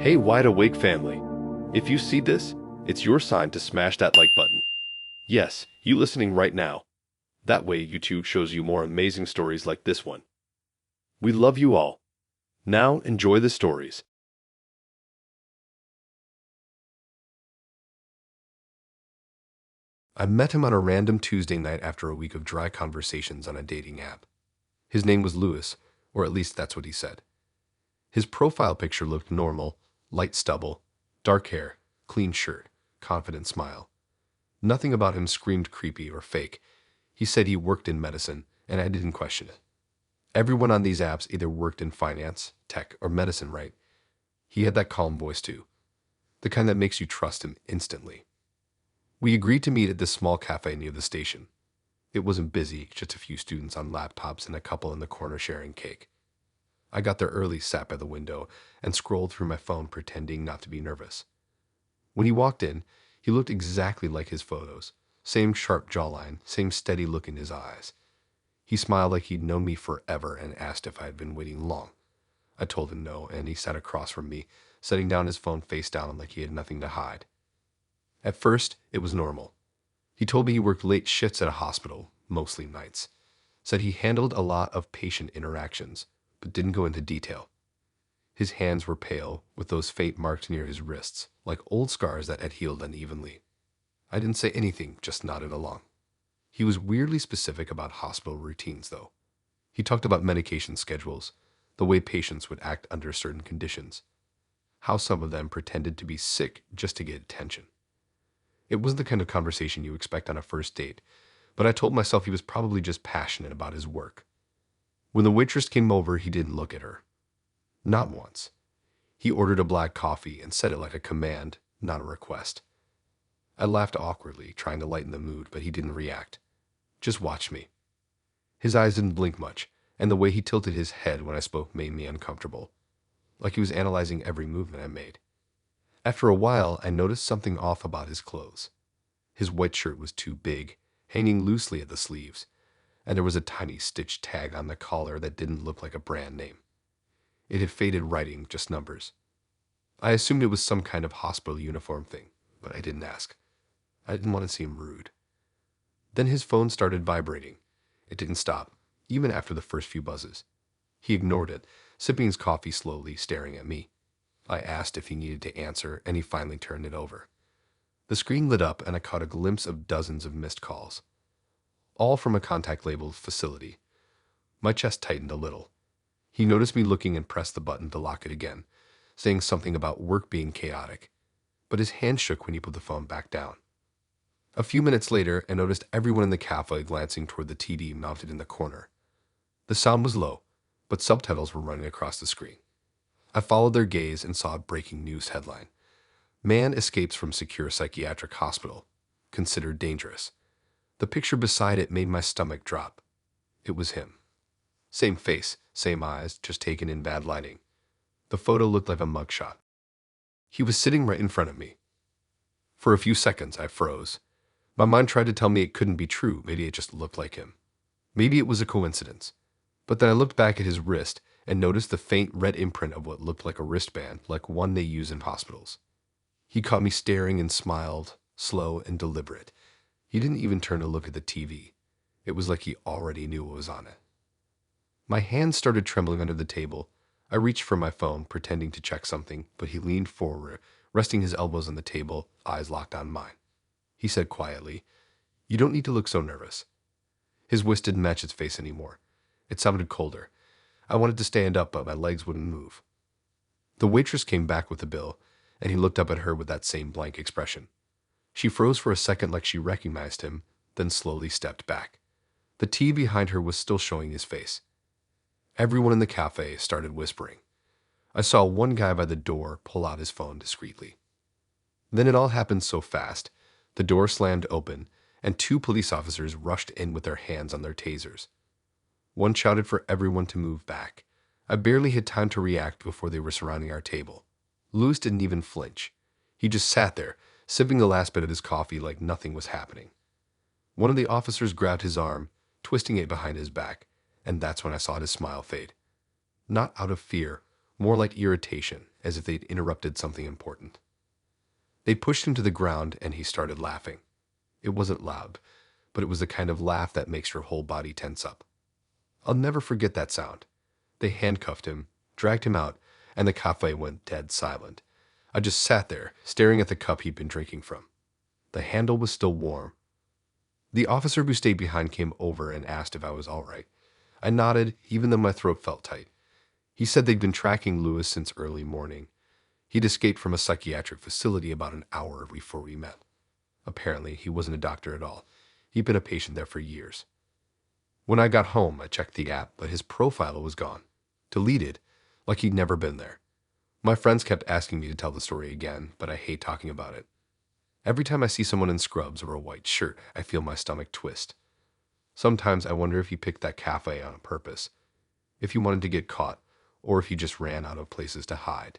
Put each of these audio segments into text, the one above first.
Hey, Wide Awake family. If you see this, it's your sign to smash that like button. Yes, you listening right now. That way YouTube shows you more amazing stories like this one. We love you all. Now enjoy the stories. I met him on a random Tuesday night after a week of dry conversations on a dating app. His name was Lewis, or at least that's what he said. His profile picture looked normal, light stubble, dark hair, clean shirt, confident smile. Nothing about him screamed creepy or fake. He said he worked in medicine, and I didn't question it. Everyone on these apps either worked in finance, tech, or medicine, right? He had that calm voice too, the kind that makes you trust him instantly. We agreed to meet at this small cafe near the station. It wasn't busy, just a few students on laptops and a couple in the corner sharing cake. I got there early, sat by the window, and scrolled through my phone pretending not to be nervous. When he walked in, he looked exactly like his photos. Same sharp jawline, same steady look in his eyes. He smiled like he'd known me forever and asked if I had been waiting long. I told him no, and he sat across from me, setting down his phone face down like he had nothing to hide. At first, it was normal. He told me he worked late shifts at a hospital, mostly nights. Said he handled a lot of patient interactions, but didn't go into detail. His hands were pale, with those faint marks near his wrists, like old scars that had healed unevenly. I didn't say anything, just nodded along. He was weirdly specific about hospital routines, though. He talked about medication schedules, the way patients would act under certain conditions, how some of them pretended to be sick just to get attention. It wasn't the kind of conversation you expect on a first date, but I told myself he was probably just passionate about his work. When the waitress came over, he didn't look at her. Not once. He ordered a black coffee and said it like a command, not a request. I laughed awkwardly, trying to lighten the mood, but he didn't react. Just watched me. His eyes didn't blink much, and the way he tilted his head when I spoke made me uncomfortable, like he was analyzing every movement I made. After a while, I noticed something off about his clothes. His white shirt was too big, hanging loosely at the sleeves, and there was a tiny stitched tag on the collar that didn't look like a brand name. It had faded writing, just numbers. I assumed it was some kind of hospital uniform thing, but I didn't ask. I didn't want to seem rude. Then his phone started vibrating. It didn't stop, even after the first few buzzes. He ignored it, sipping his coffee slowly, staring at me. I asked if he needed to answer, and he finally turned it over. The screen lit up, and I caught a glimpse of dozens of missed calls, all from a contact-labeled facility. My chest tightened a little. He noticed me looking and pressed the button to lock it again, saying something about work being chaotic, but his hand shook when he put the phone back down. A few minutes later, I noticed everyone in the cafe glancing toward the TV mounted in the corner. The sound was low, but subtitles were running across the screen. I followed their gaze and saw a breaking news headline. Man escapes from secure psychiatric hospital. Considered dangerous. The picture beside it made my stomach drop. It was him. Same face, same eyes, just taken in bad lighting. The photo looked like a mugshot. He was sitting right in front of me. For a few seconds, I froze. My mind tried to tell me it couldn't be true. Maybe it just looked like him. Maybe it was a coincidence. But then I looked back at his wrist and noticed the faint red imprint of what looked like a wristband, like one they use in hospitals. He caught me staring and smiled, slow and deliberate. He didn't even turn to look at the TV. It was like he already knew what was on it. My hands started trembling under the table. I reached for my phone, pretending to check something, but he leaned forward, resting his elbows on the table, eyes locked on mine. He said quietly, "You don't need to look so nervous." His voice didn't match his face anymore. It sounded colder. I wanted to stand up, but my legs wouldn't move. The waitress came back with the bill, and he looked up at her with that same blank expression. She froze for a second like she recognized him, then slowly stepped back. The TV behind her was still showing his face. Everyone in the cafe started whispering. I saw one guy by the door pull out his phone discreetly. Then it all happened so fast. The door slammed open, and two police officers rushed in with their hands on their tasers. One shouted for everyone to move back. I barely had time to react before they were surrounding our table. Lewis didn't even flinch. He just sat there, sipping the last bit of his coffee like nothing was happening. One of the officers grabbed his arm, twisting it behind his back, and that's when I saw his smile fade. Not out of fear, more like irritation, as if they'd interrupted something important. They pushed him to the ground and he started laughing. It wasn't loud, but it was the kind of laugh that makes your whole body tense up. I'll never forget that sound. They handcuffed him, dragged him out, and the cafe went dead silent. I just sat there, staring at the cup he'd been drinking from. The handle was still warm. The officer who stayed behind came over and asked if I was all right. I nodded, even though my throat felt tight. He said they'd been tracking Lewis since early morning. He'd escaped from a psychiatric facility about an hour before we met. Apparently, he wasn't a doctor at all. He'd been a patient there for years. When I got home, I checked the app, but his profile was gone. Deleted, like he'd never been there. My friends kept asking me to tell the story again, but I hate talking about it. Every time I see someone in scrubs or a white shirt, I feel my stomach twist. Sometimes I wonder if he picked that cafe on purpose, if he wanted to get caught, or if he just ran out of places to hide.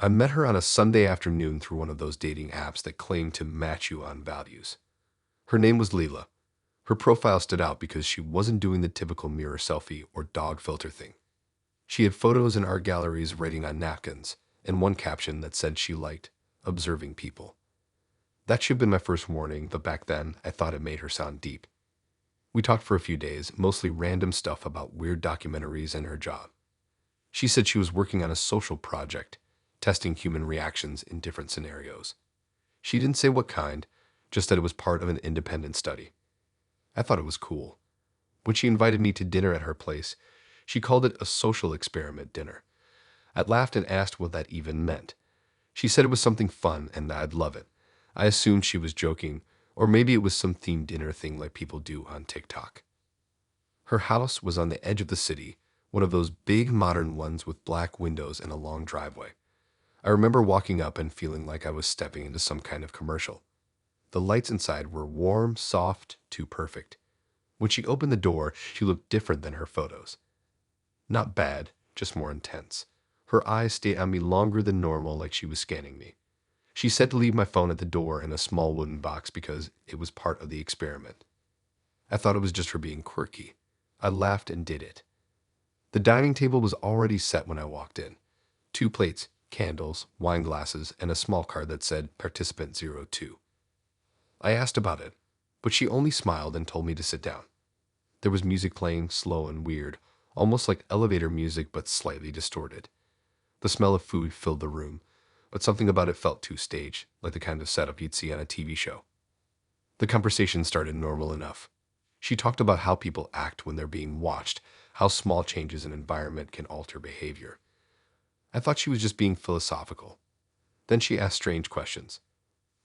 I met her on a Sunday afternoon through one of those dating apps that claim to match you on values. Her name was Leela. Her profile stood out because she wasn't doing the typical mirror selfie or dog filter thing. She had photos in art galleries writing on napkins, and one caption that said she liked observing people. That should have been my first warning, but back then I thought it made her sound deep. We talked for a few days, mostly random stuff about weird documentaries and her job. She said she was working on a social project, testing human reactions in different scenarios. She didn't say what kind, just that it was part of an independent study. I thought it was cool. When she invited me to dinner at her place, she called it a social experiment dinner. I laughed and asked what that even meant. She said it was something fun and that I'd love it. I assumed she was joking, or maybe it was some themed dinner thing like people do on TikTok. Her house was on the edge of the city, one of those big modern ones with black windows and a long driveway. I remember walking up and feeling like I was stepping into some kind of commercial. The lights inside were warm, soft, too perfect. When she opened the door, she looked different than her photos. Not bad, just more intense. Her eyes stayed on me longer than normal, like she was scanning me. She said to leave my phone at the door in a small wooden box because it was part of the experiment. I thought it was just her being quirky. I laughed and did it. The dining table was already set when I walked in. 2 plates, candles, wine glasses, and a small card that said Participant 02. I asked about it, but she only smiled and told me to sit down. There was music playing, slow and weird, almost like elevator music but slightly distorted. The smell of food filled the room, but something about it felt too staged, like the kind of setup you'd see on a TV show. The conversation started normal enough. She talked about how people act when they're being watched, how small changes in environment can alter behavior. I thought she was just being philosophical. Then she asked strange questions.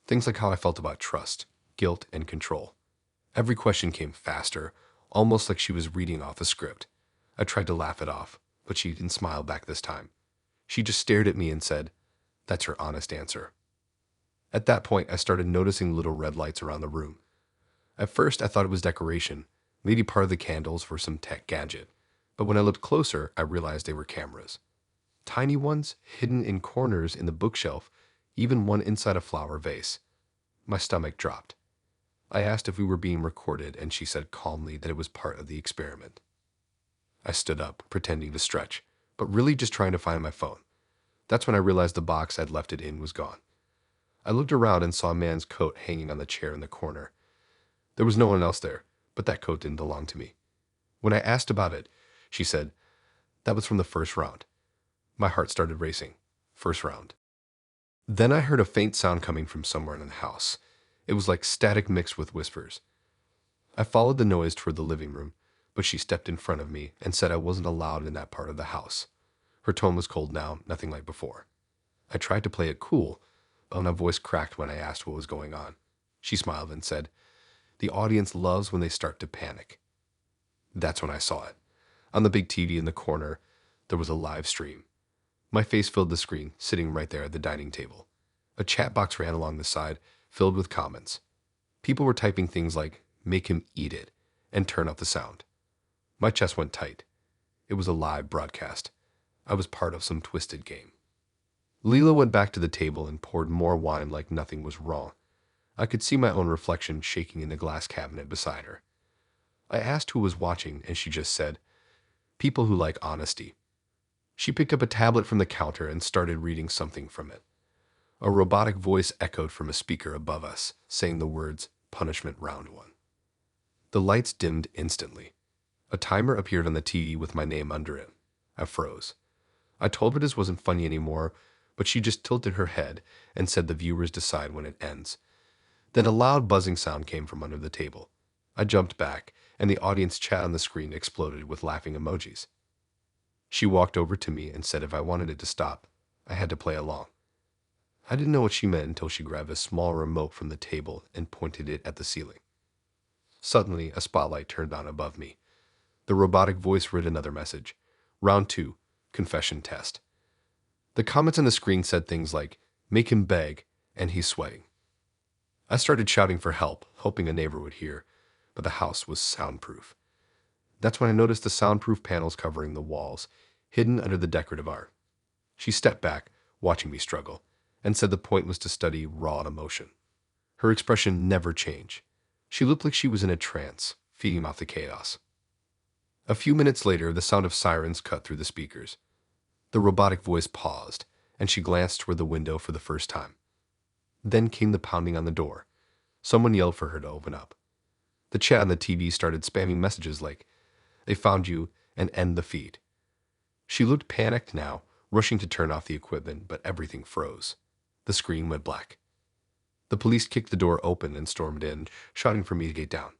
Things like how I felt about trust, guilt, and control. Every question came faster, almost like she was reading off a script. I tried to laugh it off, but she didn't smile back this time. She just stared at me and said, "That's her honest answer." At that point, I started noticing little red lights around the room. At first, I thought it was decoration, maybe part of the candles for some tech gadget. But when I looked closer, I realized they were cameras. Tiny ones, hidden in corners in the bookshelf, even one inside a flower vase. My stomach dropped. I asked if we were being recorded, and she said calmly that it was part of the experiment. I stood up, pretending to stretch, but really just trying to find my phone. That's when I realized the box I'd left it in was gone. I looked around and saw a man's coat hanging on the chair in the corner. There was no one else there, but that coat didn't belong to me. When I asked about it, she said, "That was from the first round." My heart started racing. First round. Then I heard a faint sound coming from somewhere in the house. It was like static mixed with whispers. I followed the noise toward the living room, but she stepped in front of me and said I wasn't allowed in that part of the house. Her tone was cold now, nothing like before. I tried to play it cool, but my voice cracked when I asked what was going on. She smiled and said, "The audience loves when they start to panic." That's when I saw it. On the big TV in the corner, there was a live stream. My face filled the screen, sitting right there at the dining table. A chat box ran along the side, filled with comments. People were typing things like, "Make him eat it," and "Turn up the sound." My chest went tight. It was a live broadcast. I was part of some twisted game. Leela went back to the table and poured more wine like nothing was wrong. I could see my own reflection shaking in the glass cabinet beside her. I asked who was watching, and she just said, "People who like honesty." She picked up a tablet from the counter and started reading something from it. A robotic voice echoed from a speaker above us, saying the words, "Punishment Round 1." The lights dimmed instantly. A timer appeared on the TV with my name under it. I froze. I told her this wasn't funny anymore, but she just tilted her head and said the viewers decide when it ends. Then a loud buzzing sound came from under the table. I jumped back, and the audience chat on the screen exploded with laughing emojis. She walked over to me and said if I wanted it to stop, I had to play along. I didn't know what she meant until she grabbed a small remote from the table and pointed it at the ceiling. Suddenly, a spotlight turned on above me. The robotic voice read another message. Round 2, confession test. The comments on the screen said things like, "Make him beg," and "He's sweating." I started shouting for help, hoping a neighbor would hear, but the house was soundproof. That's when I noticed the soundproof panels covering the walls, hidden under the decorative art. She stepped back, watching me struggle, and said the point was to study raw emotion. Her expression never changed. She looked like she was in a trance, feeding off the chaos. A few minutes later, the sound of sirens cut through the speakers. The robotic voice paused, and she glanced toward the window for the first time. Then came the pounding on the door. Someone yelled for her to open up. The chat on the TV started spamming messages like, "They found you," and "End the feed." She looked panicked now, rushing to turn off the equipment, but everything froze. The screen went black. The police kicked the door open and stormed in, shouting for me to get down.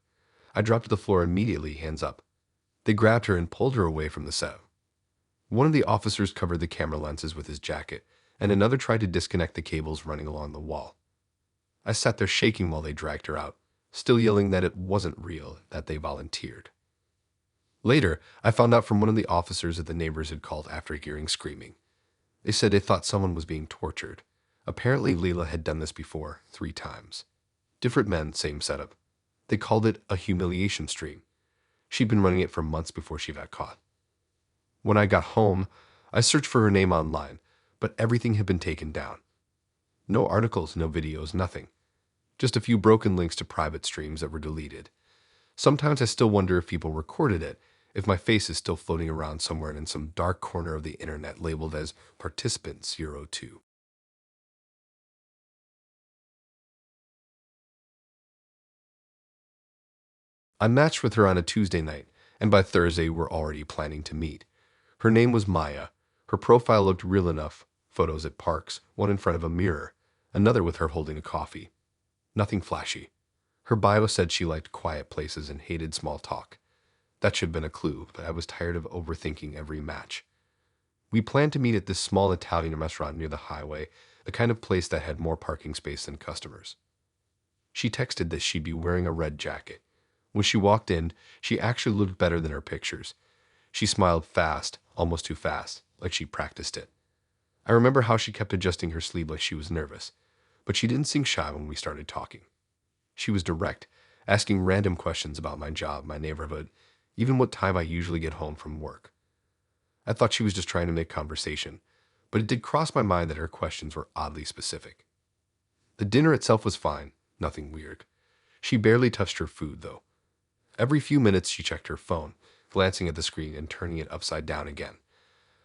I dropped to the floor immediately, hands up. They grabbed her and pulled her away from the set. One of the officers covered the camera lenses with his jacket, and another tried to disconnect the cables running along the wall. I sat there shaking while they dragged her out, still yelling that it wasn't real, that they volunteered. Later, I found out from one of the officers that the neighbors had called after hearing screaming. They said they thought someone was being tortured. Apparently, Leela had done this before, 3 times. Different men, same setup. They called it a humiliation stream. She'd been running it for months before she got caught. When I got home, I searched for her name online, but everything had been taken down. No articles, no videos, nothing. Just a few broken links to private streams that were deleted. Sometimes I still wonder if people recorded it, if my face is still floating around somewhere in some dark corner of the internet labeled as Participant 02. I matched with her on a Tuesday night, and by Thursday we're already planning to meet. Her name was Maya. Her profile looked real enough. Photos at parks, one in front of a mirror, another with her holding a coffee. Nothing flashy. Her bio said she liked quiet places and hated small talk. That should have been a clue, but I was tired of overthinking every match. We planned to meet at this small Italian restaurant near the highway, the kind of place that had more parking space than customers. She texted that she'd be wearing a red jacket. When she walked in, she actually looked better than her pictures. She smiled fast, almost too fast, like she practiced it. I remember how she kept adjusting her sleeve like she was nervous, but she didn't seem shy when we started talking. She was direct, asking random questions about my job, my neighborhood, even what time I usually get home from work. I thought she was just trying to make conversation, but it did cross my mind that her questions were oddly specific. The dinner itself was fine, nothing weird. She barely touched her food, though. Every few minutes she checked her phone, glancing at the screen and turning it upside down again.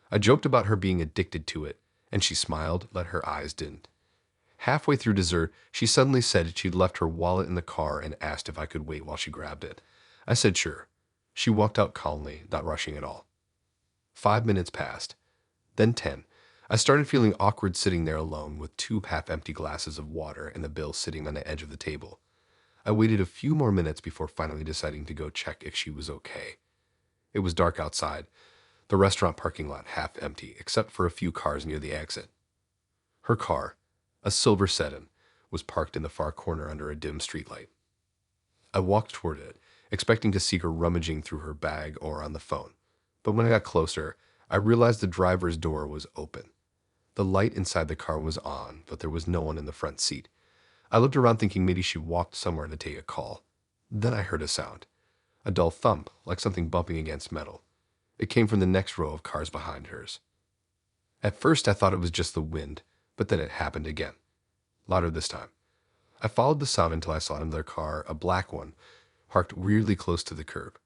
I joked about her being addicted to it, and she smiled, but her eyes didn't. Halfway through dessert, she suddenly said she'd left her wallet in the car and asked if I could wait while she grabbed it. I said sure. She walked out calmly, not rushing at all. 5 minutes passed, then 10. I started feeling awkward sitting there alone with 2 half-empty glasses of water and the bill sitting on the edge of the table. I waited a few more minutes before finally deciding to go check if she was okay. It was dark outside, the restaurant parking lot half empty, except for a few cars near the exit. Her car, a silver sedan, was parked in the far corner under a dim streetlight. I walked toward it, expecting to see her rummaging through her bag or on the phone. But when I got closer, I realized the driver's door was open. The light inside the car was on, but there was no one in the front seat. I looked around thinking maybe she walked somewhere to take a call. Then I heard a sound. A dull thump, like something bumping against metal. It came from the next row of cars behind hers. At first I thought it was just the wind, but then it happened again. Louder this time. I followed the sound until I saw another car, a black one, parked weirdly close to the curb.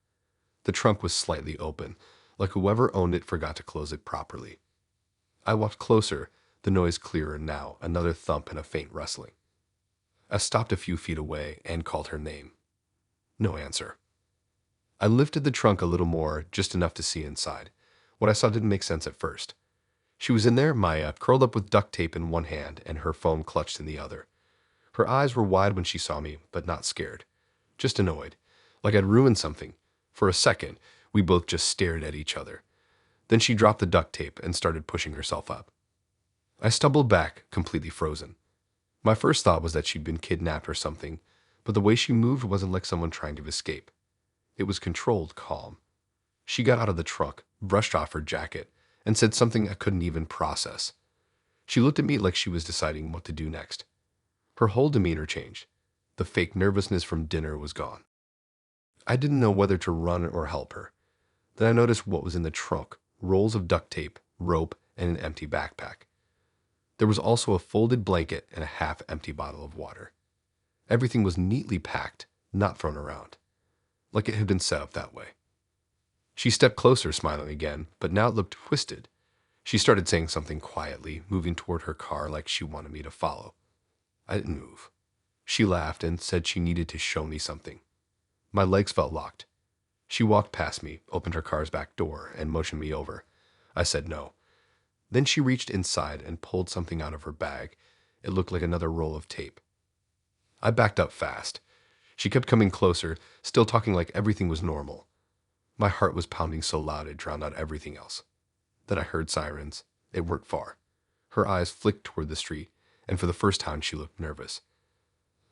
The trunk was slightly open, like whoever owned it forgot to close it properly. I walked closer, the noise clearer now, another thump and a faint rustling. I stopped a few feet away and called her name. No answer. I lifted the trunk a little more, just enough to see inside. What I saw didn't make sense at first. She was in there, Maya, curled up with duct tape in one hand and her phone clutched in the other. Her eyes were wide when she saw me, but not scared. Just annoyed, like I'd ruined something. For a second, we both just stared at each other. Then she dropped the duct tape and started pushing herself up. I stumbled back, completely frozen. My first thought was that she'd been kidnapped or something, but the way she moved wasn't like someone trying to escape. It was controlled calm. She got out of the trunk, brushed off her jacket, and said something I couldn't even process. She looked at me like she was deciding what to do next. Her whole demeanor changed. The fake nervousness from dinner was gone. I didn't know whether to run or help her. Then I noticed what was in the trunk: rolls of duct tape, rope, and an empty backpack. There was also a folded blanket and a half-empty bottle of water. Everything was neatly packed, not thrown around, like it had been set up that way. She stepped closer, smiling again, but now it looked twisted. She started saying something quietly, moving toward her car like she wanted me to follow. I didn't move. She laughed and said she needed to show me something. My legs felt locked. She walked past me, opened her car's back door, and motioned me over. I said no. Then she reached inside and pulled something out of her bag. It looked like another roll of tape. I backed up fast. She kept coming closer, still talking like everything was normal. My heart was pounding so loud it drowned out everything else. Then I heard sirens. They weren't far. Her eyes flicked toward the street, and for the first time she looked nervous.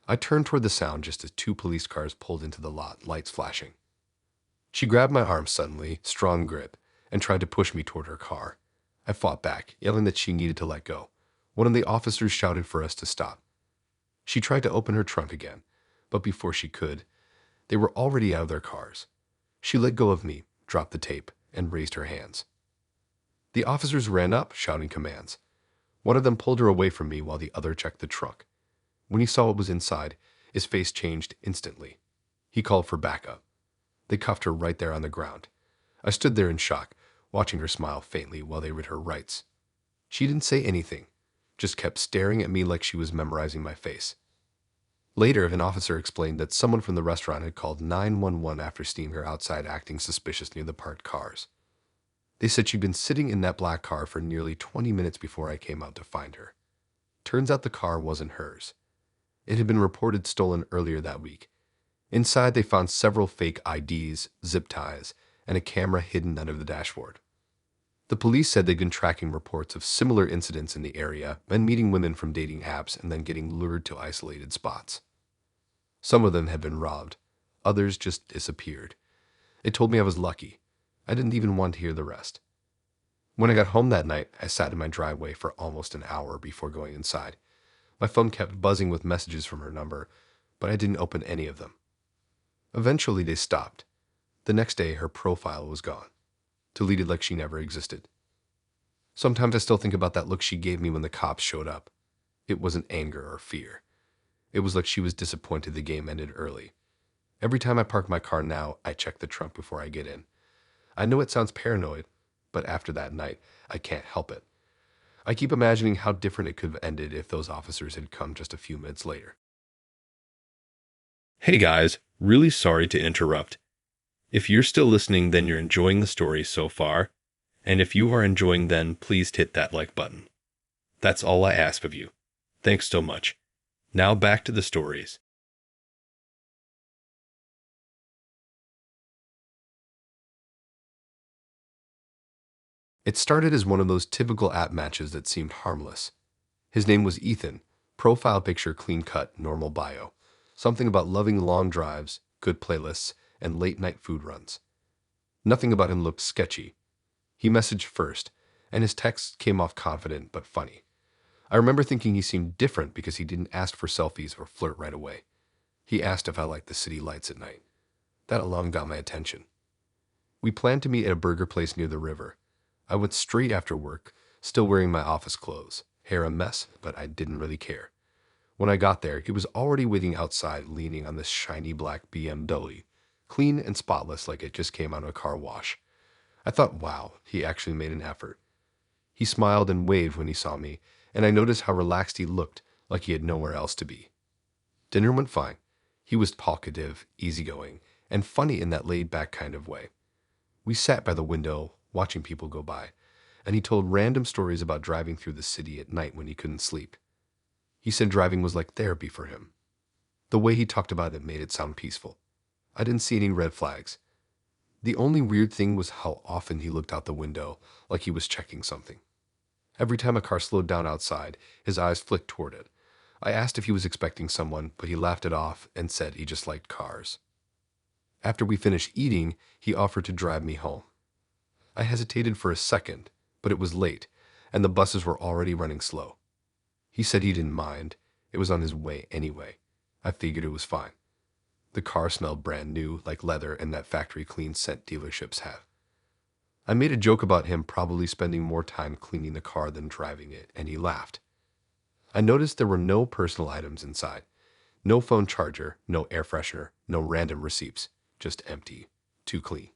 I turned toward the sound just as 2 police cars pulled into the lot, lights flashing. She grabbed my arm suddenly, strong grip, and tried to push me toward her car. I fought back, yelling that she needed to let go. One of the officers shouted for us to stop. She tried to open her trunk again, but before she could, they were already out of their cars. She let go of me, dropped the tape, and raised her hands. The officers ran up, shouting commands. One of them pulled her away from me while the other checked the trunk. When he saw what was inside, his face changed instantly. He called for backup. They cuffed her right there on the ground. I stood there in shock, watching her smile faintly while they read her rights. She didn't say anything, just kept staring at me like she was memorizing my face. Later, an officer explained that someone from the restaurant had called 911 after seeing her outside acting suspicious near the parked cars. They said she'd been sitting in that black car for nearly 20 minutes before I came out to find her. Turns out the car wasn't hers. It had been reported stolen earlier that week. Inside, they found several fake IDs, zip ties, and a camera hidden under the dashboard. The police said they'd been tracking reports of similar incidents in the area, men meeting women from dating apps and then getting lured to isolated spots. Some of them had been robbed. Others just disappeared. They told me I was lucky. I didn't even want to hear the rest. When I got home that night, I sat in my driveway for almost an hour before going inside. My phone kept buzzing with messages from her number, but I didn't open any of them. Eventually, they stopped. The next day, her profile was gone, deleted like she never existed. Sometimes I still think about that look she gave me when the cops showed up. It wasn't anger or fear. It was like she was disappointed the game ended early. Every time I park my car now, I check the trunk before I get in. I know it sounds paranoid, but after that night, I can't help it. I keep imagining how different it could have ended if those officers had come just a few minutes later. Hey guys, really sorry to interrupt. If you're still listening, then you're enjoying the story so far. And if you are enjoying, then please hit that like button. That's all I ask of you. Thanks so much. Now back to the stories. It started as one of those typical app matches that seemed harmless. His name was Ethan, profile picture clean-cut, normal bio. Something about loving long drives, good playlists, and late-night food runs. Nothing about him looked sketchy. He messaged first, and his text came off confident but funny. I remember thinking he seemed different because he didn't ask for selfies or flirt right away. He asked if I liked the city lights at night. That alone got my attention. We planned to meet at a burger place near the river. I went straight after work, still wearing my office clothes, hair a mess, but I didn't really care. When I got there, he was already waiting outside, leaning on this shiny black BMW, clean and spotless like it just came out of a car wash. I thought, wow, he actually made an effort. He smiled and waved when he saw me, and I noticed how relaxed he looked, like he had nowhere else to be. Dinner went fine. He was talkative, easygoing, and funny in that laid-back kind of way. We sat by the window, watching people go by, and he told random stories about driving through the city at night when he couldn't sleep. He said driving was like therapy for him. The way he talked about it made it sound peaceful. I didn't see any red flags. The only weird thing was how often he looked out the window, like he was checking something. Every time a car slowed down outside, his eyes flicked toward it. I asked if he was expecting someone, but he laughed it off and said he just liked cars. After we finished eating, he offered to drive me home. I hesitated for a second, but it was late, and the buses were already running slow. He said he didn't mind. It was on his way anyway. I figured it was fine. The car smelled brand new, like leather and that factory clean scent dealerships have. I made a joke about him probably spending more time cleaning the car than driving it, and he laughed. I noticed there were no personal items inside. No phone charger, no air freshener, no random receipts. Just empty. Too clean.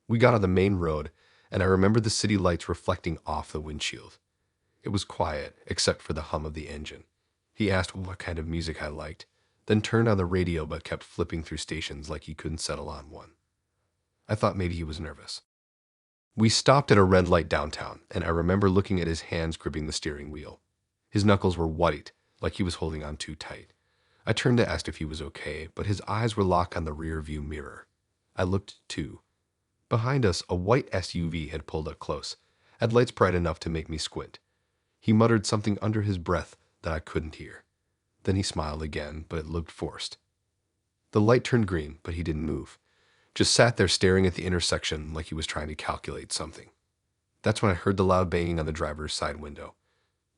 We got on the main road, and I remember the city lights reflecting off the windshield. It was quiet, except for the hum of the engine. He asked what kind of music I liked, then turned on the radio but kept flipping through stations like he couldn't settle on one. I thought maybe he was nervous. We stopped at a red light downtown, and I remember looking at his hands gripping the steering wheel. His knuckles were white, like he was holding on too tight. I turned to ask if he was okay, but his eyes were locked on the rear view mirror. I looked too. Behind us, a white SUV had pulled up close, had lights bright enough to make me squint. He muttered something under his breath that I couldn't hear. Then he smiled again, but it looked forced. The light turned green, but he didn't move. Just sat there staring at the intersection like he was trying to calculate something. That's when I heard the loud banging on the driver's side window.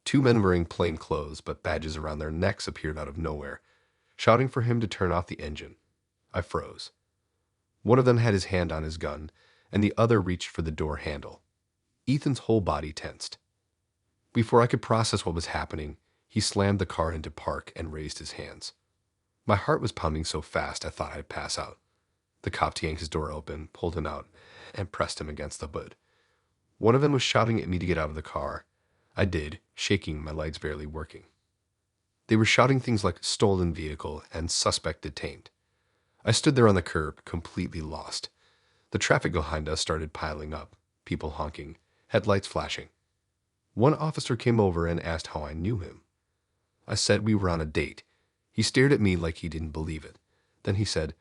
Two men wearing plain clothes, but badges around their necks appeared out of nowhere, shouting for him to turn off the engine. I froze. One of them had his hand on his gun, and the other reached for the door handle. Ethan's whole body tensed. Before I could process what was happening, he slammed the car into park and raised his hands. My heart was pounding so fast I thought I'd pass out. The cops yanked his door open, pulled him out, and pressed him against the hood. One of them was shouting at me to get out of the car. I did, shaking, my legs barely working. They were shouting things like stolen vehicle and suspect detained. I stood there on the curb, completely lost. The traffic behind us started piling up, people honking, headlights flashing. One officer came over and asked how I knew him. I said we were on a date. He stared at me like he didn't believe it. Then he said,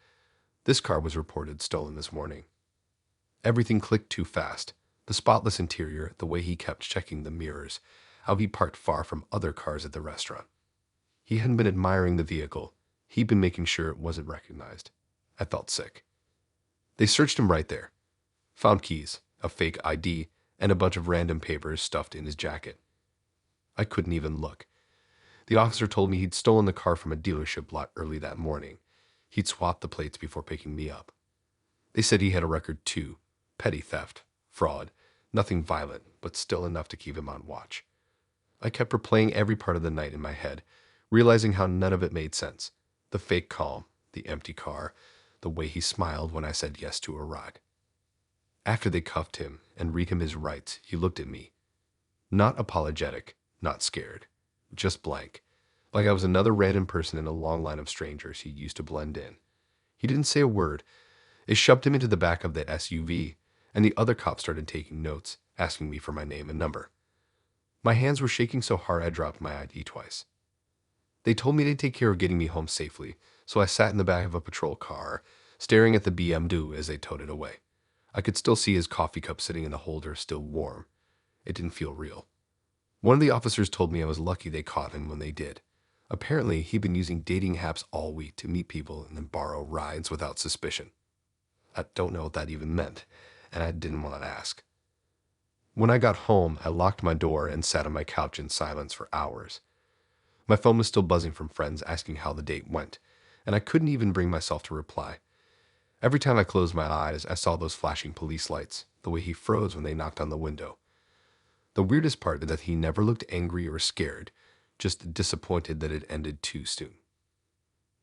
"This car was reported stolen this morning." Everything clicked too fast. The spotless interior, the way he kept checking the mirrors, how he parked far from other cars at the restaurant. He hadn't been admiring the vehicle. He'd been making sure it wasn't recognized. I felt sick. They searched him right there. Found keys, a fake ID, and a bunch of random papers stuffed in his jacket. I couldn't even look. The officer told me he'd stolen the car from a dealership lot early that morning. He'd swapped the plates before picking me up. They said he had a record too. Petty theft, fraud, nothing violent, but still enough to keep him on watch. I kept replaying every part of the night in my head, realizing how none of it made sense. The fake calm, the empty car, the way he smiled when I said yes to a ride. After they cuffed him and read him his rights, he looked at me. Not apologetic, not scared, just blank, like I was another random person in a long line of strangers he used to blend in. He didn't say a word. They shoved him into the back of the SUV, and the other cops started taking notes, asking me for my name and number. My hands were shaking so hard I dropped my ID twice. They told me they'd take care of getting me home safely, so I sat in the back of a patrol car, staring at the BMW as they towed it away. I could still see his coffee cup sitting in the holder, still warm. It didn't feel real. One of the officers told me I was lucky they caught him when they did. Apparently, he'd been using dating apps all week to meet people and then borrow rides without suspicion. I don't know what that even meant, and I didn't want to ask. When I got home, I locked my door and sat on my couch in silence for hours. My phone was still buzzing from friends asking how the date went, and I couldn't even bring myself to reply. Every time I closed my eyes, I saw those flashing police lights, the way he froze when they knocked on the window. The weirdest part is that he never looked angry or scared, just disappointed that it ended too soon.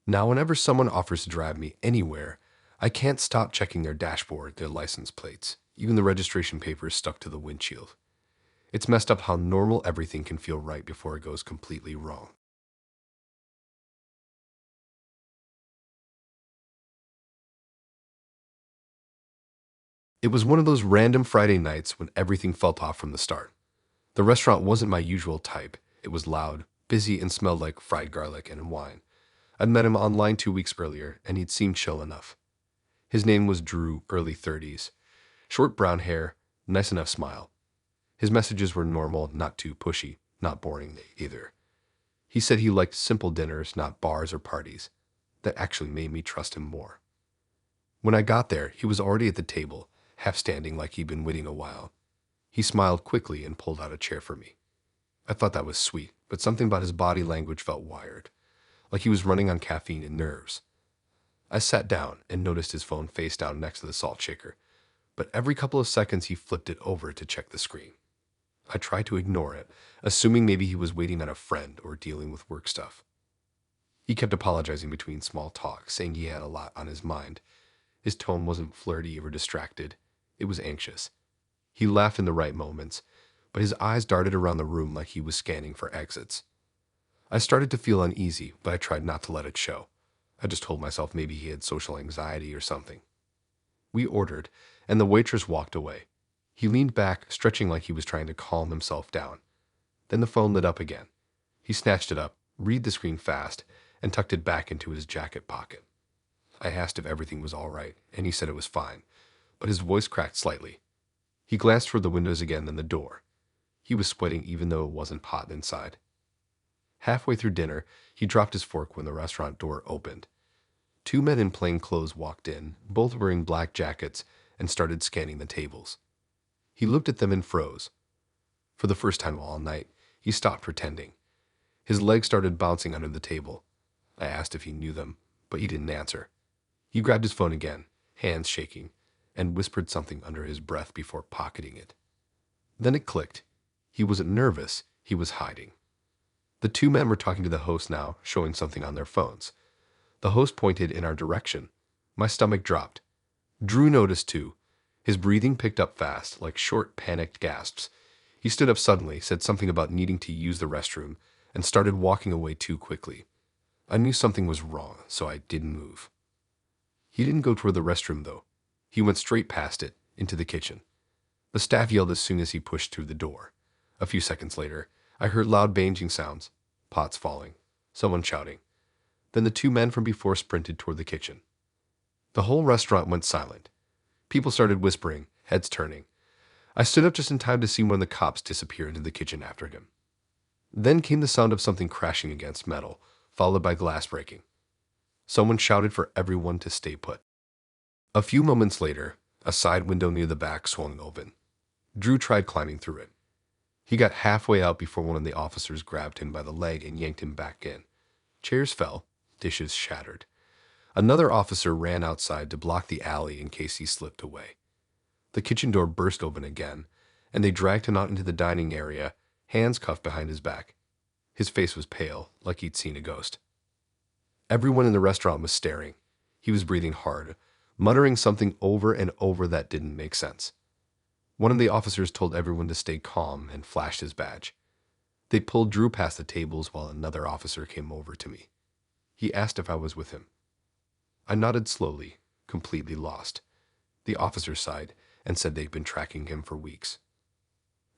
Now, whenever someone offers to drive me anywhere, I can't stop checking their dashboard, their license plates, even the registration papers stuck to the windshield. It's messed up how normal everything can feel right before it goes completely wrong. It was one of those random Friday nights when everything felt off from the start. The restaurant wasn't my usual type. It was loud, busy, and smelled like fried garlic and wine. I'd met him online 2 weeks earlier, and he'd seemed chill enough. His name was Drew, early 30s. Short brown hair, nice enough smile. His messages were normal, not too pushy, not boring either. He said he liked simple dinners, not bars or parties. That actually made me trust him more. When I got there, he was already at the table, half standing like he'd been waiting a while. He smiled quickly and pulled out a chair for me. I thought that was sweet, but something about his body language felt wired, like he was running on caffeine and nerves. I sat down and noticed his phone face down next to the salt shaker, but every couple of seconds he flipped it over to check the screen. I tried to ignore it, assuming maybe he was waiting on a friend or dealing with work stuff. He kept apologizing between small talk, saying he had a lot on his mind. His tone wasn't flirty or distracted. It was anxious. He laughed in the right moments, but his eyes darted around the room like he was scanning for exits. I started to feel uneasy, but I tried not to let it show. I just told myself maybe he had social anxiety or something. We ordered, and the waitress walked away. He leaned back, stretching like he was trying to calm himself down. Then the phone lit up again. He snatched it up, read the screen fast, and tucked it back into his jacket pocket. I asked if everything was all right, and he said it was fine, but his voice cracked slightly. He glanced toward the windows again, then the door. He was sweating even though it wasn't hot inside. Halfway through dinner, he dropped his fork when the restaurant door opened. 2 men in plain clothes walked in, both wearing black jackets, and started scanning the tables. He looked at them and froze. For the first time all night, he stopped pretending. His legs started bouncing under the table. I asked if he knew them, but he didn't answer. He grabbed his phone again, hands shaking, and whispered something under his breath before pocketing it. Then it clicked. He wasn't nervous, he was hiding. The 2 men were talking to the host now, showing something on their phones. The host pointed in our direction. My stomach dropped. Drew noticed too. His breathing picked up fast, like short, panicked gasps. He stood up suddenly, said something about needing to use the restroom, and started walking away too quickly. I knew something was wrong, so I didn't move. He didn't go toward the restroom, though. He went straight past it, into the kitchen. The staff yelled as soon as he pushed through the door. A few seconds later, I heard loud banging sounds, pots falling, someone shouting. Then the 2 men from before sprinted toward the kitchen. The whole restaurant went silent. People started whispering, heads turning. I stood up just in time to see one of the cops disappear into the kitchen after him. Then came the sound of something crashing against metal, followed by glass breaking. Someone shouted for everyone to stay put. A few moments later, a side window near the back swung open. Drew tried climbing through it. He got halfway out before one of the officers grabbed him by the leg and yanked him back in. Chairs fell, dishes shattered. Another officer ran outside to block the alley in case he slipped away. The kitchen door burst open again, and they dragged him out into the dining area, hands cuffed behind his back. His face was pale, like he'd seen a ghost. Everyone in the restaurant was staring. He was breathing hard, muttering something over and over that didn't make sense. One of the officers told everyone to stay calm and flashed his badge. They pulled Drew past the tables while another officer came over to me. He asked if I was with him. I nodded slowly, completely lost. The officer sighed and said they'd been tracking him for weeks.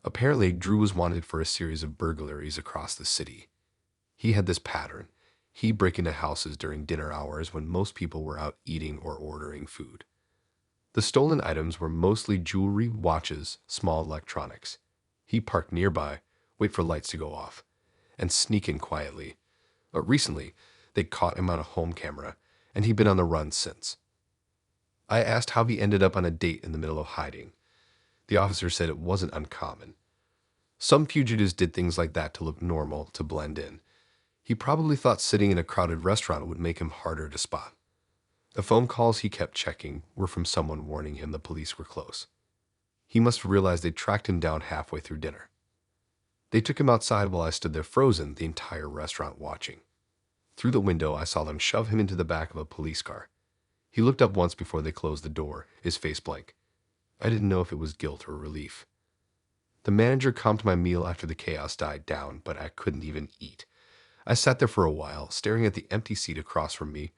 Apparently, Drew was wanted for a series of burglaries across the city. He had this pattern. He'd break into houses during dinner hours when most people were out eating or ordering food. The stolen items were mostly jewelry, watches, small electronics. He'd park nearby, wait for lights to go off, and sneak in quietly. But recently, they'd caught him on a home camera, and he'd been on the run since. I asked how he ended up on a date in the middle of hiding. The officer said it wasn't uncommon. Some fugitives did things like that to look normal, to blend in. He probably thought sitting in a crowded restaurant would make him harder to spot. The phone calls he kept checking were from someone warning him the police were close. He must have realized they'd tracked him down halfway through dinner. They took him outside while I stood there frozen, the entire restaurant watching. Through the window, I saw them shove him into the back of a police car. He looked up once before they closed the door, his face blank. I didn't know if it was guilt or relief. The manager comped my meal after the chaos died down, but I couldn't even eat. I sat there for a while, staring at the empty seat across from me,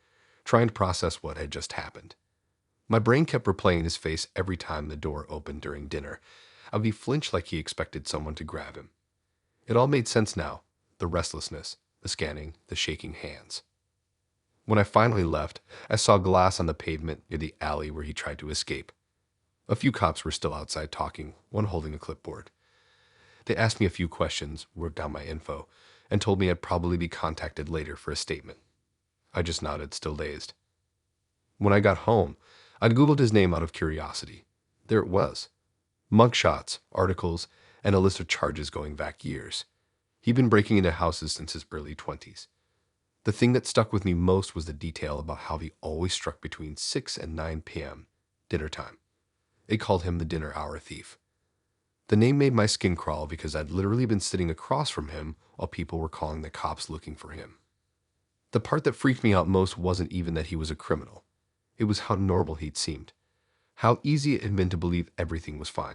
trying to process what had just happened. My brain kept replaying his face every time the door opened during dinner. He flinched like he expected someone to grab him. It all made sense now, the restlessness, the scanning, the shaking hands. When I finally left, I saw glass on the pavement near the alley where he tried to escape. A few cops were still outside talking, one holding a clipboard. They asked me a few questions, wrote down my info, and told me I'd probably be contacted later for a statement. I just nodded, still dazed. When I got home, I'd Googled his name out of curiosity. There it was. Mugshots, articles, and a list of charges going back years. He'd been breaking into houses since his early 20s. The thing that stuck with me most was the detail about how he always struck between 6 and 9 p.m., dinner time. They called him the dinner hour thief. The name made my skin crawl because I'd literally been sitting across from him while people were calling the cops looking for him. The part that freaked me out most wasn't even that he was a criminal. It was how normal he'd seemed. How easy it had been to believe everything was fine.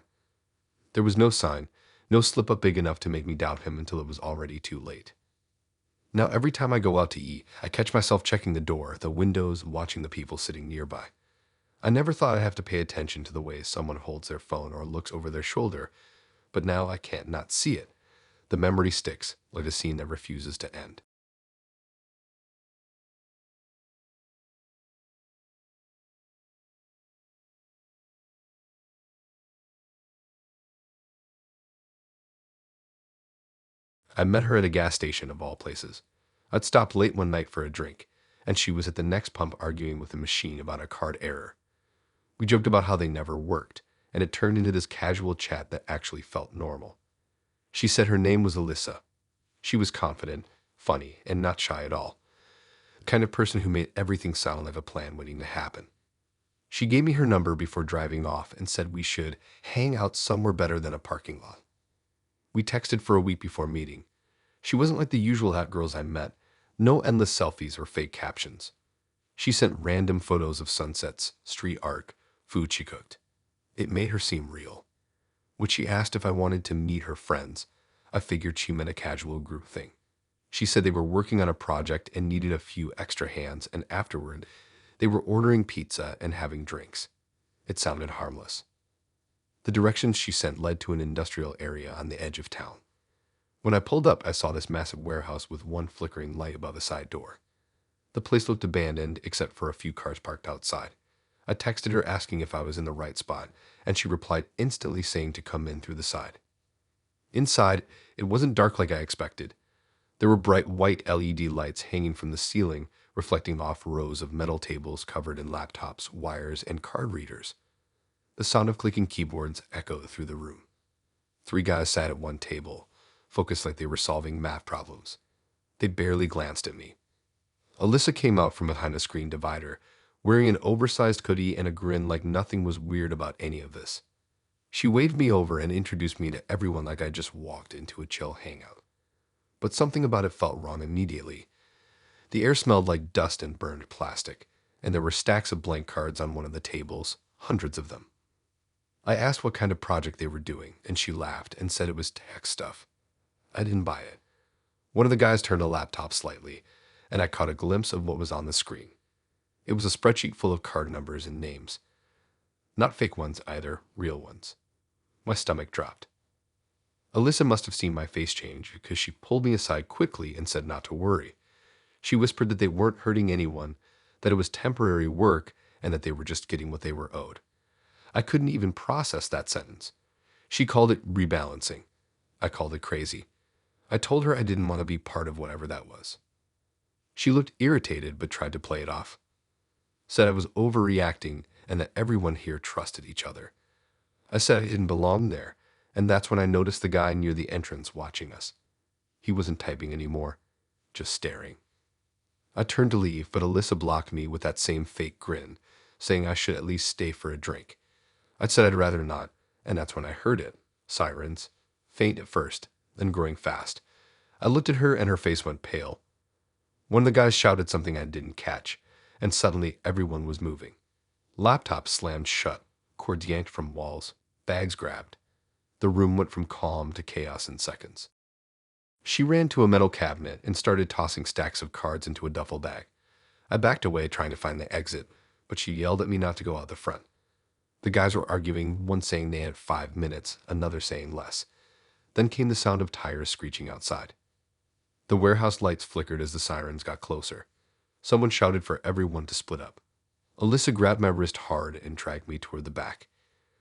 There was no sign, no slip-up big enough to make me doubt him until it was already too late. Now every time I go out to eat, I catch myself checking the door, the windows, watching the people sitting nearby. I never thought I'd have to pay attention to the way someone holds their phone or looks over their shoulder, but now I can't not see it. The memory sticks, like a scene that refuses to end. I met her at a gas station of all places. I'd stopped late one night for a drink, and she was at the next pump arguing with the machine about a card error. We joked about how they never worked, and it turned into this casual chat that actually felt normal. She said her name was Alyssa. She was confident, funny, and not shy at all. The kind of person who made everything sound like a plan waiting to happen. She gave me her number before driving off and said we should hang out somewhere better than a parking lot. We texted for a week before meeting. She wasn't like the usual hot girls I met, no endless selfies or fake captions. She sent random photos of sunsets, street art, food she cooked. It made her seem real. When she asked if I wanted to meet her friends, I figured she meant a casual group thing. She said they were working on a project and needed a few extra hands, and afterward, they were ordering pizza and having drinks. It sounded harmless. The directions she sent led to an industrial area on the edge of town. When I pulled up, I saw this massive warehouse with one flickering light above a side door. The place looked abandoned except for a few cars parked outside. I texted her asking if I was in the right spot, and she replied instantly saying to come in through the side. Inside, it wasn't dark like I expected. There were bright white LED lights hanging from the ceiling, reflecting off rows of metal tables covered in laptops, wires, and card readers. The sound of clicking keyboards echoed through the room. 3 guys sat at one table, focused like they were solving math problems. They barely glanced at me. Alyssa came out from behind a screen divider, wearing an oversized hoodie and a grin like nothing was weird about any of this. She waved me over and introduced me to everyone like I just walked into a chill hangout. But something about it felt wrong immediately. The air smelled like dust and burned plastic, and there were stacks of blank cards on one of the tables, hundreds of them. I asked what kind of project they were doing, and she laughed and said it was tech stuff. I didn't buy it. One of the guys turned a laptop slightly, and I caught a glimpse of what was on the screen. It was a spreadsheet full of card numbers and names. Not fake ones either, real ones. My stomach dropped. Alyssa must have seen my face change because she pulled me aside quickly and said not to worry. She whispered that they weren't hurting anyone, that it was temporary work, and that they were just getting what they were owed. I couldn't even process that sentence. She called it rebalancing. I called it crazy. I told her I didn't want to be part of whatever that was. She looked irritated but tried to play it off. Said I was overreacting and that everyone here trusted each other. I said I didn't belong there, and that's when I noticed the guy near the entrance watching us. He wasn't typing anymore, just staring. I turned to leave, but Alyssa blocked me with that same fake grin, saying I should at least stay for a drink. I said I'd rather not, and that's when I heard it. Sirens. Faint at first, and growing fast. I looked at her and her face went pale. One of the guys shouted something I didn't catch, and suddenly everyone was moving. Laptops slammed shut, cords yanked from walls, bags grabbed. The room went from calm to chaos in seconds. She ran to a metal cabinet and started tossing stacks of cards into a duffel bag. I backed away trying to find the exit, but she yelled at me not to go out the front. The guys were arguing, one saying they had 5 minutes, another saying less. Then came the sound of tires screeching outside. The warehouse lights flickered as the sirens got closer. Someone shouted for everyone to split up. Alyssa grabbed my wrist hard and dragged me toward the back.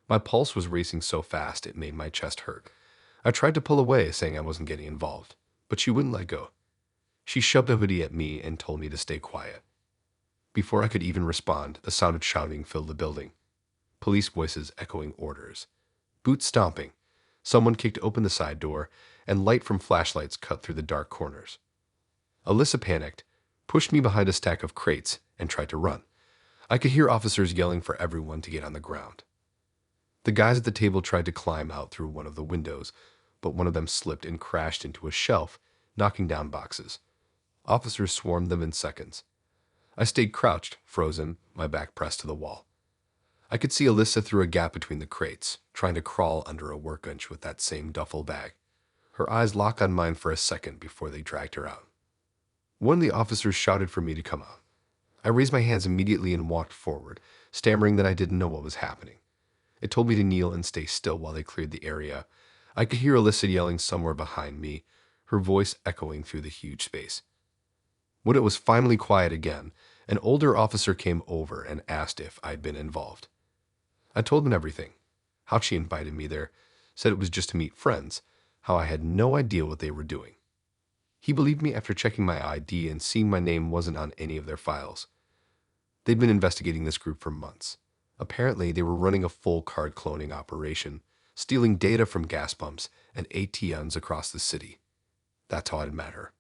My pulse was racing so fast it made my chest hurt. I tried to pull away, saying I wasn't getting involved, but she wouldn't let go. She shoved a hoodie at me and told me to stay quiet. Before I could even respond, the sound of shouting filled the building. Police voices echoing orders. Boots stomping. Someone kicked open the side door, and light from flashlights cut through the dark corners. Alyssa panicked, pushed me behind a stack of crates, and tried to run. I could hear officers yelling for everyone to get on the ground. The guys at the table tried to climb out through one of the windows, but one of them slipped and crashed into a shelf, knocking down boxes. Officers swarmed them in seconds. I stayed crouched, frozen, my back pressed to the wall. I could see Alyssa through a gap between the crates, trying to crawl under a workbench with that same duffel bag. Her eyes locked on mine for a second before they dragged her out. One of the officers shouted for me to come out. I raised my hands immediately and walked forward, stammering that I didn't know what was happening. It told me to kneel and stay still while they cleared the area. I could hear Alyssa yelling somewhere behind me, her voice echoing through the huge space. When it was finally quiet again, an older officer came over and asked if I'd been involved. I told him everything, how she invited me there, said it was just to meet friends, how I had no idea what they were doing. He believed me after checking my ID and seeing my name wasn't on any of their files. They'd been investigating this group for months. Apparently, they were running a full card cloning operation, stealing data from gas pumps and ATMs across the city. That's how I'd met her.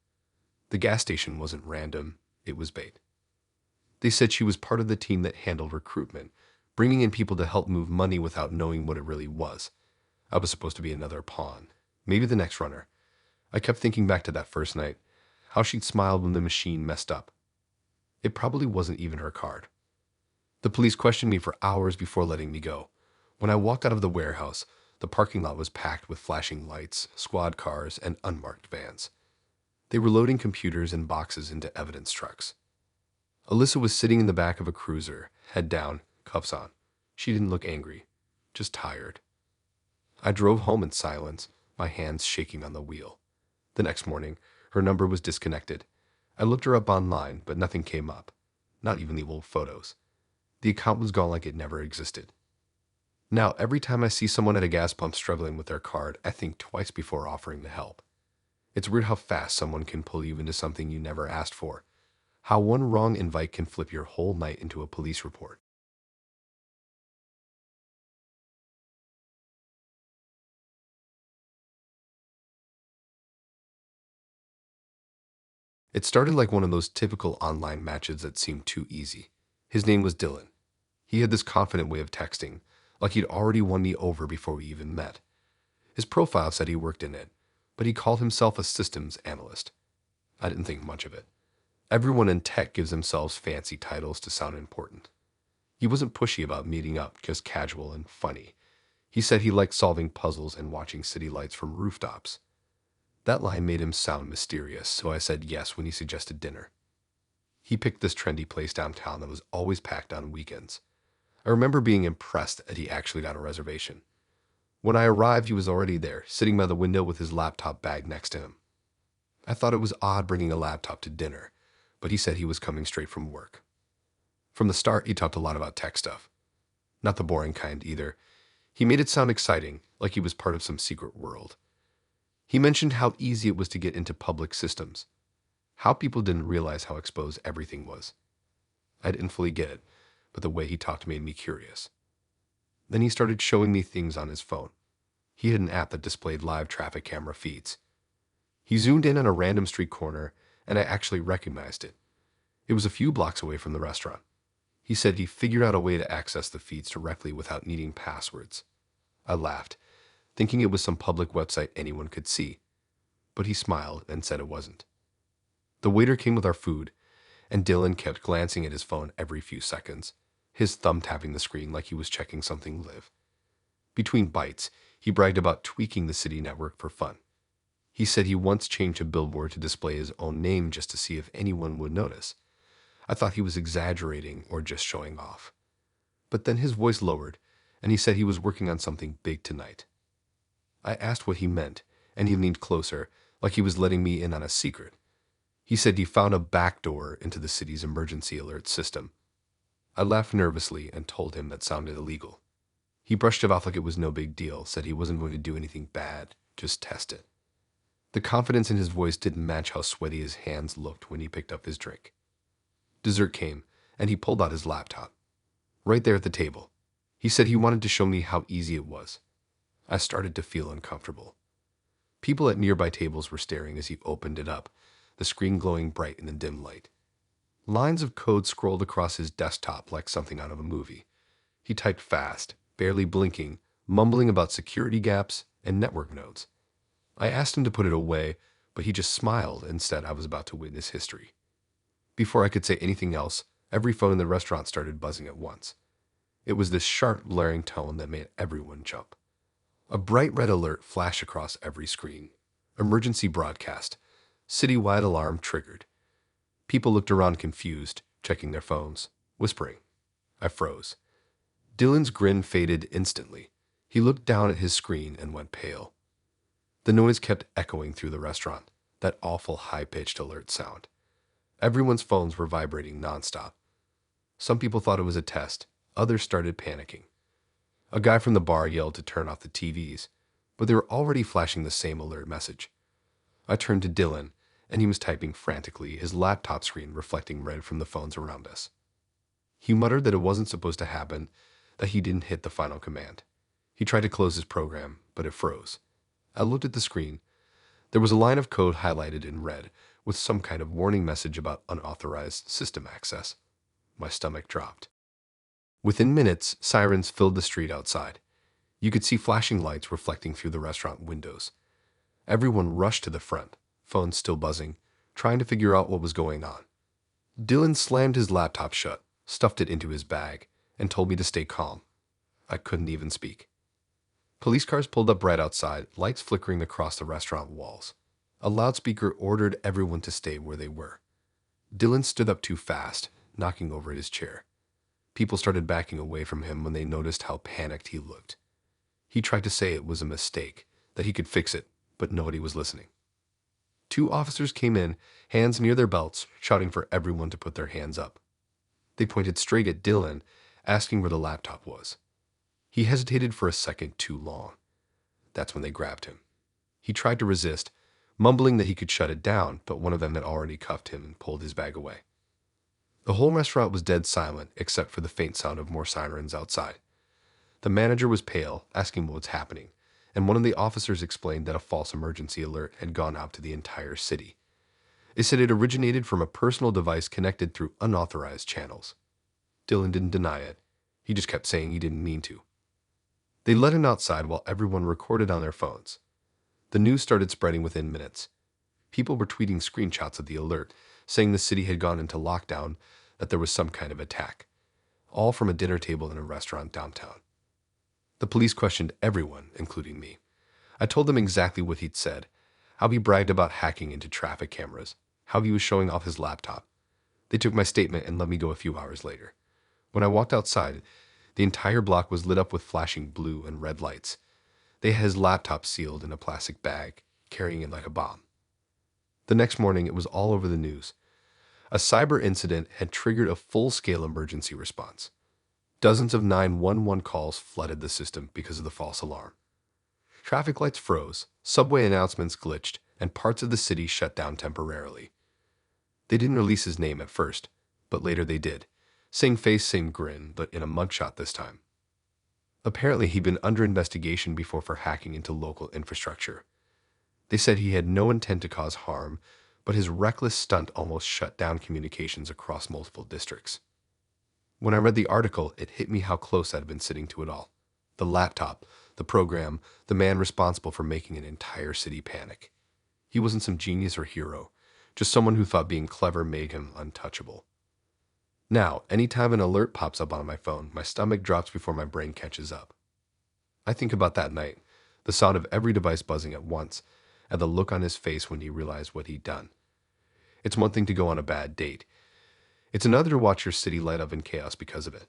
The gas station wasn't random, it was bait. They said she was part of the team that handled recruitment, bringing in people to help move money without knowing what it really was. I was supposed to be another pawn, maybe the next runner. I kept thinking back to that first night, how she'd smiled when the machine messed up. It probably wasn't even her card. The police questioned me for hours before letting me go. When I walked out of the warehouse, the parking lot was packed with flashing lights, squad cars, and unmarked vans. They were loading computers and boxes into evidence trucks. Alyssa was sitting in the back of a cruiser, head down, cuffs on. She didn't look angry, just tired. I drove home in silence, my hands shaking on the wheel. The next morning, her number was disconnected. I looked her up online, but nothing came up, not even the old photos. The account was gone like it never existed. Now, every time I see someone at a gas pump struggling with their card, I think twice before offering to help. It's weird how fast someone can pull you into something you never asked for. How one wrong invite can flip your whole night into a police report. It started like one of those typical online matches that seemed too easy. His name was Dylan. He had this confident way of texting, like he'd already won me over before we even met. His profile said he worked in it, but he called himself a systems analyst. I didn't think much of it. Everyone in tech gives themselves fancy titles to sound important. He wasn't pushy about meeting up, just casual and funny. He said he liked solving puzzles and watching city lights from rooftops. That line made him sound mysterious, so I said yes when he suggested dinner. He picked this trendy place downtown that was always packed on weekends. I remember being impressed that he actually got a reservation. When I arrived, he was already there, sitting by the window with his laptop bag next to him. I thought it was odd bringing a laptop to dinner, but he said he was coming straight from work. From the start, he talked a lot about tech stuff. Not the boring kind either. He made it sound exciting, like he was part of some secret world. He mentioned how easy it was to get into public systems, how people didn't realize how exposed everything was. I didn't fully get it, but the way he talked made me curious. Then he started showing me things on his phone. He had an app that displayed live traffic camera feeds. He zoomed in on a random street corner, and I actually recognized it. It was a few blocks away from the restaurant. He said he figured out a way to access the feeds directly without needing passwords. I laughed, thinking it was some public website anyone could see. but he smiled and said it wasn't. The waiter came with our food, and Dylan kept glancing at his phone every few seconds, his thumb tapping the screen like he was checking something live. Between bites, he bragged about tweaking the city network for fun. He said he once changed a billboard to display his own name just to see if anyone would notice. I thought he was exaggerating or just showing off. But then his voice lowered, and he said he was working on something big tonight. I asked what he meant, and he leaned closer, like he was letting me in on a secret. He said he found a back door into the city's emergency alert system. I laughed nervously and told him that sounded illegal. He brushed it off like it was no big deal, said he wasn't going to do anything bad, just test it. The confidence in his voice didn't match how sweaty his hands looked when he picked up his drink. Dessert came, and he pulled out his laptop. Right there at the table. He said he wanted to show me how easy it was. I started to feel uncomfortable. People at nearby tables were staring as he opened it up, the screen glowing bright in the dim light. Lines of code scrolled across his desktop like something out of a movie. He typed fast, barely blinking, mumbling about security gaps and network nodes. I asked him to put it away, but he just smiled and said I was about to witness history. Before I could say anything else, every phone in the restaurant started buzzing at once. It was this sharp, blaring tone that made everyone jump. A bright red alert flashed across every screen. Emergency broadcast. Citywide alarm triggered. People looked around confused, checking their phones, whispering. I froze. Dylan's grin faded instantly. He looked down at his screen and went pale. The noise kept echoing through the restaurant, that awful high-pitched alert sound. Everyone's phones were vibrating nonstop. Some people thought it was a test. Others started panicking. A guy from the bar yelled to turn off the TVs, but they were already flashing the same alert message. I turned to Dylan, and he was typing frantically, his laptop screen reflecting red from the phones around us. He muttered that it wasn't supposed to happen, that he didn't hit the final command. He tried to close his program, but it froze. I looked at the screen. There was a line of code highlighted in red, with some kind of warning message about unauthorized system access. My stomach dropped. Within minutes, sirens filled the street outside. You could see flashing lights reflecting through the restaurant windows. Everyone rushed to the front, phones still buzzing, trying to figure out what was going on. Dylan slammed his laptop shut, stuffed it into his bag, and told me to stay calm. I couldn't even speak. Police cars pulled up right outside, lights flickering across the restaurant walls. A loudspeaker ordered everyone to stay where they were. Dylan stood up too fast, knocking over his chair. People started backing away from him when they noticed how panicked he looked. He tried to say it was a mistake, that he could fix it, but nobody was listening. 2 officers came in, hands near their belts, shouting for everyone to put their hands up. They pointed straight at Dylan, asking where the laptop was. He hesitated for a second too long. That's when they grabbed him. He tried to resist, mumbling that he could shut it down, but one of them had already cuffed him and pulled his bag away. The whole restaurant was dead silent, except for the faint sound of more sirens outside. The manager was pale, asking what was happening, and one of the officers explained that a false emergency alert had gone out to the entire city. They said it originated from a personal device connected through unauthorized channels. Dylan didn't deny it. He just kept saying he didn't mean to. They let him outside while everyone recorded on their phones. The news started spreading within minutes. People were tweeting screenshots of the alert, saying the city had gone into lockdown, that there was some kind of attack, all from a dinner table in a restaurant downtown. The police questioned everyone, including me. I told them exactly what he'd said, how he bragged about hacking into traffic cameras, how he was showing off his laptop. They took my statement and let me go a few hours later. When I walked outside, the entire block was lit up with flashing blue and red lights. They had his laptop sealed in a plastic bag, carrying it like a bomb. The next morning, it was all over the news. A cyber incident had triggered a full-scale emergency response. Dozens of 911 calls flooded the system because of the false alarm. Traffic lights froze, subway announcements glitched, and parts of the city shut down temporarily. They didn't release his name at first, but later they did. Same face, same grin, but in a mugshot this time. Apparently, he'd been under investigation before for hacking into local infrastructure. They said he had no intent to cause harm, but his reckless stunt almost shut down communications across multiple districts. When I read the article, it hit me how close I'd been sitting to it all. The laptop, the program, the man responsible for making an entire city panic. He wasn't some genius or hero, just someone who thought being clever made him untouchable. Now, anytime an alert pops up on my phone, my stomach drops before my brain catches up. I think about that night, the sound of every device buzzing at once, and the look on his face when he realized what he'd done. It's one thing to go on a bad date. It's another to watch your city light up in chaos because of it.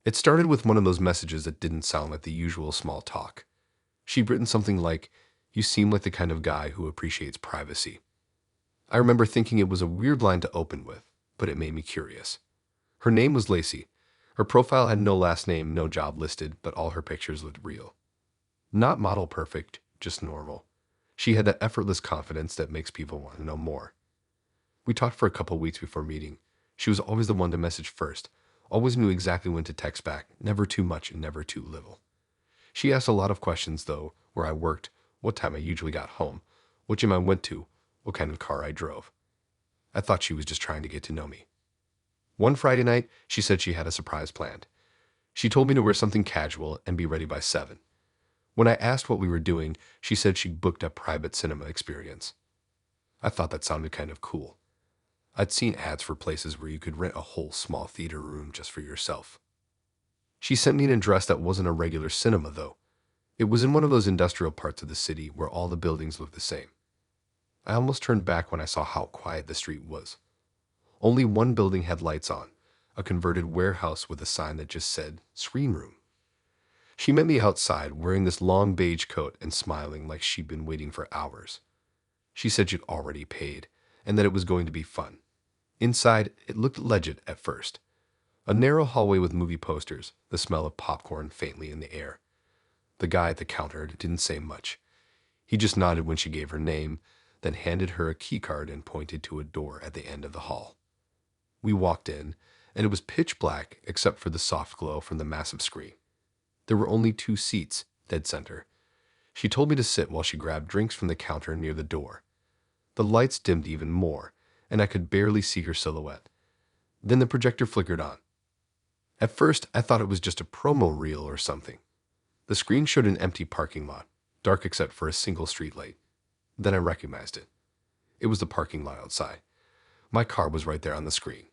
It started with one of those messages that didn't sound like the usual small talk. She'd written something like, "You seem like the kind of guy who appreciates privacy." I remember thinking it was a weird line to open with, but it made me curious. Her name was Lacey. Her profile had no last name, no job listed, but all her pictures looked real. Not model perfect, just normal. She had that effortless confidence that makes people want to know more. We talked for a couple weeks before meeting. She was always the one to message first, always knew exactly when to text back, never too much and never too little. She asked a lot of questions, though: where I worked, what time I usually got home, what gym I went to, what kind of car I drove. I thought she was just trying to get to know me. One Friday night, she said she had a surprise planned. She told me to wear something casual and be ready by 7. When I asked what we were doing, she said she'd booked a private cinema experience. I thought that sounded kind of cool. I'd seen ads for places where you could rent a whole small theater room just for yourself. She sent me an address that wasn't a regular cinema, though. It was in one of those industrial parts of the city where all the buildings look the same. I almost turned back when I saw how quiet the street was. Only one building had lights on, a converted warehouse with a sign that just said, "Screen Room." She met me outside wearing this long beige coat and smiling like she'd been waiting for hours. She said she'd already paid, and that it was going to be fun. Inside, it looked legit at first. A narrow hallway with movie posters, the smell of popcorn faintly in the air. The guy at the counter didn't say much. He just nodded when she gave her name, then handed her a key card and pointed to a door at the end of the hall. We walked in, and it was pitch black except for the soft glow from the massive screen. There were only 2 seats, dead center. She told me to sit while she grabbed drinks from the counter near the door. The lights dimmed even more, and I could barely see her silhouette. Then the projector flickered on. At first, I thought it was just a promo reel or something. The screen showed an empty parking lot, dark except for a single streetlight. Then I recognized it. It was the parking lot outside. My car was right there on the screen.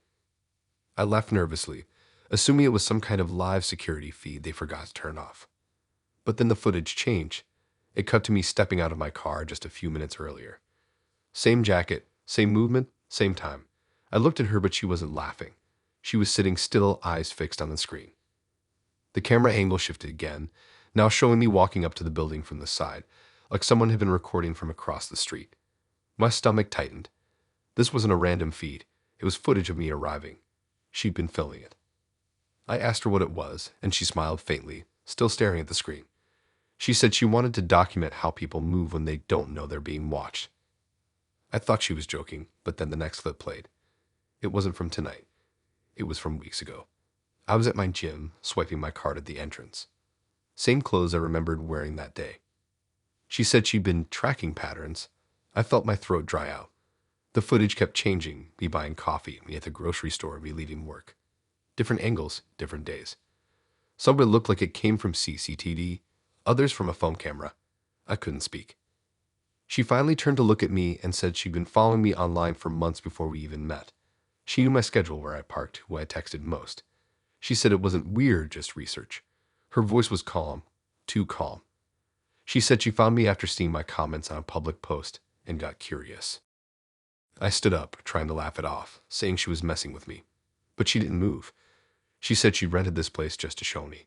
I laughed nervously, assuming it was some kind of live security feed they forgot to turn off. But then the footage changed. It cut to me stepping out of my car just a few minutes earlier. Same jacket, same movement, same time. I looked at her, but she wasn't laughing. She was sitting still, eyes fixed on the screen. The camera angle shifted again, now showing me walking up to the building from the side, like someone had been recording from across the street. My stomach tightened. This wasn't a random feed. It was footage of me arriving. She'd been filming it. I asked her what it was, and she smiled faintly, still staring at the screen. She said she wanted to document how people move when they don't know they're being watched. I thought she was joking, but then the next clip played. It wasn't from tonight. It was from weeks ago. I was at my gym, swiping my card at the entrance. Same clothes I remembered wearing that day. She said she'd been tracking patterns. I felt my throat dry out. The footage kept changing, me buying coffee, me at the grocery store, me leaving work. Different angles, different days. Some of it looked like it came from CCTV, others from a phone camera. I couldn't speak. She finally turned to look at me and said she'd been following me online for months before we even met. She knew my schedule, where I parked, who I texted most. She said it wasn't weird, just research. Her voice was calm, too calm. She said she found me after seeing my comments on a public post and got curious. I stood up, trying to laugh it off, saying she was messing with me. But she didn't move. She said she rented this place just to show me.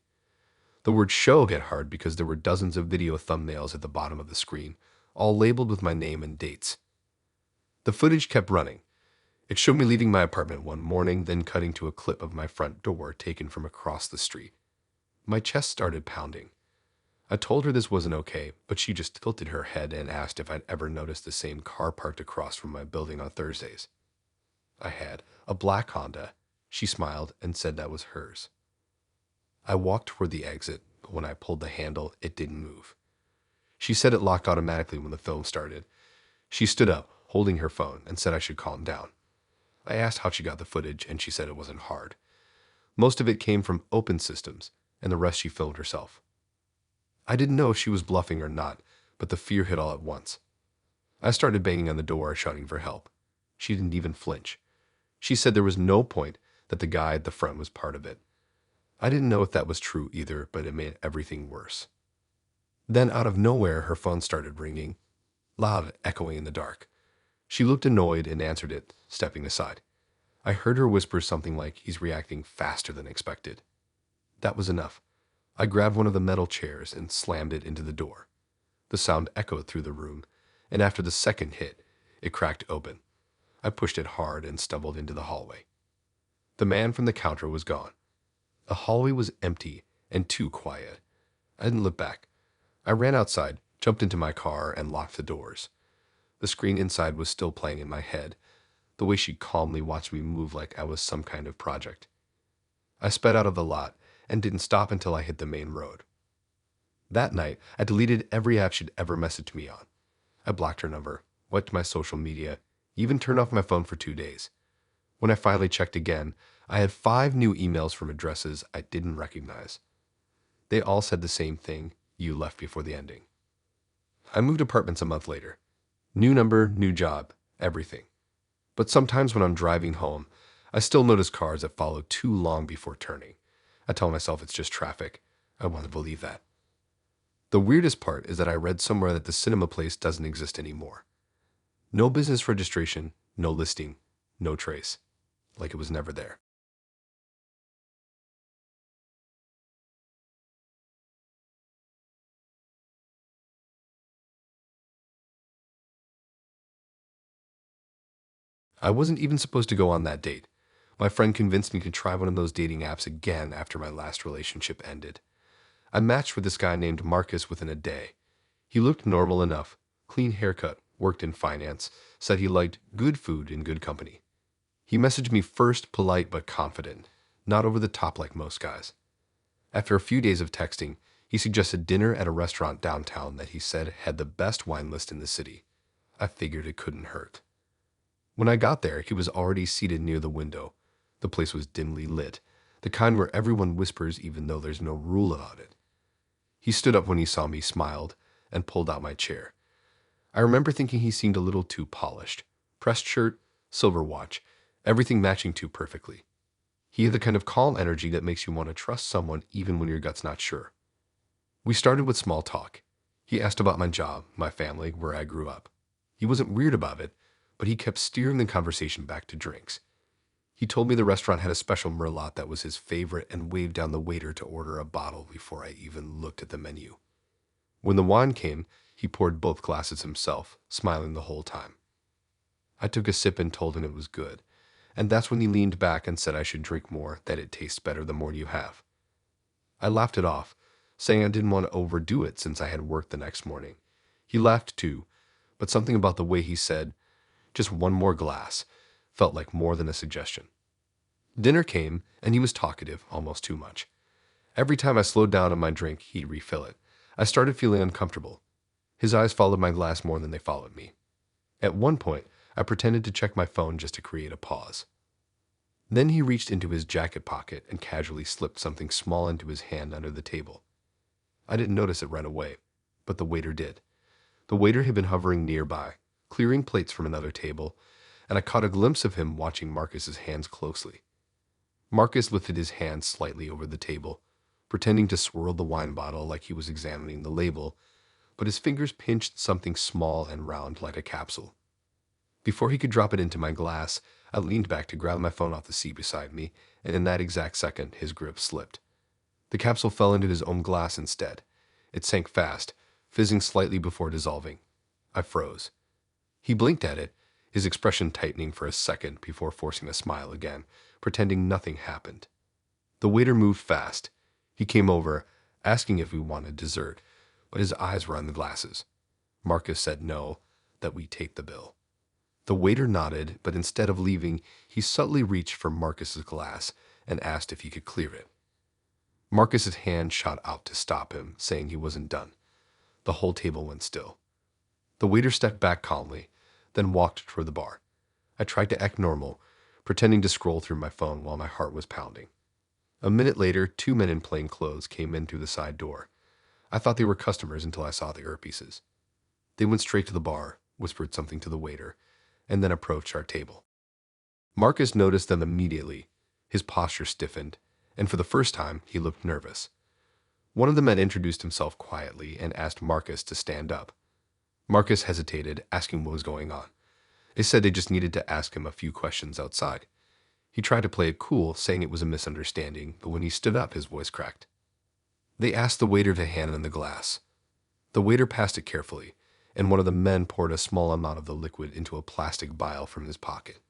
The word show hit hard because there were dozens of video thumbnails at the bottom of the screen, all labeled with my name and dates. The footage kept running. It showed me leaving my apartment one morning, then cutting to a clip of my front door taken from across the street. My chest started pounding. I told her this wasn't okay, but she just tilted her head and asked if I'd ever noticed the same car parked across from my building on Thursdays. I had, a black Honda. She smiled and said that was hers. I walked toward the exit, but when I pulled the handle, it didn't move. She said it locked automatically when the film started. She stood up, holding her phone, and said I should calm down. I asked how she got the footage, and she said it wasn't hard. Most of it came from open systems, and the rest she filmed herself. I didn't know if she was bluffing or not, but the fear hit all at once. I started banging on the door, shouting for help. She didn't even flinch. She said there was no point, that the guy at the front was part of it. I didn't know if that was true either, but it made everything worse. Then out of nowhere, her phone started ringing, loud, echoing in the dark. She looked annoyed and answered it, stepping aside. I heard her whisper something like, "He's reacting faster than expected." That was enough. I grabbed one of the metal chairs and slammed it into the door. The sound echoed through the room, and after the second hit, it cracked open. I pushed it hard and stumbled into the hallway. The man from the counter was gone. The hallway was empty and too quiet. I didn't look back. I ran outside, jumped into my car, and locked the doors. The screen inside was still playing in my head, the way she calmly watched me move like I was some kind of project. I sped out of the lot and didn't stop until I hit the main road. That night, I deleted every app she'd ever messaged me on. I blocked her number, wiped my social media, even turned off my phone for 2 days. When I finally checked again, I had 5 new emails from addresses I didn't recognize. They all said the same thing: you left before the ending. I moved apartments a month later. New number, new job, everything. But sometimes when I'm driving home, I still notice cars that follow too long before turning. I tell myself it's just traffic. I want to believe that. The weirdest part is that I read somewhere that the cinema place doesn't exist anymore. No business registration, no listing, no trace. Like it was never there. I wasn't even supposed to go on that date. My friend convinced me to try one of those dating apps again after my last relationship ended. I matched with this guy named Marcus within a day. He looked normal enough, clean haircut, worked in finance, said he liked good food and good company. He messaged me first, polite but confident, not over the top like most guys. After a few days of texting, he suggested dinner at a restaurant downtown that he said had the best wine list in the city. I figured it couldn't hurt. When I got there, he was already seated near the window. The place was dimly lit, the kind where everyone whispers even though there's no rule about it. He stood up when he saw me, smiled, and pulled out my chair. I remember thinking he seemed a little too polished. Pressed shirt, silver watch, everything matching too perfectly. He had the kind of calm energy that makes you want to trust someone even when your gut's not sure. We started with small talk. He asked about my job, my family, where I grew up. He wasn't weird about it, but he kept steering the conversation back to drinks. He told me the restaurant had a special Merlot that was his favorite and waved down the waiter to order a bottle before I even looked at the menu. When the wine came, he poured both glasses himself, smiling the whole time. I took a sip and told him it was good, and that's when he leaned back and said I should drink more, that it tastes better the more you have. I laughed it off, saying I didn't want to overdo it since I had work the next morning. He laughed too, but something about the way he said, "Just one more glass," felt like more than a suggestion. Dinner came, and he was talkative, almost too much. Every time I slowed down on my drink, he'd refill it. I started feeling uncomfortable. His eyes followed my glass more than they followed me. At one point, I pretended to check my phone just to create a pause. Then he reached into his jacket pocket and casually slipped something small into his hand under the table. I didn't notice it right away, but the waiter did. The waiter had been hovering nearby, clearing plates from another table, and I caught a glimpse of him watching Marcus's hands closely. Marcus lifted his hand slightly over the table, pretending to swirl the wine bottle like he was examining the label, but his fingers pinched something small and round like a capsule. Before he could drop it into my glass, I leaned back to grab my phone off the seat beside me, and in that exact second, his grip slipped. The capsule fell into his own glass instead. It sank fast, fizzing slightly before dissolving. I froze. He blinked at it, his expression tightening for a second before forcing a smile again, pretending nothing happened. The waiter moved fast. He came over, asking if we wanted dessert, but his eyes were on the glasses. Marcus said no, that we take the bill. The waiter nodded, but instead of leaving, he subtly reached for Marcus's glass and asked if he could clear it. Marcus's hand shot out to stop him, saying he wasn't done. The whole table went still. The waiter stepped back calmly, then walked toward the bar. I tried to act normal, pretending to scroll through my phone while my heart was pounding. A minute later, two men in plain clothes came in through the side door. I thought they were customers until I saw the earpieces. They went straight to the bar, whispered something to the waiter, and then approached our table. Marcus noticed them immediately. His posture stiffened, and for the first time, he looked nervous. One of the men introduced himself quietly and asked Marcus to stand up. Marcus hesitated, asking what was going on. They said they just needed to ask him a few questions outside. He tried to play it cool, saying it was a misunderstanding, but when he stood up, his voice cracked. They asked the waiter to hand them the glass. The waiter passed it carefully, and one of the men poured a small amount of the liquid into a plastic vial from his pocket.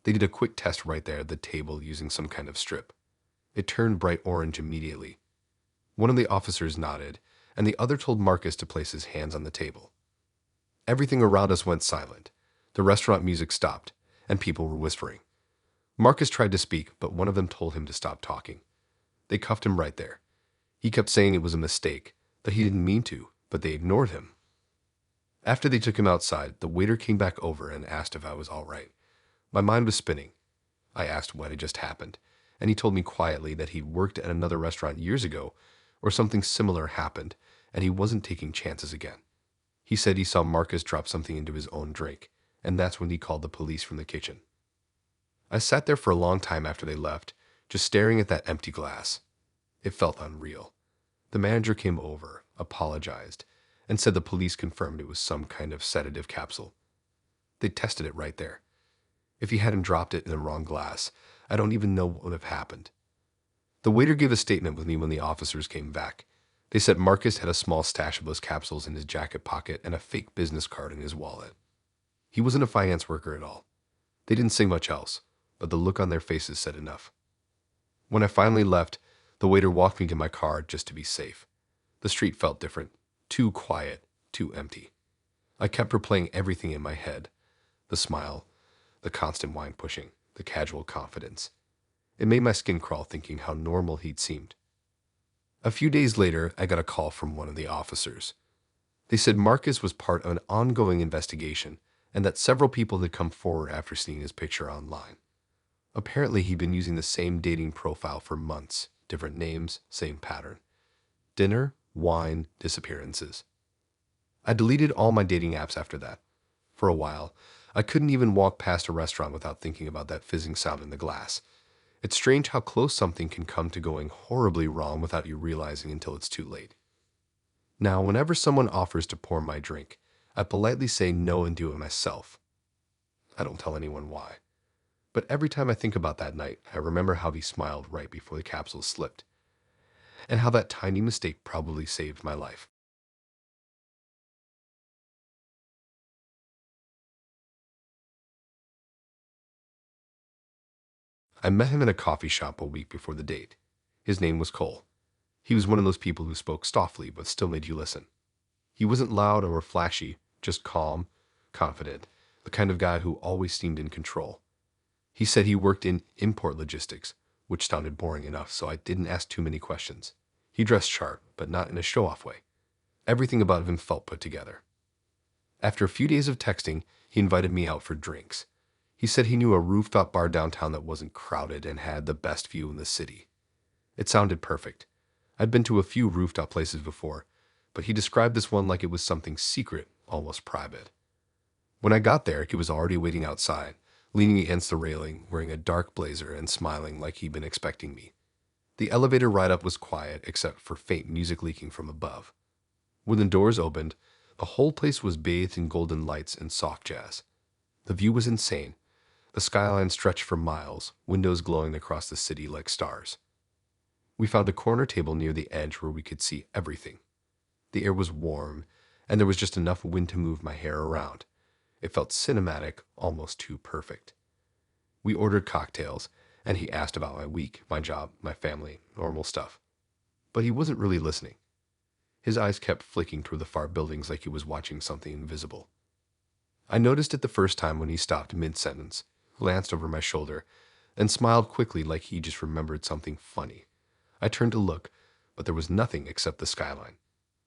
They did a quick test right there at the table using some kind of strip. It turned bright orange immediately. One of the officers nodded, and the other told Marcus to place his hands on the table. Everything around us went silent. The restaurant music stopped, and people were whispering. Marcus tried to speak, but one of them told him to stop talking. They cuffed him right there. He kept saying it was a mistake, that he didn't mean to, but they ignored him. After they took him outside, the waiter came back over and asked if I was all right. My mind was spinning. I asked what had just happened, and he told me quietly that he'd worked at another restaurant years ago, or something similar happened, and he wasn't taking chances again. He said he saw Marcus drop something into his own drink, and that's when he called the police from the kitchen. I sat there for a long time after they left, just staring at that empty glass. It felt unreal. The manager came over, apologized, and said the police confirmed it was some kind of sedative capsule. They tested it right there. If he hadn't dropped it in the wrong glass, I don't even know what would have happened. The waiter gave a statement with me when the officers came back. They said Marcus had a small stash of those capsules in his jacket pocket and a fake business card in his wallet. He wasn't a finance worker at all. They didn't say much else, but the look on their faces said enough. When I finally left, the waiter walked me to my car just to be safe. The street felt different, too quiet, too empty. I kept replaying everything in my head. The smile, the constant wine pushing, the casual confidence. It made my skin crawl thinking how normal he'd seemed. A few days later, I got a call from one of the officers. They said Marcus was part of an ongoing investigation and that several people had come forward after seeing his picture online. Apparently, he'd been using the same dating profile for months, different names, same pattern. Dinner, wine, disappearances. I deleted all my dating apps after that. For a while, I couldn't even walk past a restaurant without thinking about that fizzing sound in the glass. It's strange how close something can come to going horribly wrong without you realizing until it's too late. Now, whenever someone offers to pour my drink, I politely say no and do it myself. I don't tell anyone why. But every time I think about that night, I remember how he smiled right before the capsule slipped, and how that tiny mistake probably saved my life. I met him in a coffee shop a week before the date. His name was Cole. He was one of those people who spoke softly but still made you listen. He wasn't loud or flashy, just calm, confident, the kind of guy who always seemed in control. He said he worked in import logistics, which sounded boring enough, so I didn't ask too many questions. He dressed sharp, but not in a show-off way. Everything about him felt put together. After a few days of texting, he invited me out for drinks. He said he knew a rooftop bar downtown that wasn't crowded and had the best view in the city. It sounded perfect. I'd been to a few rooftop places before, but he described this one like it was something secret, almost private. When I got there, he was already waiting outside, leaning against the railing, wearing a dark blazer and smiling like he'd been expecting me. The elevator ride-up was quiet except for faint music leaking from above. When the doors opened, the whole place was bathed in golden lights and soft jazz. The view was insane. The skyline stretched for miles, windows glowing across the city like stars. We found a corner table near the edge where we could see everything. The air was warm, and there was just enough wind to move my hair around. It felt cinematic, almost too perfect. We ordered cocktails, and he asked about my week, my job, my family, normal stuff. But he wasn't really listening. His eyes kept flicking toward the far buildings like he was watching something invisible. I noticed it the first time when he stopped mid-sentence, glanced over my shoulder, and smiled quickly like he just remembered something funny. I turned to look, but there was nothing except the skyline.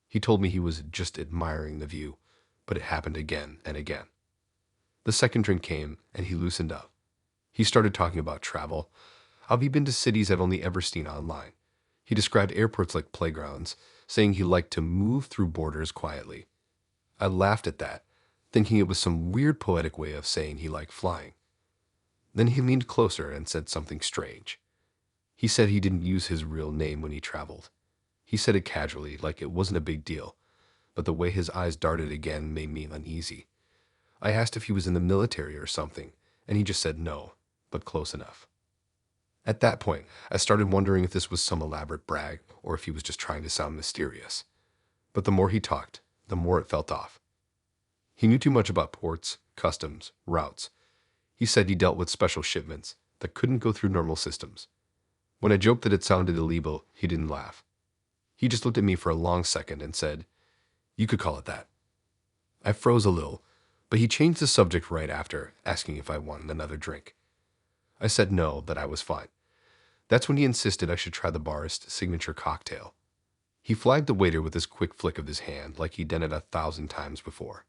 He told me he was just admiring the view, but it happened again and again. The second drink came, and he loosened up. He started talking about travel, how he'd been to cities I've only ever seen online. He described airports like playgrounds, saying he liked to move through borders quietly. I laughed at that, thinking it was some weird poetic way of saying he liked flying. Then he leaned closer and said something strange. He said he didn't use his real name when he traveled. He said it casually, like it wasn't a big deal, but the way his eyes darted again made me uneasy. I asked if he was in the military or something, and he just said no, but close enough. At that point, I started wondering if this was some elaborate brag or if he was just trying to sound mysterious. But the more he talked, the more it felt off. He knew too much about ports, customs, routes. He said he dealt with special shipments that couldn't go through normal systems. When I joked that it sounded illegal, he didn't laugh. He just looked at me for a long second and said, "You could call it that." I froze a little, but he changed the subject right after, asking if I wanted another drink. I said no, that I was fine. That's when he insisted I should try the bar's signature cocktail. He flagged the waiter with his quick flick of his hand like he'd done it 1,000 times before.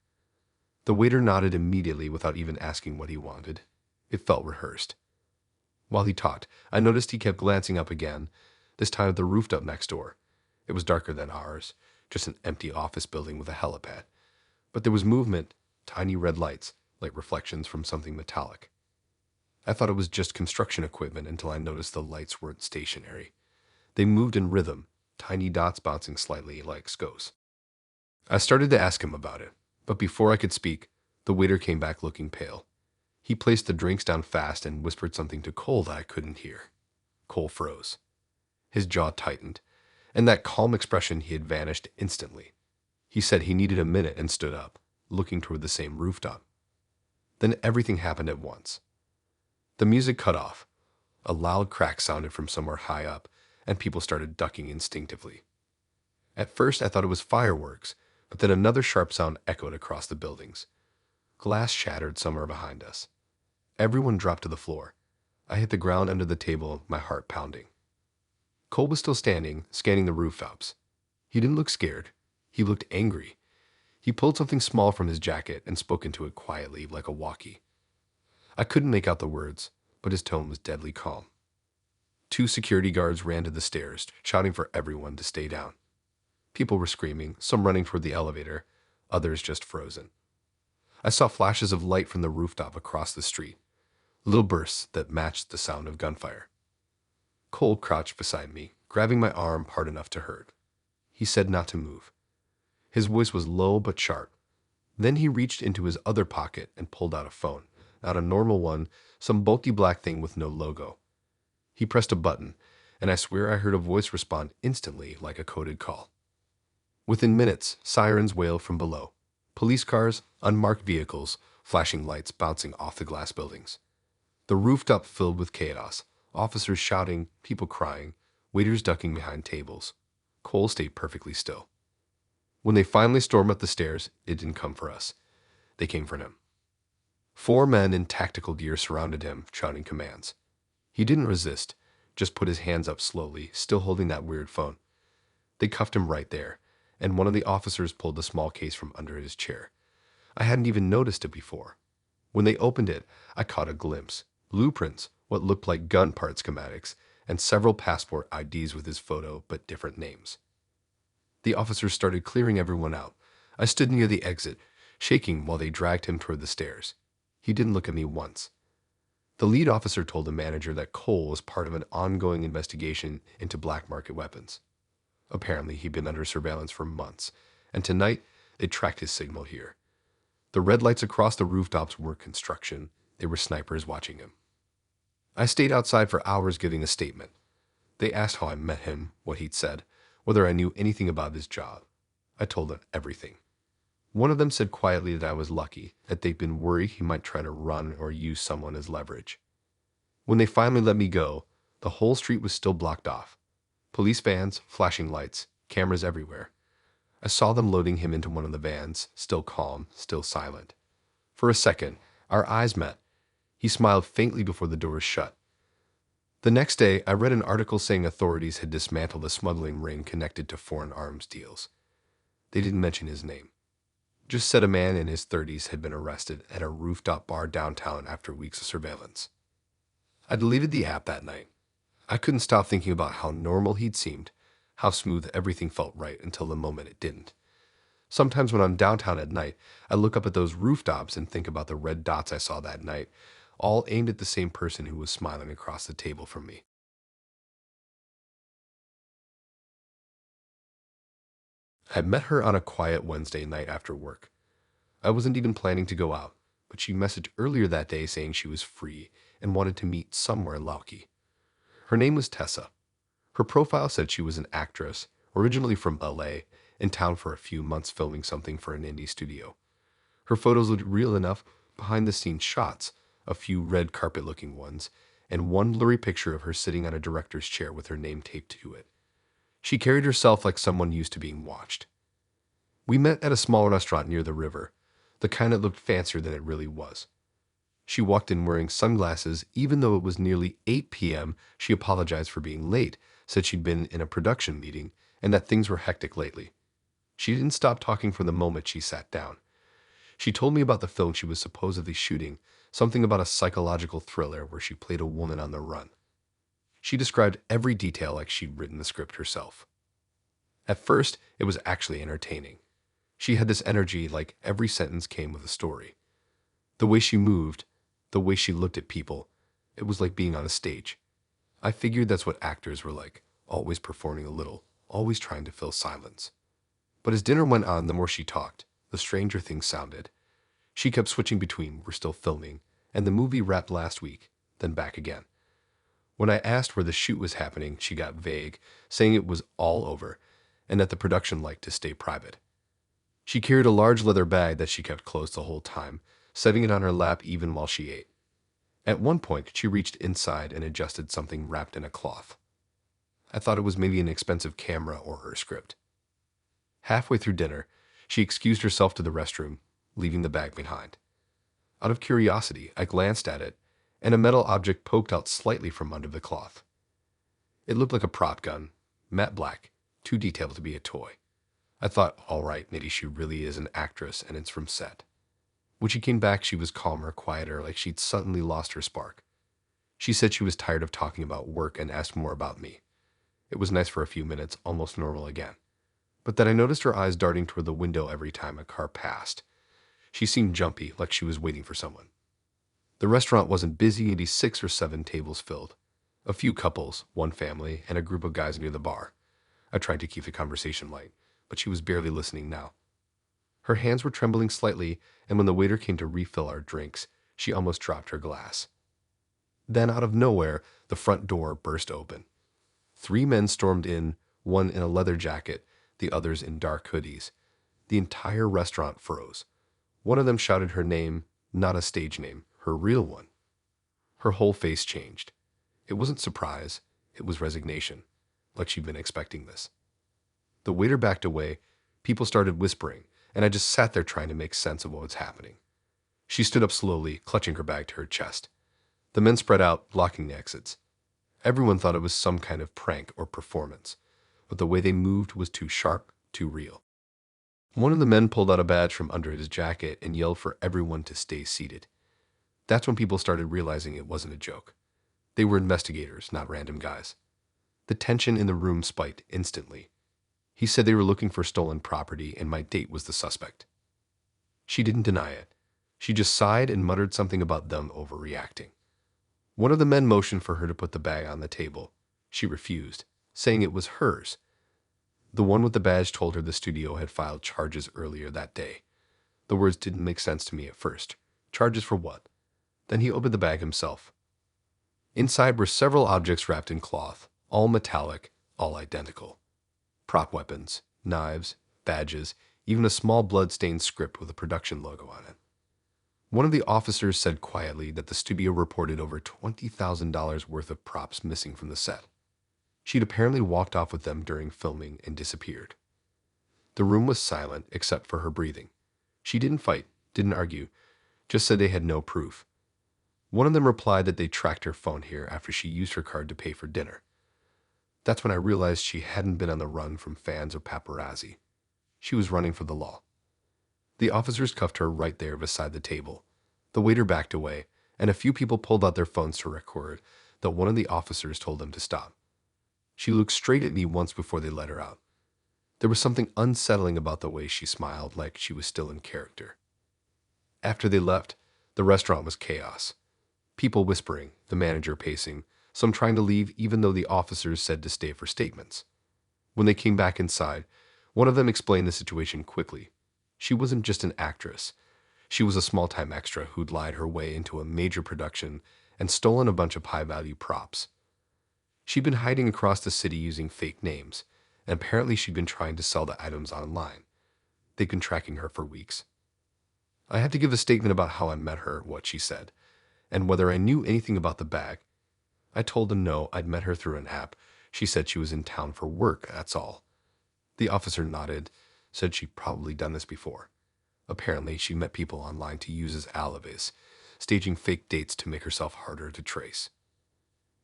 The waiter nodded immediately without even asking what he wanted. It felt rehearsed. While he talked, I noticed he kept glancing up again, this time at the rooftop next door. It was darker than ours, just an empty office building with a helipad. But there was movement, tiny red lights, like reflections from something metallic. I thought it was just construction equipment until I noticed the lights weren't stationary. They moved in rhythm, tiny dots bouncing slightly like scows. I started to ask him about it, but before I could speak, the waiter came back looking pale. He placed the drinks down fast and whispered something to Cole that I couldn't hear. Cole froze. His jaw tightened, and that calm expression he had vanished instantly. He said he needed a minute and stood up, looking toward the same rooftop. Then everything happened at once. The music cut off. A loud crack sounded from somewhere high up, and people started ducking instinctively. At first, I thought it was fireworks, but then another sharp sound echoed across the buildings. Glass shattered somewhere behind us. Everyone dropped to the floor. I hit the ground under the table, my heart pounding. Cole was still standing, scanning the rooftops. He didn't look scared. He looked angry. He pulled something small from his jacket and spoke into it quietly, like a walkie. I couldn't make out the words, but his tone was deadly calm. 2 security guards ran to the stairs, shouting for everyone to stay down. People were screaming, some running toward the elevator, others just frozen. I saw flashes of light from the rooftop across the street, little bursts that matched the sound of gunfire. Cole crouched beside me, grabbing my arm hard enough to hurt. He said not to move. His voice was low but sharp. Then he reached into his other pocket and pulled out a phone, not a normal one, some bulky black thing with no logo. He pressed a button, and I swear I heard a voice respond instantly like a coded call. Within minutes, sirens wailed from below. Police cars, unmarked vehicles, flashing lights bouncing off the glass buildings. The rooftop filled with chaos, officers shouting, people crying, waiters ducking behind tables. Cole stayed perfectly still. When they finally stormed up the stairs, it didn't come for us. They came for him. 4 men in tactical gear surrounded him, shouting commands. He didn't resist, just put his hands up slowly, still holding that weird phone. They cuffed him right there, and one of the officers pulled a small case from under his chair. I hadn't even noticed it before. When they opened it, I caught a glimpse. Blueprints, what looked like gun part schematics, and several passport IDs with his photo, but different names. The officers started clearing everyone out. I stood near the exit, shaking while they dragged him toward the stairs. He didn't look at me once. The lead officer told the manager that Cole was part of an ongoing investigation into black market weapons. Apparently, he'd been under surveillance for months, and tonight they tracked his signal here. The red lights across the rooftops weren't construction. They were snipers watching him. I stayed outside for hours giving a statement. They asked how I met him, what he'd said, whether I knew anything about his job. I told them everything. One of them said quietly that I was lucky, that they'd been worried he might try to run or use someone as leverage. When they finally let me go, the whole street was still blocked off. Police vans, flashing lights, cameras everywhere. I saw them loading him into one of the vans, still calm, still silent. For a second, our eyes met. He smiled faintly before the doors shut. The next day, I read an article saying authorities had dismantled a smuggling ring connected to foreign arms deals. They didn't mention his name. Just said a man in his 30s had been arrested at a rooftop bar downtown after weeks of surveillance. I deleted the app that night. I couldn't stop thinking about how normal he'd seemed, how smooth everything felt right until the moment it didn't. Sometimes when I'm downtown at night, I look up at those rooftops and think about the red dots I saw that night, all aimed at the same person who was smiling across the table from me. I met her on a quiet Wednesday night after work. I wasn't even planning to go out, but she messaged earlier that day saying she was free and wanted to meet somewhere in Lauki. Her name was Tessa. Her profile said she was an actress, originally from LA, in town for a few months filming something for an indie studio. Her photos looked real enough, behind-the-scenes shots, a few red carpet-looking ones, and one blurry picture of her sitting on a director's chair with her name taped to it. She carried herself like someone used to being watched. We met at a small restaurant near the river, the kind that looked fancier than it really was. She walked in wearing sunglasses. Even though it was nearly 8 p.m., she apologized for being late, said she'd been in a production meeting, and that things were hectic lately. She didn't stop talking from the moment she sat down. She told me about the film she was supposedly shooting, something about a psychological thriller where she played a woman on the run. She described every detail like she'd written the script herself. At first, it was actually entertaining. She had this energy like every sentence came with a story. The way she moved, the way she looked at people, it was like being on a stage. I figured that's what actors were like, always performing a little, always trying to fill silence. But as dinner went on, the more she talked, the stranger things sounded. She kept switching between "we're still filming" and "the movie wrapped last week," then back again. When I asked where the shoot was happening, she got vague, saying it was all over and that the production liked to stay private. She carried a large leather bag that she kept closed the whole time, setting it on her lap even while she ate. At one point, she reached inside and adjusted something wrapped in a cloth. I thought it was maybe an expensive camera or her script. Halfway through dinner, she excused herself to the restroom, leaving the bag behind. Out of curiosity, I glanced at it, and a metal object poked out slightly from under the cloth. It looked like a prop gun, matte black, too detailed to be a toy. I thought, all right, maybe she really is an actress and it's from set. When she came back, she was calmer, quieter, like she'd suddenly lost her spark. She said she was tired of talking about work and asked more about me. It was nice for a few minutes, almost normal again. But then I noticed her eyes darting toward the window every time a car passed. She seemed jumpy, like she was waiting for someone. The restaurant wasn't busy, and 6 or 7 tables filled. A few couples, one family, and a group of guys near the bar. I tried to keep the conversation light, but she was barely listening now. Her hands were trembling slightly, and when the waiter came to refill our drinks, she almost dropped her glass. Then, out of nowhere, the front door burst open. 3 men stormed in, one in a leather jacket, the others in dark hoodies. The entire restaurant froze. One of them shouted her name, not a stage name, her real one. Her whole face changed. It wasn't surprise, it was resignation, like she'd been expecting this. The waiter backed away, people started whispering, and I just sat there trying to make sense of what was happening. She stood up slowly, clutching her bag to her chest. The men spread out, blocking the exits. Everyone thought it was some kind of prank or performance, but the way they moved was too sharp, too real. One of the men pulled out a badge from under his jacket and yelled for everyone to stay seated. That's when people started realizing it wasn't a joke. They were investigators, not random guys. The tension in the room spiked instantly. He said they were looking for stolen property and my date was the suspect. She didn't deny it. She just sighed and muttered something about them overreacting. One of the men motioned for her to put the bag on the table. She refused, saying it was hers. The one with the badge told her the studio had filed charges earlier that day. The words didn't make sense to me at first. Charges for what? Then he opened the bag himself. Inside were several objects wrapped in cloth, all metallic, all identical. Prop weapons, knives, badges, even a small blood-stained script with a production logo on it. One of the officers said quietly that the studio reported over $20,000 worth of props missing from the set. She'd apparently walked off with them during filming and disappeared. The room was silent except for her breathing. She didn't fight, didn't argue, just said they had no proof. One of them replied that they tracked her phone here after she used her card to pay for dinner. That's when I realized she hadn't been on the run from fans or paparazzi. She was running for the law. The officers cuffed her right there beside the table. The waiter backed away, and a few people pulled out their phones to record that one of the officers told them to stop. She looked straight at me once before they let her out. There was something unsettling about the way she smiled, like she was still in character. After they left, the restaurant was chaos. People whispering, the manager pacing, some trying to leave even though the officers said to stay for statements. When they came back inside, one of them explained the situation quickly. She wasn't just an actress. She was a small-time extra who'd lied her way into a major production and stolen a bunch of high-value props. She'd been hiding across the city using fake names, and apparently she'd been trying to sell the items online. They'd been tracking her for weeks. I had to give a statement about how I met her, what she said, and whether I knew anything about the bag. I told them no, I'd met her through an app. She said she was in town for work, that's all. The officer nodded, said she'd probably done this before. Apparently, she met people online to use as alibis, staging fake dates to make herself harder to trace.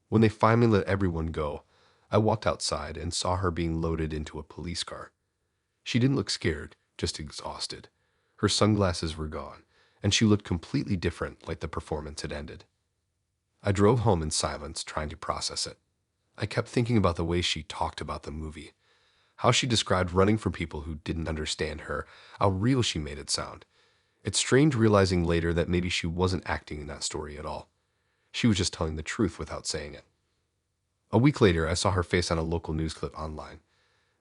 When they finally let everyone go, I walked outside and saw her being loaded into a police car. She didn't look scared, just exhausted. Her sunglasses were gone, and she looked completely different, like the performance had ended. I drove home in silence, trying to process it. I kept thinking about the way she talked about the movie, how she described running from people who didn't understand her, how real she made it sound. It's strange realizing later that maybe she wasn't acting in that story at all. She was just telling the truth without saying it. A week later, I saw her face on a local news clip online.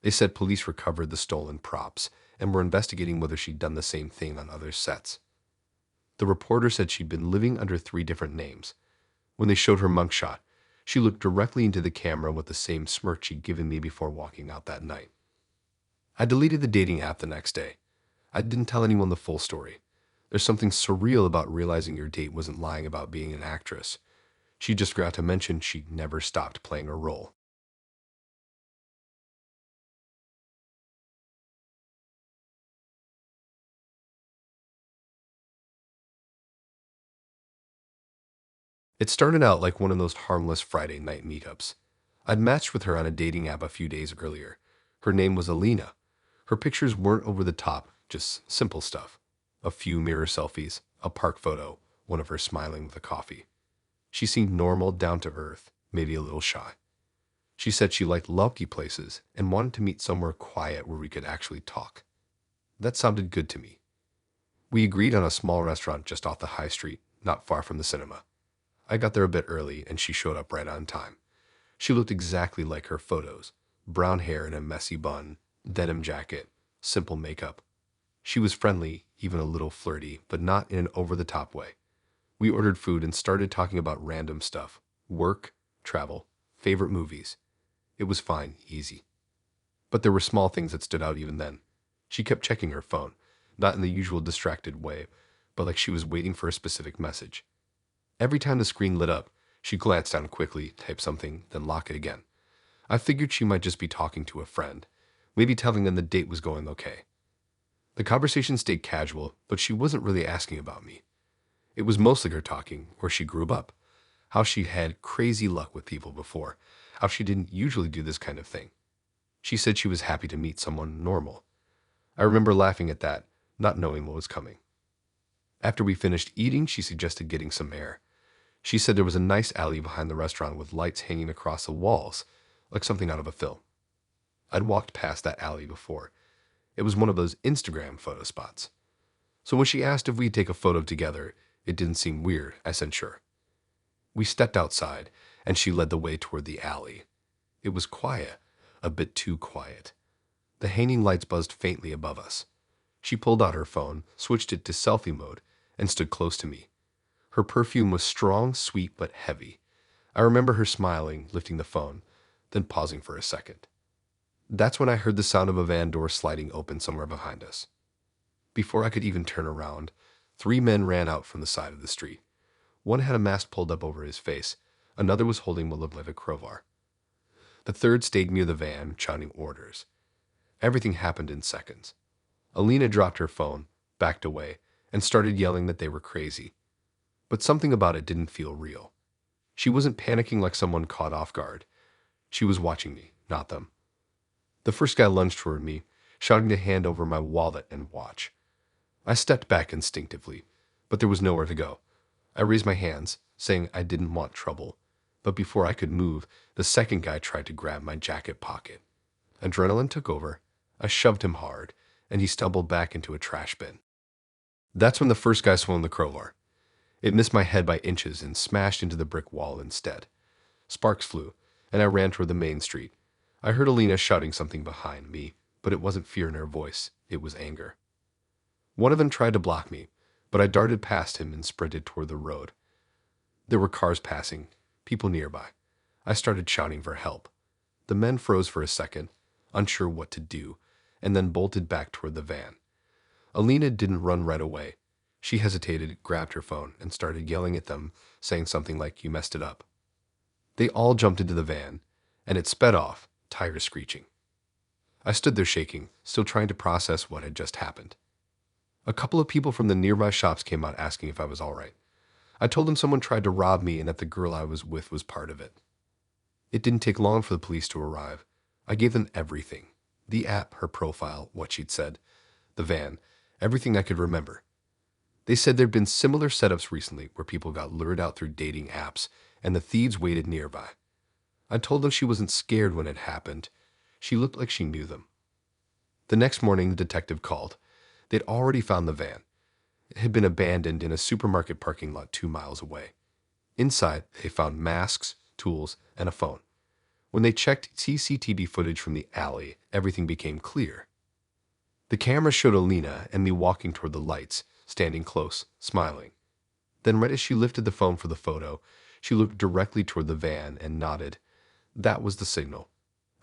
They said police recovered the stolen props and were investigating whether she'd done the same thing on other sets. The reporter said she'd been living under 3 different names. When they showed her mugshot, she looked directly into the camera with the same smirk she'd given me before walking out that night. I deleted the dating app the next day. I didn't tell anyone the full story. There's something surreal about realizing your date wasn't lying about being an actress. She just forgot to mention she'd never stopped playing a role. It started out like one of those harmless Friday night meetups. I'd matched with her on a dating app a few days earlier. Her name was Alina. Her pictures weren't over the top, just simple stuff. A few mirror selfies, a park photo, one of her smiling with a coffee. She seemed normal, down to earth, maybe a little shy. She said she liked lovely places and wanted to meet somewhere quiet where we could actually talk. That sounded good to me. We agreed on a small restaurant just off the high street, not far from the cinema. I got there a bit early and she showed up right on time. She looked exactly like her photos. Brown hair in a messy bun, denim jacket, simple makeup. She was friendly, even a little flirty, but not in an over-the-top way. We ordered food and started talking about random stuff. Work, travel, favorite movies. It was fine, easy. But there were small things that stood out even then. She kept checking her phone, not in the usual distracted way, but like she was waiting for a specific message. Every time the screen lit up, she glanced down quickly, typed something, then lock it again. I figured she might just be talking to a friend, maybe telling them the date was going okay. The conversation stayed casual, but she wasn't really asking about me. It was mostly her talking, where she grew up, how she had crazy luck with people before, how she didn't usually do this kind of thing. She said she was happy to meet someone normal. I remember laughing at that, not knowing what was coming. After we finished eating, she suggested getting some air. She said there was a nice alley behind the restaurant with lights hanging across the walls, like something out of a film. I'd walked past that alley before. It was one of those Instagram photo spots. So when she asked if we'd take a photo together, it didn't seem weird. I said sure. We stepped outside, and she led the way toward the alley. It was quiet, a bit too quiet. The hanging lights buzzed faintly above us. She pulled out her phone, switched it to selfie mode, and stood close to me. Her perfume was strong, sweet, but heavy. I remember her smiling, lifting the phone, then pausing for a second. That's when I heard the sound of a van door sliding open somewhere behind us. Before I could even turn around, 3 men ran out from the side of the street. One had a mask pulled up over his face. Another was holding what looked like a crowbar. The third stayed near the van, shouting orders. Everything happened in seconds. Alina dropped her phone, backed away, and started yelling that they were crazy. But something about it didn't feel real. She wasn't panicking like someone caught off guard. She was watching me, not them. The first guy lunged toward me, shouting to hand over my wallet and watch. I stepped back instinctively, but there was nowhere to go. I raised my hands, saying I didn't want trouble, but before I could move, the second guy tried to grab my jacket pocket. Adrenaline took over. I shoved him hard, and he stumbled back into a trash bin. That's when the first guy swung the crowbar. It missed my head by inches and smashed into the brick wall instead. Sparks flew, and I ran toward the main street. I heard Alina shouting something behind me, but it wasn't fear in her voice, it was anger. One of them tried to block me, but I darted past him and sprinted toward the road. There were cars passing, people nearby. I started shouting for help. The men froze for a second, unsure what to do, and then bolted back toward the van. Alina didn't run right away. She hesitated, grabbed her phone, and started yelling at them, saying something like, "You messed it up." They all jumped into the van, and it sped off, tires screeching. I stood there shaking, still trying to process what had just happened. A couple of people from the nearby shops came out asking if I was all right. I told them someone tried to rob me and that the girl I was with was part of it. It didn't take long for the police to arrive. I gave them everything. The app, her profile, what she'd said, the van, everything I could remember. They said there'd been similar setups recently where people got lured out through dating apps and the thieves waited nearby. I told them she wasn't scared when it happened. She looked like she knew them. The next morning, the detective called. They'd already found the van. It had been abandoned in a supermarket parking lot 2 miles away. Inside, they found masks, tools, and a phone. When they checked CCTV footage from the alley, everything became clear. The camera showed Alina and me walking toward the lights, standing close, smiling. Then right as she lifted the phone for the photo, she looked directly toward the van and nodded. That was the signal.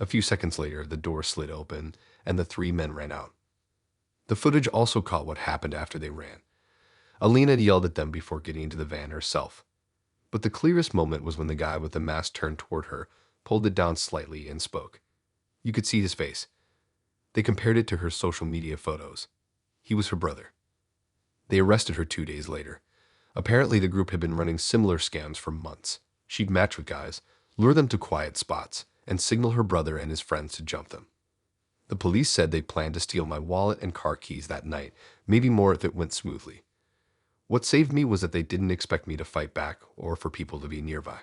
A few seconds later, the door slid open, and the 3 men ran out. The footage also caught what happened after they ran. Alina yelled at them before getting into the van herself. But the clearest moment was when the guy with the mask turned toward her, pulled it down slightly, and spoke. You could see his face. They compared it to her social media photos. He was her brother. They arrested her 2 days later. Apparently, the group had been running similar scams for months. She'd match with guys, lure them to quiet spots, and signal her brother and his friends to jump them. The police said they planned to steal my wallet and car keys that night, maybe more if it went smoothly. What saved me was that they didn't expect me to fight back or for people to be nearby.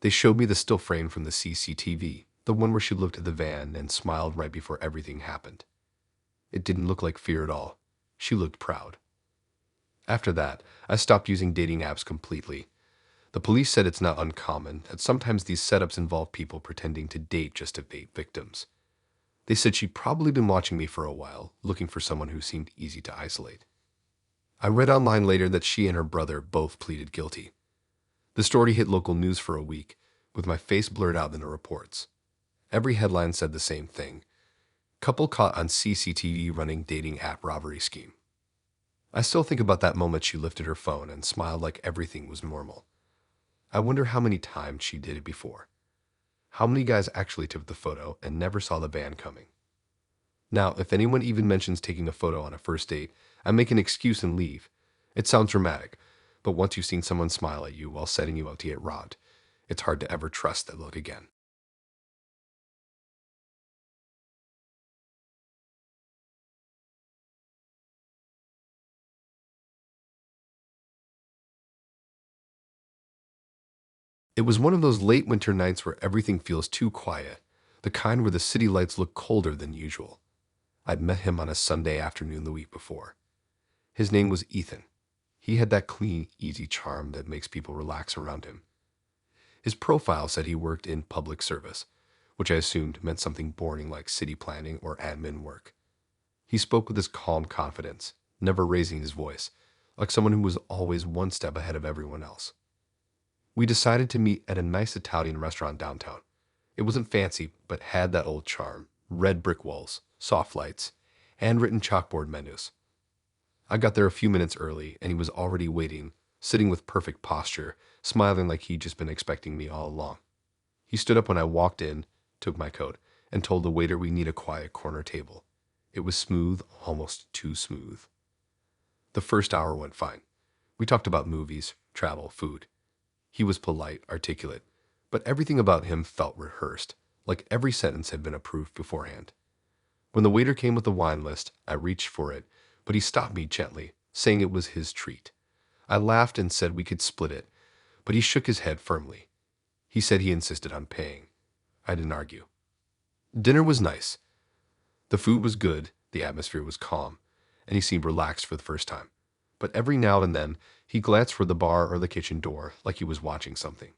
They showed me the still frame from the CCTV, the one where she looked at the van and smiled right before everything happened. It didn't look like fear at all. She looked proud. After that, I stopped using dating apps completely. The police said it's not uncommon that sometimes these setups involve people pretending to date just to bait victims. They said she'd probably been watching me for a while, looking for someone who seemed easy to isolate. I read online later that she and her brother both pleaded guilty. The story hit local news for a week, with my face blurred out in the reports. Every headline said the same thing. Couple caught on CCTV running dating app robbery scheme. I still think about that moment she lifted her phone and smiled like everything was normal. I wonder how many times she did it before. How many guys actually took the photo and never saw the van coming? Now, if anyone even mentions taking a photo on a first date, I make an excuse and leave. It sounds dramatic, but once you've seen someone smile at you while setting you up to get robbed, it's hard to ever trust that look again. It was one of those late winter nights where everything feels too quiet, the kind where the city lights look colder than usual. I'd met him on a Sunday afternoon the week before. His name was Ethan. He had that clean, easy charm that makes people relax around him. His profile said he worked in public service, which I assumed meant something boring like city planning or admin work. He spoke with his calm confidence, never raising his voice, like someone who was always one step ahead of everyone else. We decided to meet at a nice Italian restaurant downtown. It wasn't fancy, but had that old charm: red brick walls, soft lights, handwritten chalkboard menus. I got there a few minutes early, and he was already waiting, sitting with perfect posture, smiling like he'd just been expecting me all along. He stood up when I walked in, took my coat, and told the waiter we need a quiet corner table. It was smooth, almost too smooth. The first hour went fine. We talked about movies, travel, food. He was polite, articulate, but everything about him felt rehearsed, like every sentence had been approved beforehand. When the waiter came with the wine list, I reached for it, but he stopped me gently, saying it was his treat. I laughed and said we could split it, but he shook his head firmly. He said he insisted on paying. I didn't argue. Dinner was nice. The food was good, the atmosphere was calm, and he seemed relaxed for the first time. But every now and then, he glanced for the bar or the kitchen door like he was watching something.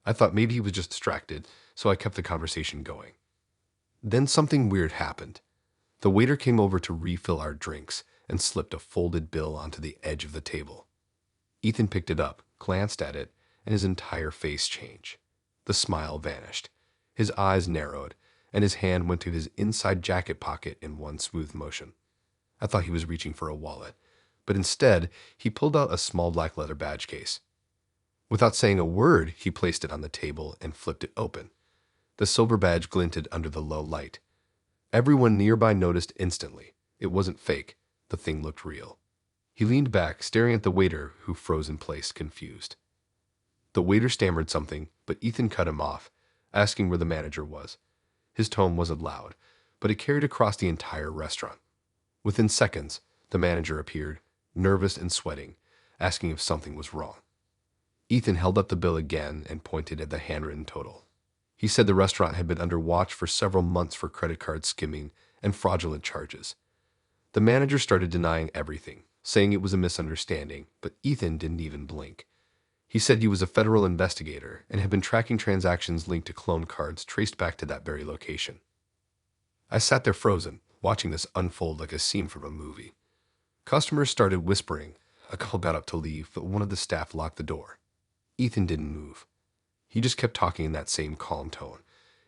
I thought maybe he was just distracted, so I kept the conversation going. Then something weird happened. The waiter came over to refill our drinks and slipped a folded bill onto the edge of the table. Ethan picked it up, glanced at it, and his entire face changed. The smile vanished. His eyes narrowed, and his hand went to his inside jacket pocket in one smooth motion. I thought he was reaching for a wallet, but instead, he pulled out a small black leather badge case. Without saying a word, he placed it on the table and flipped it open. The silver badge glinted under the low light. Everyone nearby noticed instantly. It wasn't fake. The thing looked real. He leaned back, staring at the waiter, who froze in place, confused. The waiter stammered something, but Ethan cut him off, asking where the manager was. His tone wasn't loud, but it carried across the entire restaurant. Within seconds, the manager appeared, nervous and sweating, asking if something was wrong. Ethan held up the bill again and pointed at the handwritten total. He said the restaurant had been under watch for several months for credit card skimming and fraudulent charges. The manager started denying everything, saying it was a misunderstanding, but Ethan didn't even blink. He said he was a federal investigator and had been tracking transactions linked to clone cards traced back to that very location. I sat there frozen, watching this unfold like a scene from a movie. Customers started whispering. A couple got up to leave, but one of the staff locked the door. Ethan didn't move. He just kept talking in that same calm tone,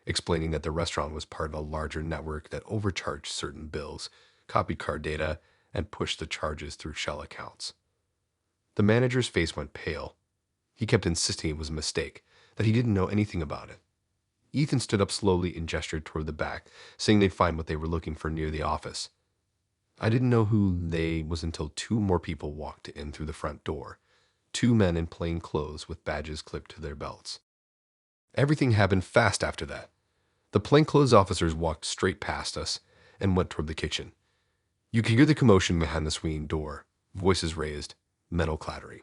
explaining that the restaurant was part of a larger network that overcharged certain bills, copied card data, and pushed the charges through shell accounts. The manager's face went pale. He kept insisting it was a mistake, that he didn't know anything about it. Ethan stood up slowly and gestured toward the back, saying they'd find what they were looking for near the office. I didn't know who they was until two more people walked in through the front door, 2 men in plain clothes with badges clipped to their belts. Everything happened fast after that. The plainclothes officers walked straight past us and went toward the kitchen. You could hear the commotion behind the swinging door, voices raised, metal clattering.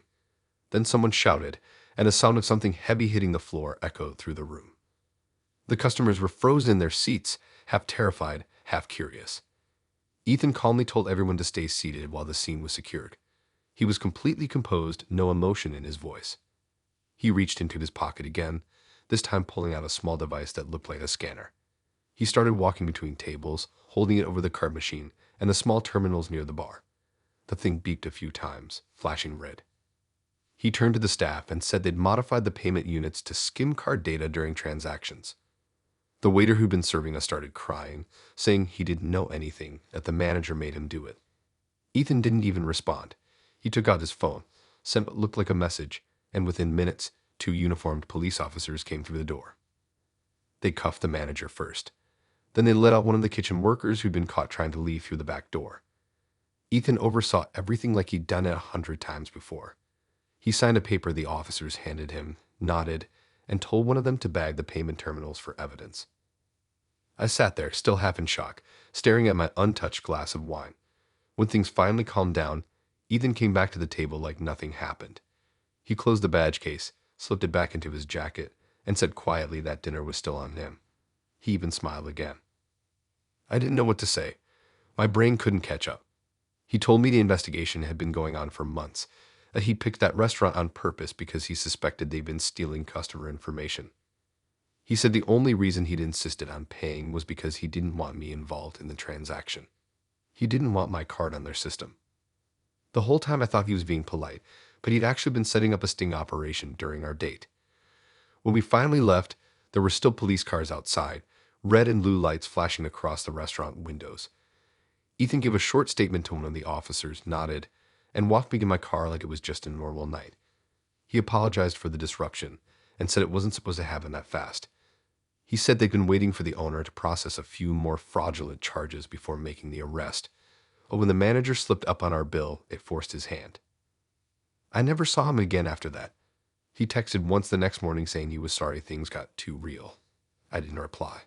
Then someone shouted, and a sound of something heavy hitting the floor echoed through the room. The customers were frozen in their seats, half terrified, half curious. Ethan calmly told everyone to stay seated while the scene was secured. He was completely composed, no emotion in his voice. He reached into his pocket again, this time pulling out a small device that looked like a scanner. He started walking between tables, holding it over the card machine and the small terminals near the bar. The thing beeped a few times, flashing red. He turned to the staff and said they'd modified the payment units to skim card data during transactions. The waiter who'd been serving us started crying, saying he didn't know anything, that the manager made him do it. Ethan didn't even respond. He took out his phone, sent what looked like a message, and within minutes, 2 uniformed police officers came through the door. They cuffed the manager first. Then they let out one of the kitchen workers who'd been caught trying to leave through the back door. Ethan oversaw everything like he'd done it 100 times before. He signed a paper the officers handed him, nodded, and told one of them to bag the payment terminals for evidence. I sat there, still half in shock, staring at my untouched glass of wine. When things finally calmed down, Ethan came back to the table like nothing happened. He closed the badge case, slipped it back into his jacket, and said quietly that dinner was still on him. He even smiled again. I didn't know what to say. My brain couldn't catch up. He told me the investigation had been going on for months, that he picked that restaurant on purpose because he suspected they'd been stealing customer information. He said the only reason he'd insisted on paying was because he didn't want me involved in the transaction. He didn't want my card on their system. The whole time I thought he was being polite, but he'd actually been setting up a sting operation during our date. When we finally left, there were still police cars outside, red and blue lights flashing across the restaurant windows. Ethan gave a short statement to one of the officers, nodded, and walked me to my car like it was just a normal night. He apologized for the disruption and said it wasn't supposed to happen that fast. He said they'd been waiting for the owner to process a few more fraudulent charges before making the arrest. But when the manager slipped up on our bill, it forced his hand. I never saw him again after that. He texted once the next morning saying he was sorry things got too real. I didn't reply.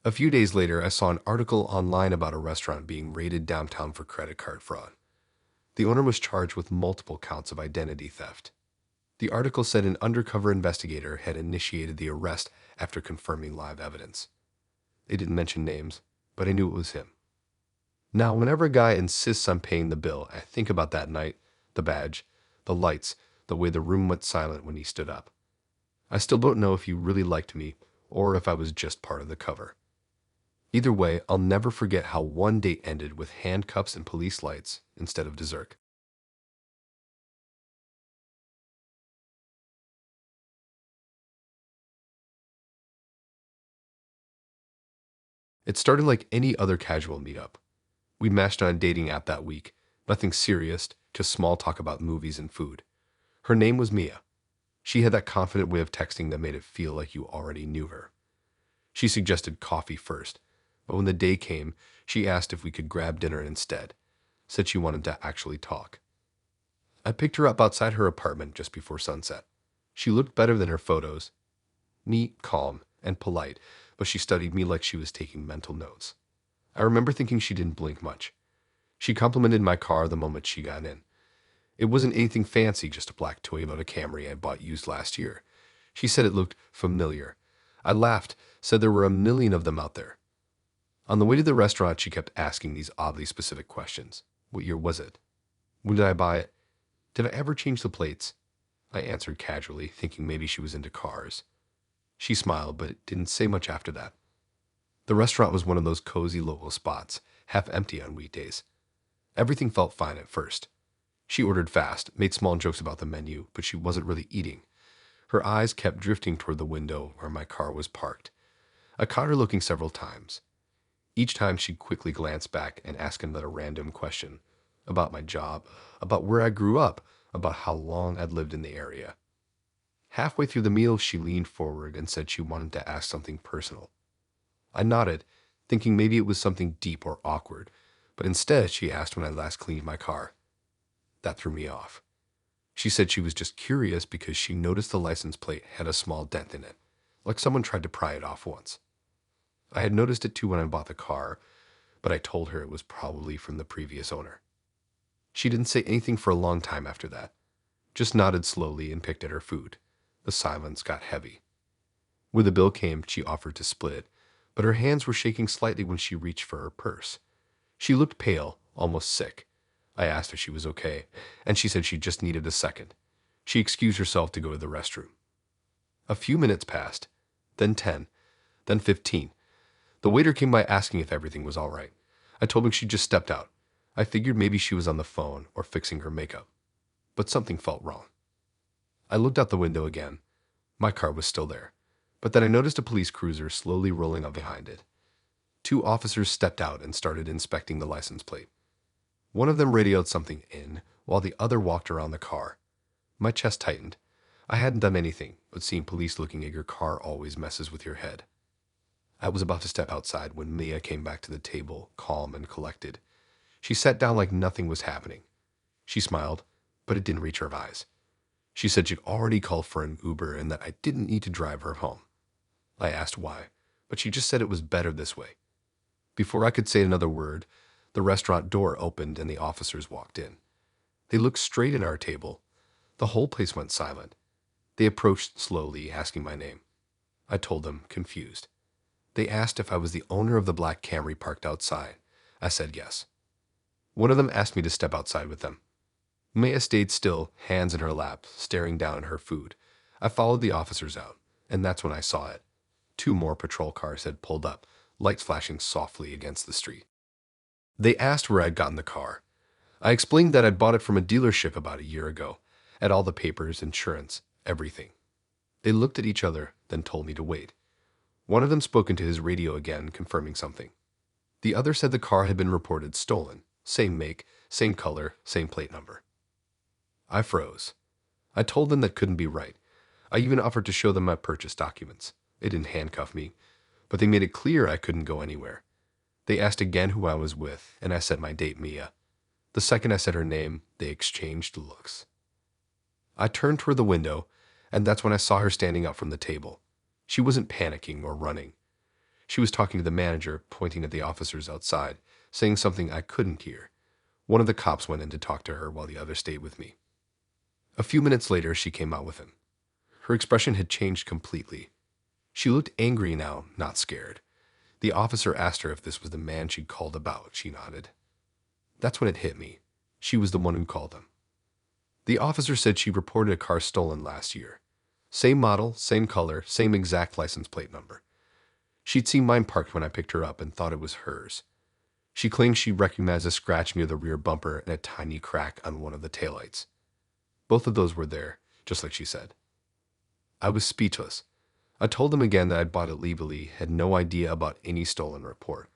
A few days later, I saw an article online about a restaurant being raided downtown for credit card fraud. The owner was charged with multiple counts of identity theft. The article said an undercover investigator had initiated the arrest after confirming live evidence. They didn't mention names, but I knew it was him. Now, whenever a guy insists on paying the bill, I think about that night, the badge, the lights, the way the room went silent when he stood up. I still don't know if he really liked me or if I was just part of the cover. Either way, I'll never forget how one date ended with handcuffs and police lights instead of dessert. It started like any other casual meetup. We matched on a dating app that week, nothing serious, just small talk about movies and food. Her name was Mia. She had that confident way of texting that made it feel like you already knew her. She suggested coffee first, but when the day came, she asked if we could grab dinner instead, said she wanted to actually talk. I picked her up outside her apartment just before sunset. She looked better than her photos, neat, calm, and polite, but she studied me like she was taking mental notes. I remember thinking she didn't blink much. She complimented my car the moment she got in. It wasn't anything fancy, just a black Toyota Camry I bought used last year. She said it looked familiar. I laughed, said there were a million of them out there. On the way to the restaurant, she kept asking these oddly specific questions. What year was it? When did I buy it? Did I ever change the plates? I answered casually, thinking maybe she was into cars. She smiled, but didn't say much after that. The restaurant was one of those cozy local spots, half empty on weekdays. Everything felt fine at first. She ordered fast, made small jokes about the menu, but she wasn't really eating. Her eyes kept drifting toward the window where my car was parked. I caught her looking several times. Each time she'd quickly glance back and ask another random question. About my job, about where I grew up, about how long I'd lived in the area. Halfway through the meal, she leaned forward and said she wanted to ask something personal. I nodded, thinking maybe it was something deep or awkward, but instead she asked when I last cleaned my car. That threw me off. She said she was just curious because she noticed the license plate had a small dent in it, like someone tried to pry it off once. I had noticed it too when I bought the car, but I told her it was probably from the previous owner. She didn't say anything for a long time after that, just nodded slowly and picked at her food. The silence got heavy. When the bill came, she offered to split it, but her hands were shaking slightly when she reached for her purse. She looked pale, almost sick. I asked if she was okay, and she said she just needed a second. She excused herself to go to the restroom. A few minutes passed, then 10, then 15. The waiter came by asking if everything was all right. I told him she just stepped out. I figured maybe she was on the phone or fixing her makeup. But something felt wrong. I looked out the window again. My car was still there, but then I noticed a police cruiser slowly rolling up behind it. 2 officers stepped out and started inspecting the license plate. One of them radioed something in, while the other walked around the car. My chest tightened. I hadn't done anything, but seeing police looking at your car always messes with your head. I was about to step outside when Mia came back to the table, calm and collected. She sat down like nothing was happening. She smiled, but it didn't reach her eyes. She said she'd already called for an Uber and that I didn't need to drive her home. I asked why, but she just said it was better this way. Before I could say another word, the restaurant door opened and the officers walked in. They looked straight at our table. The whole place went silent. They approached slowly, asking my name. I told them, confused. They asked if I was the owner of the black Camry parked outside. I said yes. One of them asked me to step outside with them. Maya stayed still, hands in her lap, staring down at her food. I followed the officers out, and that's when I saw it. 2 more patrol cars had pulled up, lights flashing softly against the street. They asked where I'd gotten the car. I explained that I'd bought it from a dealership about a year ago, had all the papers, insurance, everything. They looked at each other, then told me to wait. One of them spoke into his radio again, confirming something. The other said the car had been reported stolen. Same make, same color, same plate number. I froze. I told them that couldn't be right. I even offered to show them my purchase documents. They didn't handcuff me, but they made it clear I couldn't go anywhere. They asked again who I was with, and I said my date, Mia. The second I said her name, they exchanged looks. I turned toward the window, and that's when I saw her standing up from the table. She wasn't panicking or running. She was talking to the manager, pointing at the officers outside, saying something I couldn't hear. One of the cops went in to talk to her while the other stayed with me. A few minutes later, she came out with him. Her expression had changed completely. She looked angry now, not scared. The officer asked her if this was the man she'd called about. She nodded. That's when it hit me. She was the one who called them. The officer said she reported a car stolen last year. Same model, same color, same exact license plate number. She'd seen mine parked when I picked her up and thought it was hers. She claimed she recognized a scratch near the rear bumper and a tiny crack on one of the taillights. Both of those were there, just like she said. I was speechless. I told them again that I'd bought it legally, had no idea about any stolen report.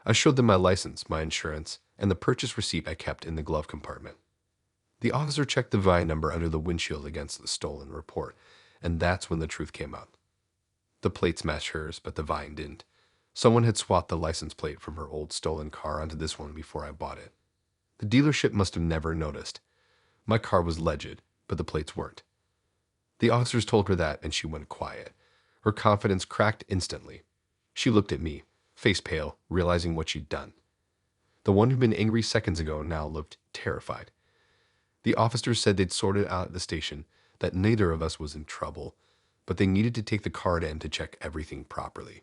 I showed them my license, my insurance, and the purchase receipt I kept in the glove compartment. The officer checked the VIN number under the windshield against the stolen report, and that's when the truth came out. The plates matched hers, but the VIN didn't. Someone had swapped the license plate from her old stolen car onto this one before I bought it. The dealership must have never noticed. My car was legit, but the plates weren't. The officers told her that, and she went quiet. Her confidence cracked instantly. She looked at me, face pale, realizing what she'd done. The one who'd been angry seconds ago now looked terrified. The officers said they'd sorted out at the station that neither of us was in trouble, but they needed to take the card in to check everything properly.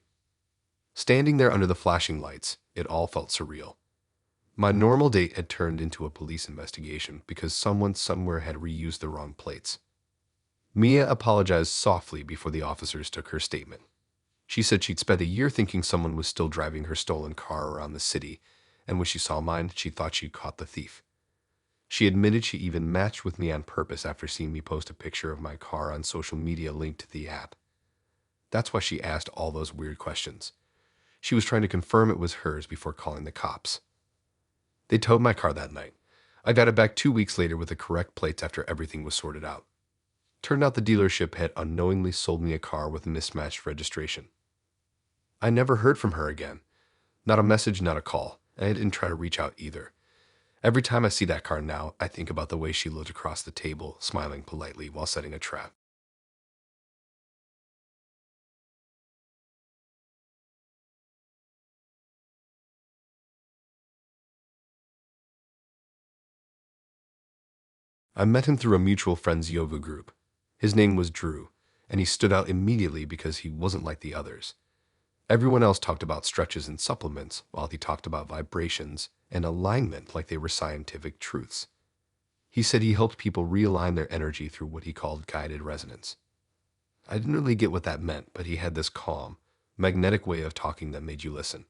Standing there under the flashing lights, it all felt surreal. My normal date had turned into a police investigation because someone somewhere had reused the wrong plates. Mia apologized softly before the officers took her statement. She said she'd spent a year thinking someone was still driving her stolen car around the city, and when she saw mine, she thought she'd caught the thief. She admitted she even matched with me on purpose after seeing me post a picture of my car on social media linked to the app. That's why she asked all those weird questions. She was trying to confirm it was hers before calling the cops. They towed my car that night. I got it back 2 weeks later with the correct plates after everything was sorted out. Turned out the dealership had unknowingly sold me a car with mismatched registration. I never heard from her again. Not a message, not a call, and I didn't try to reach out either. Every time I see that car now, I think about the way she looked across the table, smiling politely while setting a trap. I met him through a mutual friend's yoga group. His name was Drew, and he stood out immediately because he wasn't like the others. Everyone else talked about stretches and supplements, while he talked about vibrations and alignment like they were scientific truths. He said he helped people realign their energy through what he called guided resonance. I didn't really get what that meant, but he had this calm, magnetic way of talking that made you listen.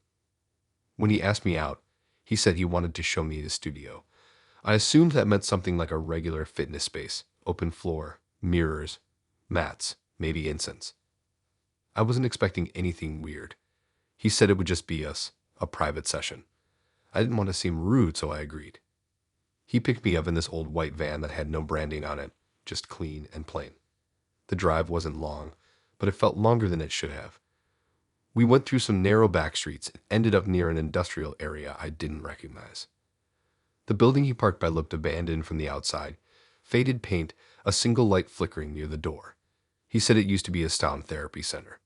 When he asked me out, he said he wanted to show me his studio. I assumed that meant something like a regular fitness space, open floor, mirrors, mats, maybe incense. I wasn't expecting anything weird. He said it would just be us, a private session. I didn't want to seem rude, so I agreed. He picked me up in this old white van that had no branding on it, just clean and plain. The drive wasn't long, but it felt longer than it should have. We went through some narrow back streets and ended up near an industrial area I didn't recognize. The building he parked by looked abandoned from the outside, faded paint, a single light flickering near the door. He said it used to be a sound therapy center.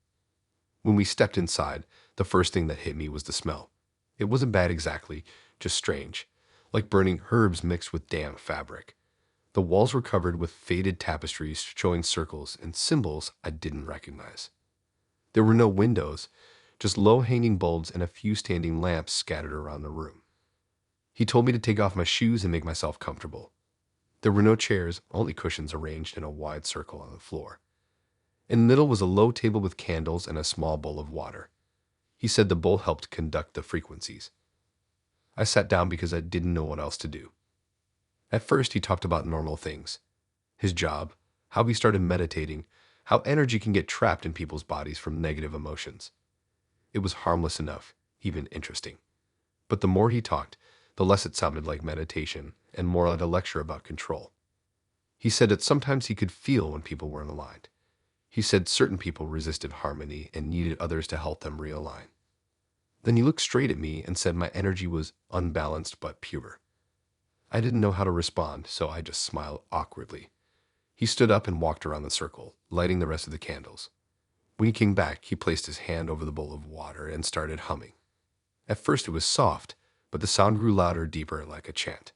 When we stepped inside, the first thing that hit me was the smell. It wasn't bad exactly, just strange, like burning herbs mixed with damp fabric. The walls were covered with faded tapestries showing circles and symbols I didn't recognize. There were no windows, just low-hanging bulbs and a few standing lamps scattered around the room. He told me to take off my shoes and make myself comfortable. There were no chairs, only cushions arranged in a wide circle on the floor. In the middle was a low table with candles and a small bowl of water. He said the bowl helped conduct the frequencies. I sat down because I didn't know what else to do. At first, he talked about normal things. His job, how he started meditating, how energy can get trapped in people's bodies from negative emotions. It was harmless enough, even interesting. But the more he talked, the less it sounded like meditation and more like a lecture about control. He said that sometimes he could feel when people weren't aligned. He said certain people resisted harmony and needed others to help them realign. Then he looked straight at me and said my energy was unbalanced but pure. I didn't know how to respond, so I just smiled awkwardly. He stood up and walked around the circle, lighting the rest of the candles. When he came back, he placed his hand over the bowl of water and started humming. At first it was soft, but the sound grew louder, deeper, like a chant.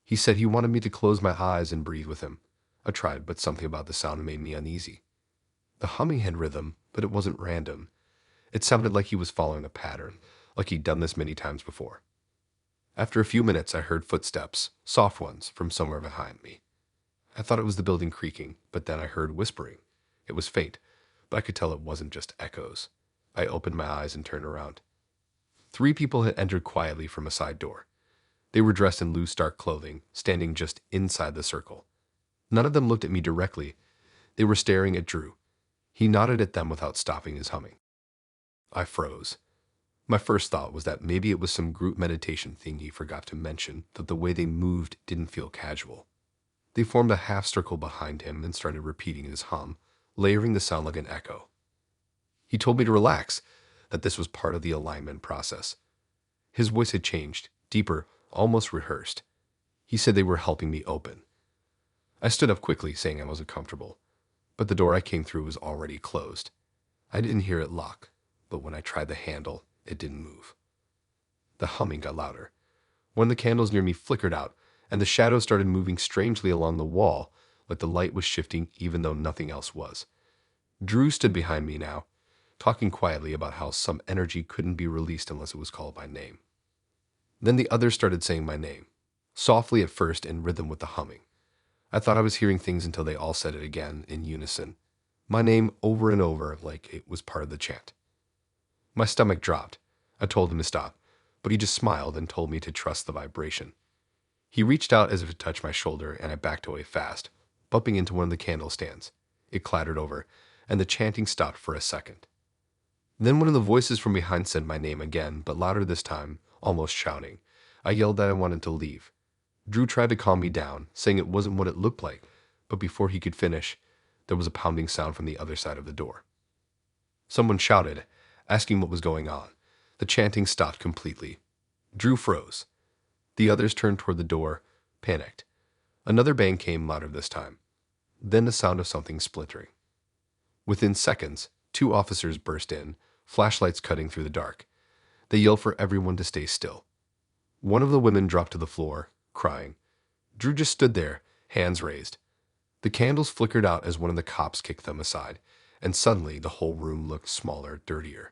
He said he wanted me to close my eyes and breathe with him. I tried, but something about the sound made me uneasy. The humming had rhythm, but it wasn't random. It sounded like he was following a pattern, like he'd done this many times before. After a few minutes, I heard footsteps, soft ones, from somewhere behind me. I thought it was the building creaking, but then I heard whispering. It was faint, but I could tell it wasn't just echoes. I opened my eyes and turned around. 3 people had entered quietly from a side door. They were dressed in loose, dark clothing, standing just inside the circle. None of them looked at me directly. They were staring at Drew. He nodded at them without stopping his humming. I froze. My first thought was that maybe it was some group meditation thing he forgot to mention, that the way they moved didn't feel casual. They formed a half circle behind him and started repeating his hum, layering the sound like an echo. He told me to relax, that this was part of the alignment process. His voice had changed, deeper, almost rehearsed. He said they were helping me open. I stood up quickly, saying I wasn't comfortable, but the door I came through was already closed. I didn't hear it lock, but when I tried the handle, it didn't move. The humming got louder. One of the candles near me flickered out, and the shadows started moving strangely along the wall, like the light was shifting even though nothing else was. Drew stood behind me now, talking quietly about how some energy couldn't be released unless it was called by name. Then the others started saying my name, softly at first in rhythm with the humming. I thought I was hearing things until they all said it again in unison. My name over and over like it was part of the chant. My stomach dropped. I told him to stop, but he just smiled and told me to trust the vibration. He reached out as if to touch my shoulder, and I backed away fast, bumping into one of the candle stands. It clattered over, and the chanting stopped for a second. Then one of the voices from behind said my name again, but louder this time, almost shouting. I yelled that I wanted to leave. Drew tried to calm me down, saying it wasn't what it looked like, but before he could finish, there was a pounding sound from the other side of the door. Someone shouted, asking what was going on. The chanting stopped completely. Drew froze. The others turned toward the door, panicked. Another bang came louder this time. Then the sound of something splintering. Within seconds, 2 officers burst in, flashlights cutting through the dark. They yelled for everyone to stay still. One of the women dropped to the floor, crying. Drew just stood there, hands raised. The candles flickered out as one of the cops kicked them aside, and suddenly the whole room looked smaller, dirtier.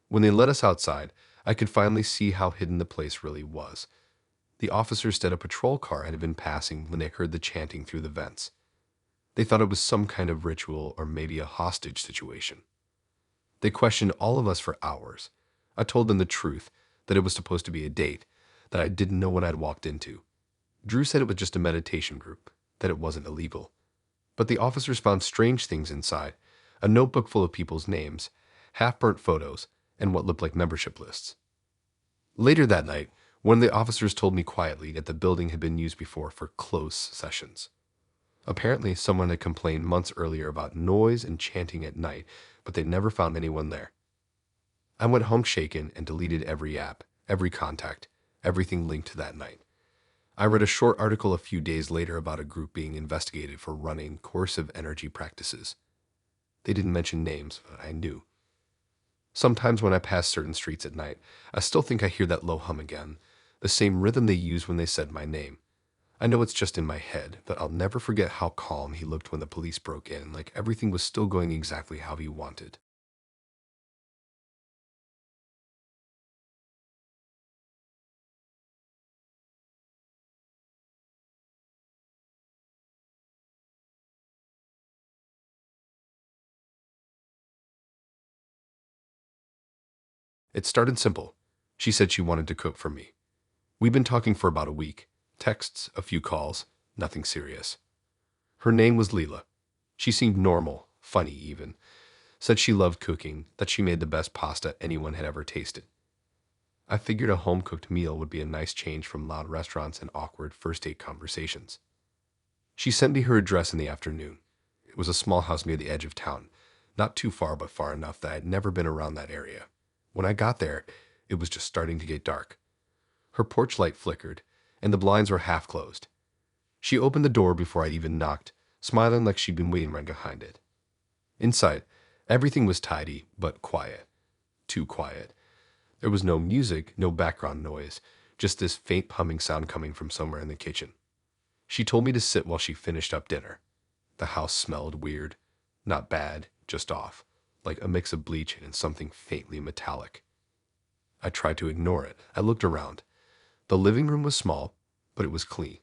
When they let us outside, I could finally see how hidden the place really was. The officers said a patrol car had been passing when they heard the chanting through the vents. They thought it was some kind of ritual or maybe a hostage situation. They questioned all of us for hours. I told them the truth, that it was supposed to be a date, that I didn't know what I'd walked into. Drew said it was just a meditation group, that it wasn't illegal. But the officers found strange things inside, a notebook full of people's names, half-burnt photos, and what looked like membership lists. Later that night, one of the officers told me quietly that the building had been used before for close sessions. Apparently, someone had complained months earlier about noise and chanting at night, but they'd never found anyone there. I went home shaken and deleted every app, every contact, everything linked to that night. I read a short article a few days later about a group being investigated for running coercive energy practices. They didn't mention names, but I knew. Sometimes when I pass certain streets at night, I still think I hear that low hum again, the same rhythm they used when they said my name. I know it's just in my head, but I'll never forget how calm he looked when the police broke in, like everything was still going exactly how he wanted. It started simple. She said she wanted to cook for me. We'd been talking for about a week. Texts, a few calls, nothing serious. Her name was Leela. She seemed normal, funny even. Said she loved cooking, that she made the best pasta anyone had ever tasted. I figured a home-cooked meal would be a nice change from loud restaurants and awkward first-date conversations. She sent me her address in the afternoon. It was a small house near the edge of town, not too far but far enough that I'd never been around that area. When I got there, it was just starting to get dark. Her porch light flickered, and the blinds were half closed. She opened the door before I'd even knocked, smiling like she'd been waiting right behind it. Inside, everything was tidy, but quiet. Too quiet. There was no music, no background noise, just this faint humming sound coming from somewhere in the kitchen. She told me to sit while she finished up dinner. The house smelled weird. Not bad, just off, like a mix of bleach and something faintly metallic. I tried to ignore it. I looked around. The living room was small, but it was clean.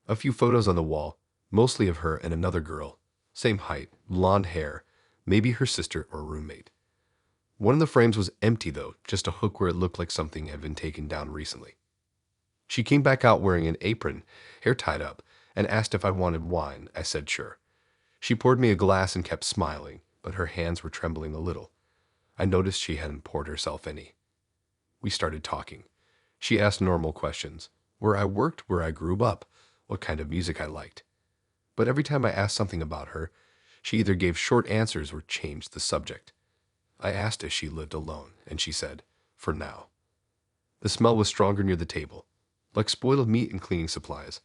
A few photos on the wall, mostly of her and another girl. Same height, blonde hair, maybe her sister or roommate. One of the frames was empty though, just a hook where it looked like something had been taken down recently. She came back out wearing an apron, hair tied up, and asked if I wanted wine. I said sure. She poured me a glass and kept smiling, but her hands were trembling a little. I noticed she hadn't poured herself any. We started talking. She asked normal questions. Where I worked, where I grew up, what kind of music I liked. But every time I asked something about her, she either gave short answers or changed the subject. I asked if she lived alone, and she said, for now. The smell was stronger near the table, like spoiled meat and cleaning supplies.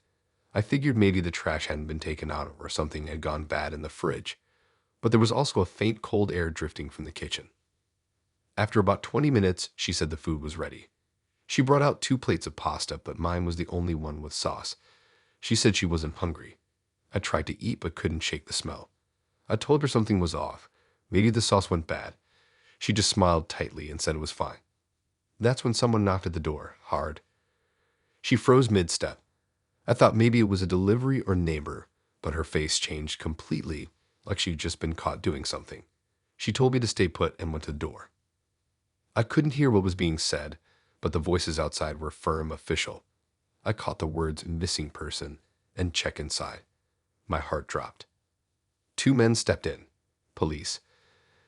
I figured maybe the trash hadn't been taken out or something had gone bad in the fridge, but there was also a faint cold air drifting from the kitchen. After about 20 minutes, she said the food was ready. She brought out 2 plates of pasta, but mine was the only one with sauce. She said she wasn't hungry. I tried to eat but couldn't shake the smell. I told her something was off. Maybe the sauce went bad. She just smiled tightly and said it was fine. That's when someone knocked at the door, hard. She froze mid-step. I thought maybe it was a delivery or neighbor, but her face changed completely, like she'd just been caught doing something. She told me to stay put and went to the door. I couldn't hear what was being said, but the voices outside were firm, official. I caught the words missing person and check inside. My heart dropped. 2 men stepped in. Police.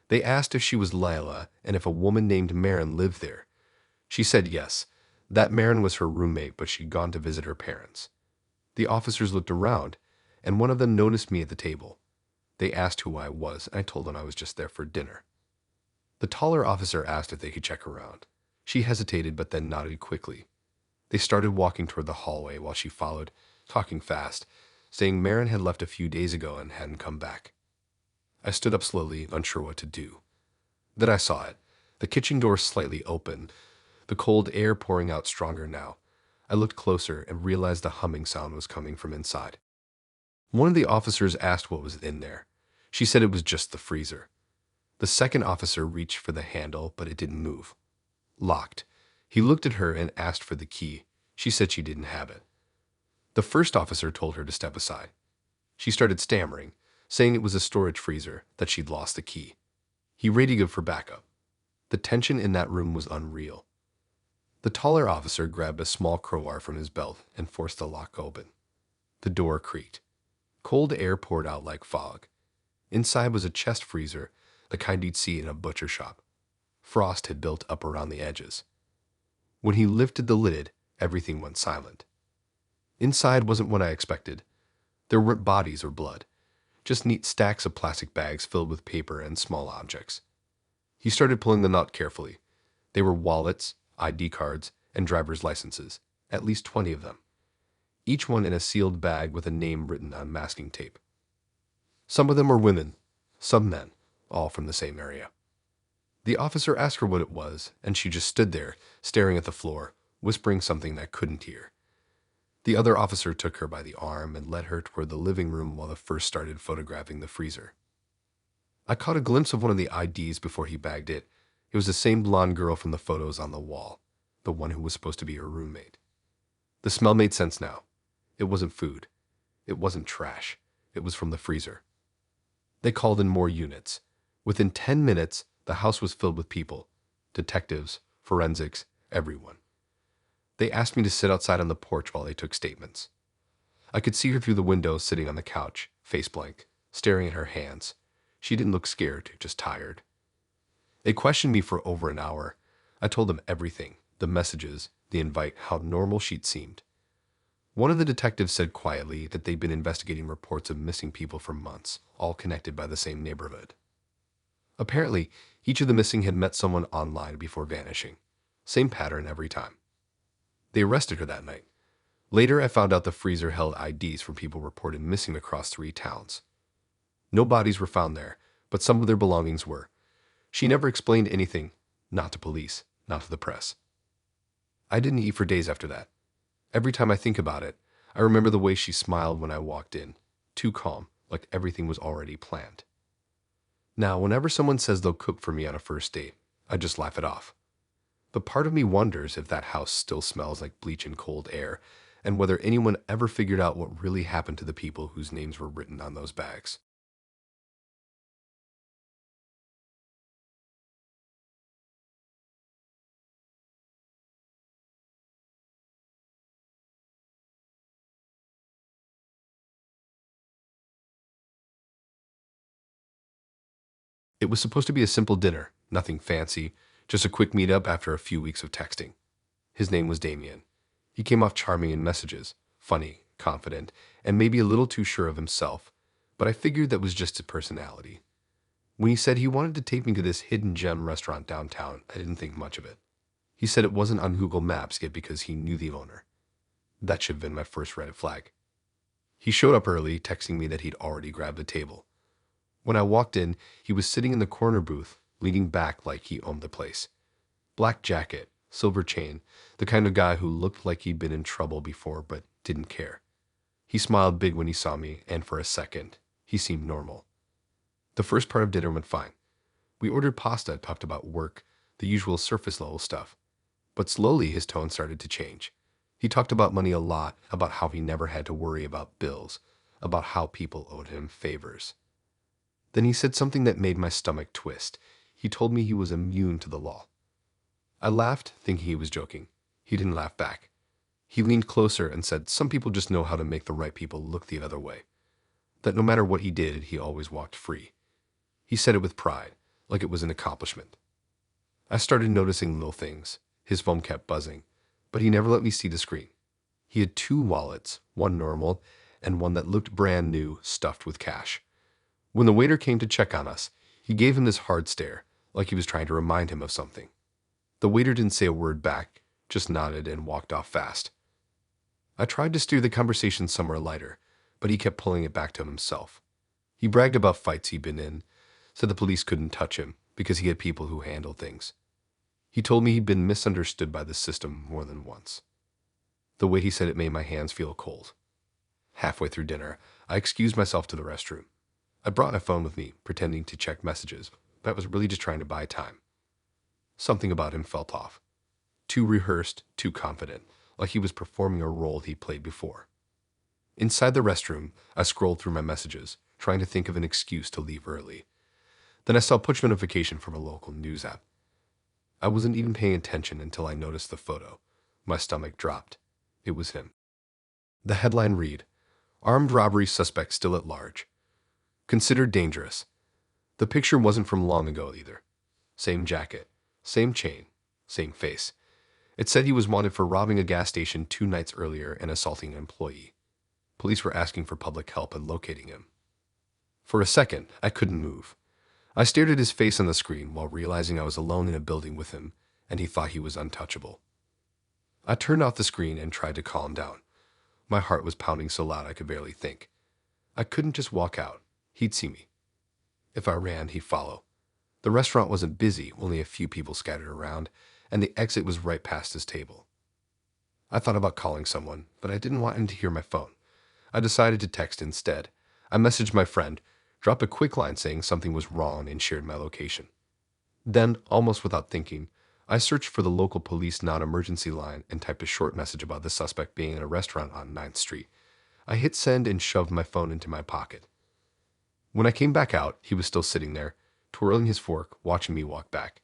They asked if she was Lila and if a woman named Mrn lived there. She said yes. That Mrn was her roommate, but she'd gone to visit her parents. The officers looked around, and one of them noticed me at the table. They asked who I was, and I told them I was just there for dinner. The taller officer asked if they could check around. She hesitated, but then nodded quickly. They started walking toward the hallway while she followed, talking fast, saying Mrn had left a few days ago and hadn't come back. I stood up slowly, unsure what to do. Then I saw it. The kitchen door slightly open, the cold air pouring out stronger now. I looked closer and realized the humming sound was coming from inside. One of the officers asked what was in there. She said it was just the freezer. The second officer reached for the handle, but it didn't move. Locked. He looked at her and asked for the key. She said she didn't have it. The first officer told her to step aside. She started stammering, saying it was a storage freezer, that she'd lost the key. He radioed for backup. The tension in that room was unreal. The taller officer grabbed a small crowbar from his belt and forced the lock open. The door creaked. Cold air poured out like fog. Inside was a chest freezer, the kind you'd see in a butcher shop. Frost had built up around the edges. When he lifted the lid, everything went silent. Inside wasn't what I expected. There weren't bodies or blood, just neat stacks of plastic bags filled with paper and small objects. He started pulling them out carefully. They were wallets, ID cards, and driver's licenses, at least 20 of them, each one in a sealed bag with a name written on masking tape. Some of them were women, some men, all from the same area. The officer asked her what it was, and she just stood there, staring at the floor, whispering something I couldn't hear. The other officer took her by the arm and led her toward the living room while the first started photographing the freezer. I caught a glimpse of one of the IDs before he bagged it. It was the same blonde girl from the photos on the wall, the one who was supposed to be her roommate. The smell made sense now. It wasn't food. It wasn't trash. It was from the freezer. They called in more units. Within 10 minutes, the house was filled with people. Detectives, forensics, everyone. They asked me to sit outside on the porch while they took statements. I could see her through the window sitting on the couch, face blank, staring at her hands. She didn't look scared, just tired. They questioned me for over an hour. I told them everything, the messages, the invite, how normal she'd seemed. One of the detectives said quietly that they'd been investigating reports of missing people for months, all connected by the same neighborhood. Apparently, each of the missing had met someone online before vanishing. Same pattern every time. They arrested her that night. Later, I found out the freezer held IDs from people reported missing across 3 towns. No bodies were found there, but some of their belongings were. She never explained anything, not to police, not to the press. I didn't eat for days after that. Every time I think about it, I remember the way she smiled when I walked in, too calm, like everything was already planned. Now, whenever someone says they'll cook for me on a first date, I just laugh it off. But part of me wonders if that house still smells like bleach and cold air, and whether anyone ever figured out what really happened to the people whose names were written on those bags. It was supposed to be a simple dinner, nothing fancy, just a quick meetup after a few weeks of texting. His name was Damien. He came off charming in messages, funny, confident, and maybe a little too sure of himself, but I figured that was just his personality. When he said he wanted to take me to this hidden gem restaurant downtown, I didn't think much of it. He said it wasn't on Google Maps yet because he knew the owner. That should have been my first red flag. He showed up early, texting me that he'd already grabbed a table. When I walked in, he was sitting in the corner booth, leaning back like he owned the place. Black jacket, silver chain, the kind of guy who looked like he'd been in trouble before but didn't care. He smiled big when he saw me, and for a second, he seemed normal. The first part of dinner went fine. We ordered pasta, talked about work, the usual surface level stuff. But slowly his tone started to change. He talked about money a lot, about how he never had to worry about bills, about how people owed him favors. Then he said something that made my stomach twist. He told me he was immune to the law. I laughed, thinking he was joking. He didn't laugh back. He leaned closer and said some people just know how to make the right people look the other way. That no matter what he did, he always walked free. He said it with pride, like it was an accomplishment. I started noticing little things. His phone kept buzzing, but he never let me see the screen. He had two wallets, one normal and one that looked brand new, stuffed with cash. When the waiter came to check on us, he gave him this hard stare, like he was trying to remind him of something. The waiter didn't say a word back, just nodded and walked off fast. I tried to steer the conversation somewhere lighter, but he kept pulling it back to himself. He bragged about fights he'd been in, said the police couldn't touch him because he had people who handled things. He told me he'd been misunderstood by the system more than once. The way he said it made my hands feel cold. Halfway through dinner, I excused myself to the restroom. I brought my phone with me, pretending to check messages, but I was really just trying to buy time. Something about him felt off. Too rehearsed, too confident, like he was performing a role he played before. Inside the restroom, I scrolled through my messages, trying to think of an excuse to leave early. Then I saw a push notification from a local news app. I wasn't even paying attention until I noticed the photo. My stomach dropped. It was him. The headline read, "Armed robbery suspect still at large. Considered dangerous." The picture wasn't from long ago either. Same jacket, same chain, same face. It said he was wanted for robbing a gas station 2 nights earlier and assaulting an employee. Police were asking for public help in locating him. For a second, I couldn't move. I stared at his face on the screen while realizing I was alone in a building with him, and he thought he was untouchable. I turned off the screen and tried to calm down. My heart was pounding so loud I could barely think. I couldn't just walk out. He'd see me. If I ran, he'd follow. The restaurant wasn't busy, only a few people scattered around, and the exit was right past his table. I thought about calling someone, but I didn't want him to hear my phone. I decided to text instead. I messaged my friend, dropped a quick line saying something was wrong, and shared my location. Then, almost without thinking, I searched for the local police non-emergency line and typed a short message about the suspect being in a restaurant on 9th Street. I hit send and shoved my phone into my pocket. When I came back out, he was still sitting there, twirling his fork, watching me walk back.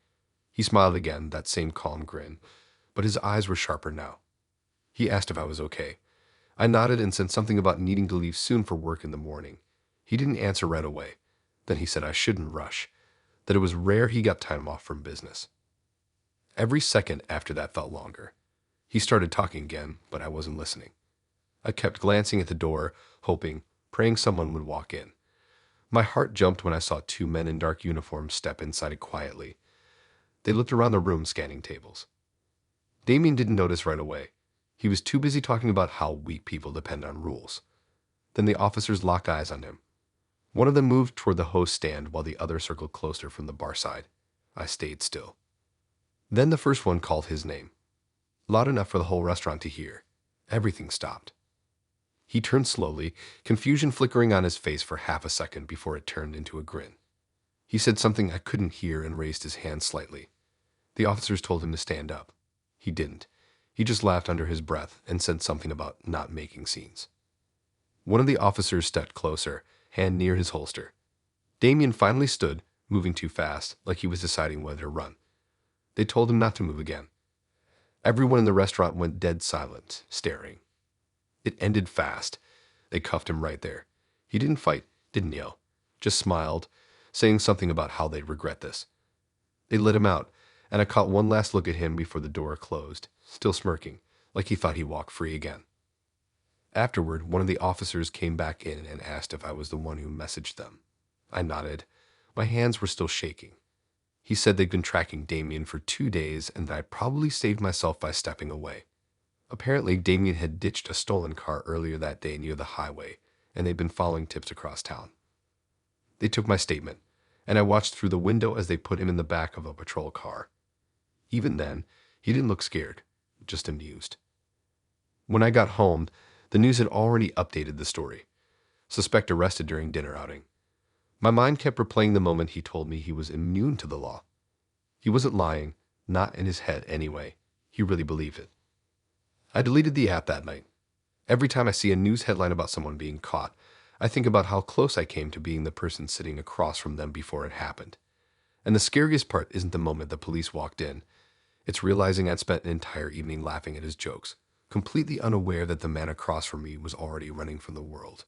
He smiled again, that same calm grin, but his eyes were sharper now. He asked if I was okay. I nodded and said something about needing to leave soon for work in the morning. He didn't answer right away. Then he said I shouldn't rush, that it was rare he got time off from business. Every second after that felt longer. He started talking again, but I wasn't listening. I kept glancing at the door, hoping, praying someone would walk in. My heart jumped when I saw 2 men in dark uniforms step inside it quietly. They looked around the room, scanning tables. Damien didn't notice right away. He was too busy talking about how weak people depend on rules. Then the officers locked eyes on him. One of them moved toward the host stand while the other circled closer from the bar side. I stayed still. Then the first one called his name. loud enough for the whole restaurant to hear. Everything stopped. He turned slowly, confusion flickering on his face for half a second before it turned into a grin. He said something I couldn't hear and raised his hand slightly. The officers told him to stand up. He didn't. He just laughed under his breath and said something about not making scenes. One of the officers stepped closer, hand near his holster. Damien finally stood, moving too fast, like he was deciding whether to run. They told him not to move again. Everyone in the restaurant went dead silent, staring. It ended fast. They cuffed him right there. He didn't fight, didn't yell, just smiled, saying something about how they'd regret this. They let him out, and I caught one last look at him before the door closed, still smirking, like he thought he'd walk free again. Afterward, one of the officers came back in and asked if I was the one who messaged them. I nodded. My hands were still shaking. He said they'd been tracking Damien for 2 days and that I probably saved myself by stepping away. Apparently, Damien had ditched a stolen car earlier that day near the highway, and they'd been following tips across town. They took my statement, and I watched through the window as they put him in the back of a patrol car. Even then, he didn't look scared, just amused. When I got home, the news had already updated the story. Suspect arrested during dinner outing. My mind kept replaying the moment he told me he was immune to the law. He wasn't lying, not in his head anyway. He really believed it. I deleted the app that night. Every time I see a news headline about someone being caught, I think about how close I came to being the person sitting across from them before it happened. And the scariest part isn't the moment the police walked in. It's realizing I'd spent an entire evening laughing at his jokes, completely unaware that the man across from me was already running from the world.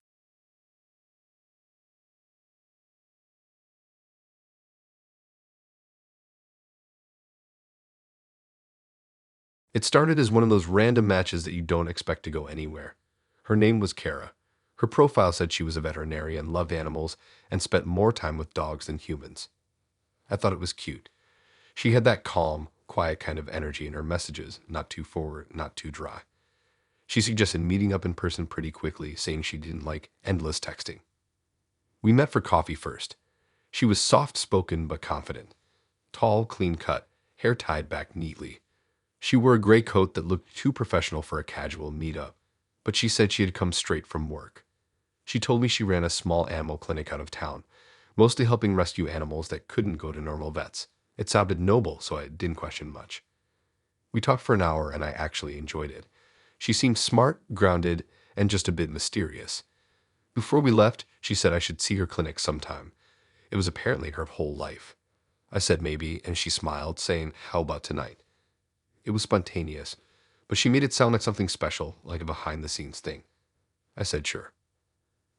It started as one of those random matches that you don't expect to go anywhere. Her name was Kara. Her profile said she was a veterinarian, loved animals, and spent more time with dogs than humans. I thought it was cute. She had that calm, quiet kind of energy in her messages, not too forward, not too dry. She suggested meeting up in person pretty quickly, saying she didn't like endless texting. We met for coffee first. She was soft-spoken but confident. Tall, clean-cut, hair tied back neatly. She wore a gray coat that looked too professional for a casual meetup, but she said she had come straight from work. She told me she ran a small animal clinic out of town, mostly helping rescue animals that couldn't go to normal vets. It sounded noble, so I didn't question much. We talked for an hour, and I actually enjoyed it. She seemed smart, grounded, and just a bit mysterious. Before we left, she said I should see her clinic sometime. It was apparently her whole life. I said maybe, and she smiled, saying, "How about tonight?" It was spontaneous, but she made it sound like something special, like a behind-the-scenes thing. I said sure.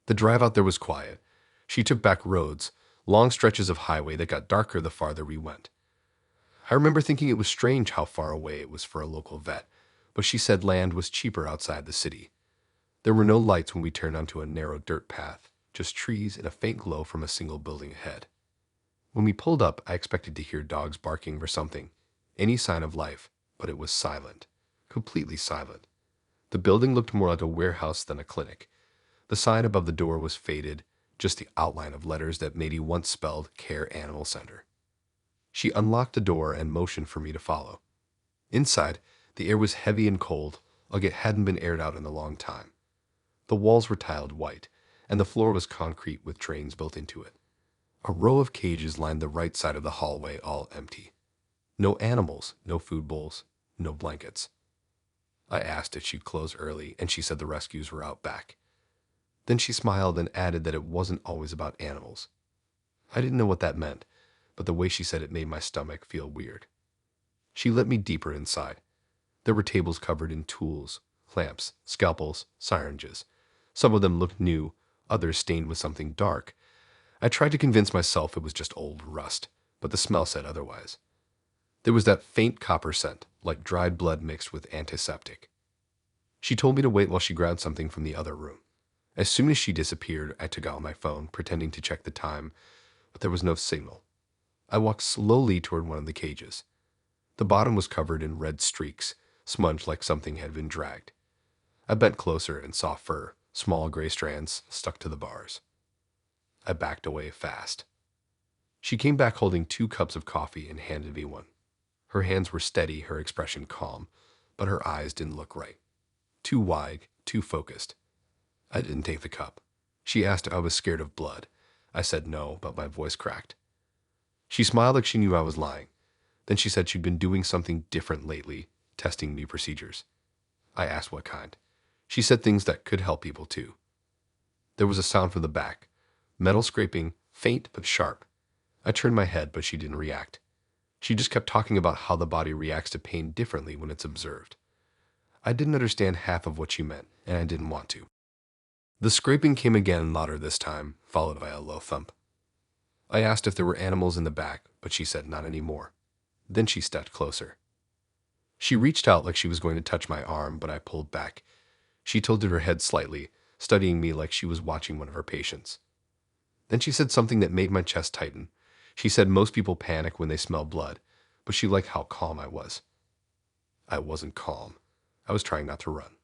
The drive out there was quiet. She took back roads, long stretches of highway that got darker the farther we went. I remember thinking it was strange how far away it was for a local vet, but she said land was cheaper outside the city. There were no lights when we turned onto a narrow dirt path, just trees and a faint glow from a single building ahead. When we pulled up, I expected to hear dogs barking or something, any sign of life, but it was silent, completely silent. The building looked more like a warehouse than a clinic. The sign above the door was faded, just the outline of letters that Mady once spelled Care Animal Center. She unlocked the door and motioned for me to follow. Inside, the air was heavy and cold, like it hadn't been aired out in a long time. The walls were tiled white, and the floor was concrete with drains built into it. A row of cages lined the right side of the hallway, all empty. No animals, no food bowls, no blankets. I asked if she'd close early, and she said the rescues were out back. Then she smiled and added that it wasn't always about animals. I didn't know what that meant, but the way she said it made my stomach feel weird. She let me deeper inside. There were tables covered in tools, clamps, scalpels, syringes. Some of them looked new, others stained with something dark. I tried to convince myself it was just old rust, but the smell said otherwise. There was that faint copper scent, like dried blood mixed with antiseptic. She told me to wait while she grabbed something from the other room. As soon as she disappeared, I took out my phone, pretending to check the time, but there was no signal. I walked slowly toward one of the cages. The bottom was covered in red streaks, smudged like something had been dragged. I bent closer and saw fur, small gray strands stuck to the bars. I backed away fast. She came back holding 2 cups of coffee and handed me one. Her hands were steady, her expression calm, but her eyes didn't look right. Too wide, too focused. I didn't take the cup. She asked if I was scared of blood. I said no, but my voice cracked. She smiled like she knew I was lying. Then she said she'd been doing something different lately, testing new procedures. I asked what kind. She said things that could help people too. There was a sound from the back. Metal scraping, faint but sharp. I turned my head, but she didn't react. She just kept talking about how the body reacts to pain differently when it's observed. I didn't understand half of what she meant, and I didn't want to. The scraping came again, louder this time, followed by a low thump. I asked if there were animals in the back, but she said not anymore. Then she stepped closer. She reached out like she was going to touch my arm, but I pulled back. She tilted her head slightly, studying me like she was watching one of her patients. Then she said something that made my chest tighten. She said most people panic when they smell blood, but she liked how calm I was. I wasn't calm. I was trying not to run.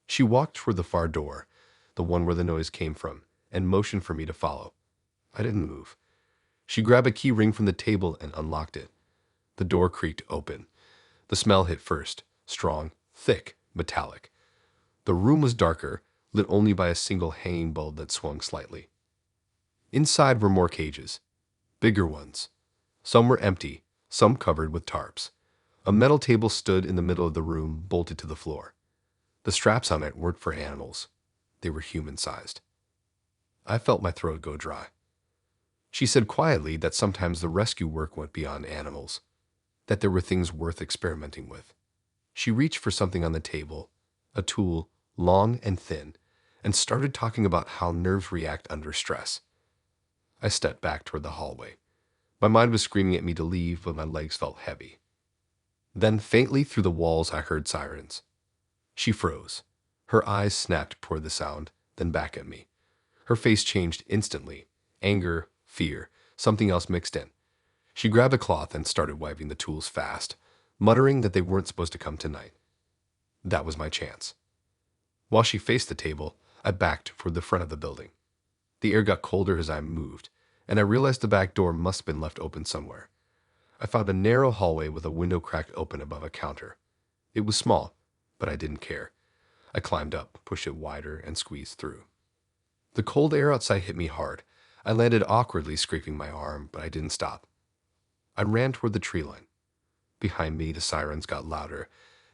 She walked toward the far door, the one where the noise came from, and motioned for me to follow. I didn't move. She grabbed a key ring from the table and unlocked it. The door creaked open. The smell hit first, strong, thick, metallic. The room was darker, lit only by a single hanging bulb that swung slightly. Inside were more cages, bigger ones. Some were empty, some covered with tarps. A metal table stood in the middle of the room, bolted to the floor. The straps on it weren't for animals. They were human-sized. I felt my throat go dry. She said quietly that sometimes the rescue work went beyond animals, that there were things worth experimenting with. She reached for something on the table, a tool, long and thin, and started talking about how nerves react under stress. I stepped back toward the hallway. My mind was screaming at me to leave, but my legs felt heavy. Then, faintly through the walls, I heard sirens. She froze. Her eyes snapped toward the sound, then back at me. Her face changed instantly. Anger, fear, something else mixed in. She grabbed a cloth and started wiping the tools fast, muttering that they weren't supposed to come tonight. That was my chance. While she faced the table, I backed toward the front of the building. The air got colder as I moved, and I realized the back door must have been left open somewhere. I found a narrow hallway with a window cracked open above a counter. It was small, but I didn't care. I climbed up, pushed it wider, and squeezed through. The cold air outside hit me hard. I landed awkwardly, scraping my arm, but I didn't stop. I ran toward the tree line. Behind me, the sirens got louder,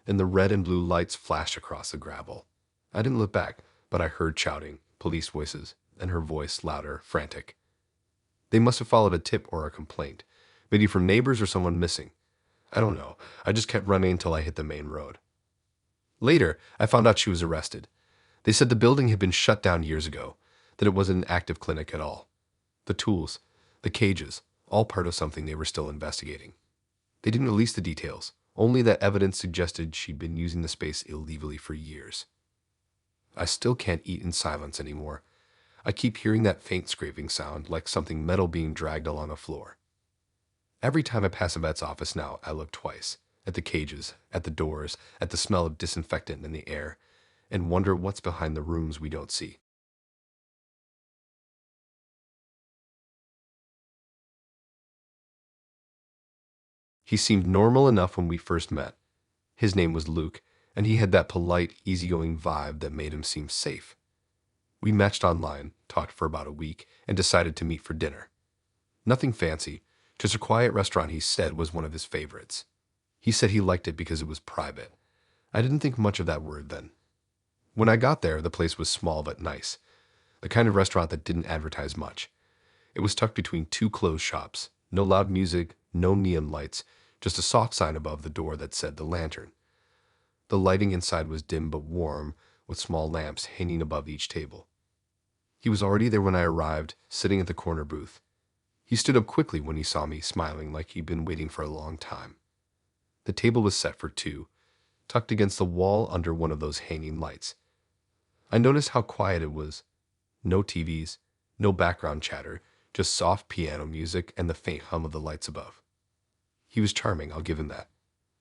and the red and blue lights flashed across the gravel. I didn't look back, but I heard shouting, police voices, and her voice louder, frantic. They must have followed a tip or a complaint, maybe from neighbors or someone missing. I don't know. I just kept running until I hit the main road. Later, I found out she was arrested. They said the building had been shut down years ago, that it wasn't an active clinic at all. The tools, the cages, all part of something they were still investigating. They didn't release the details, only that evidence suggested she'd been using the space illegally for years. I still can't eat in silence anymore. I keep hearing that faint scraping sound, like something metal being dragged along a floor. Every time I pass a vet's office now, I look twice, at the cages, at the doors, at the smell of disinfectant in the air, and wonder what's behind the rooms we don't see. He seemed normal enough when we first met. His name was Luke, and he had that polite, easygoing vibe that made him seem safe. We matched online, talked for about a week, and decided to meet for dinner. Nothing fancy, just a quiet restaurant he said was one of his favorites. He said he liked it because it was private. I didn't think much of that word then. When I got there, the place was small but nice, the kind of restaurant that didn't advertise much. It was tucked between two closed shops, no loud music, no neon lights, just a soft sign above the door that said The Lantern. The lighting inside was dim but warm, with small lamps hanging above each table. He was already there when I arrived, sitting at the corner booth. He stood up quickly when he saw me, smiling like he'd been waiting for a long time. The table was set for two, tucked against the wall under one of those hanging lights. I noticed how quiet it was. No TVs, no background chatter, just soft piano music and the faint hum of the lights above. He was charming, I'll give him that.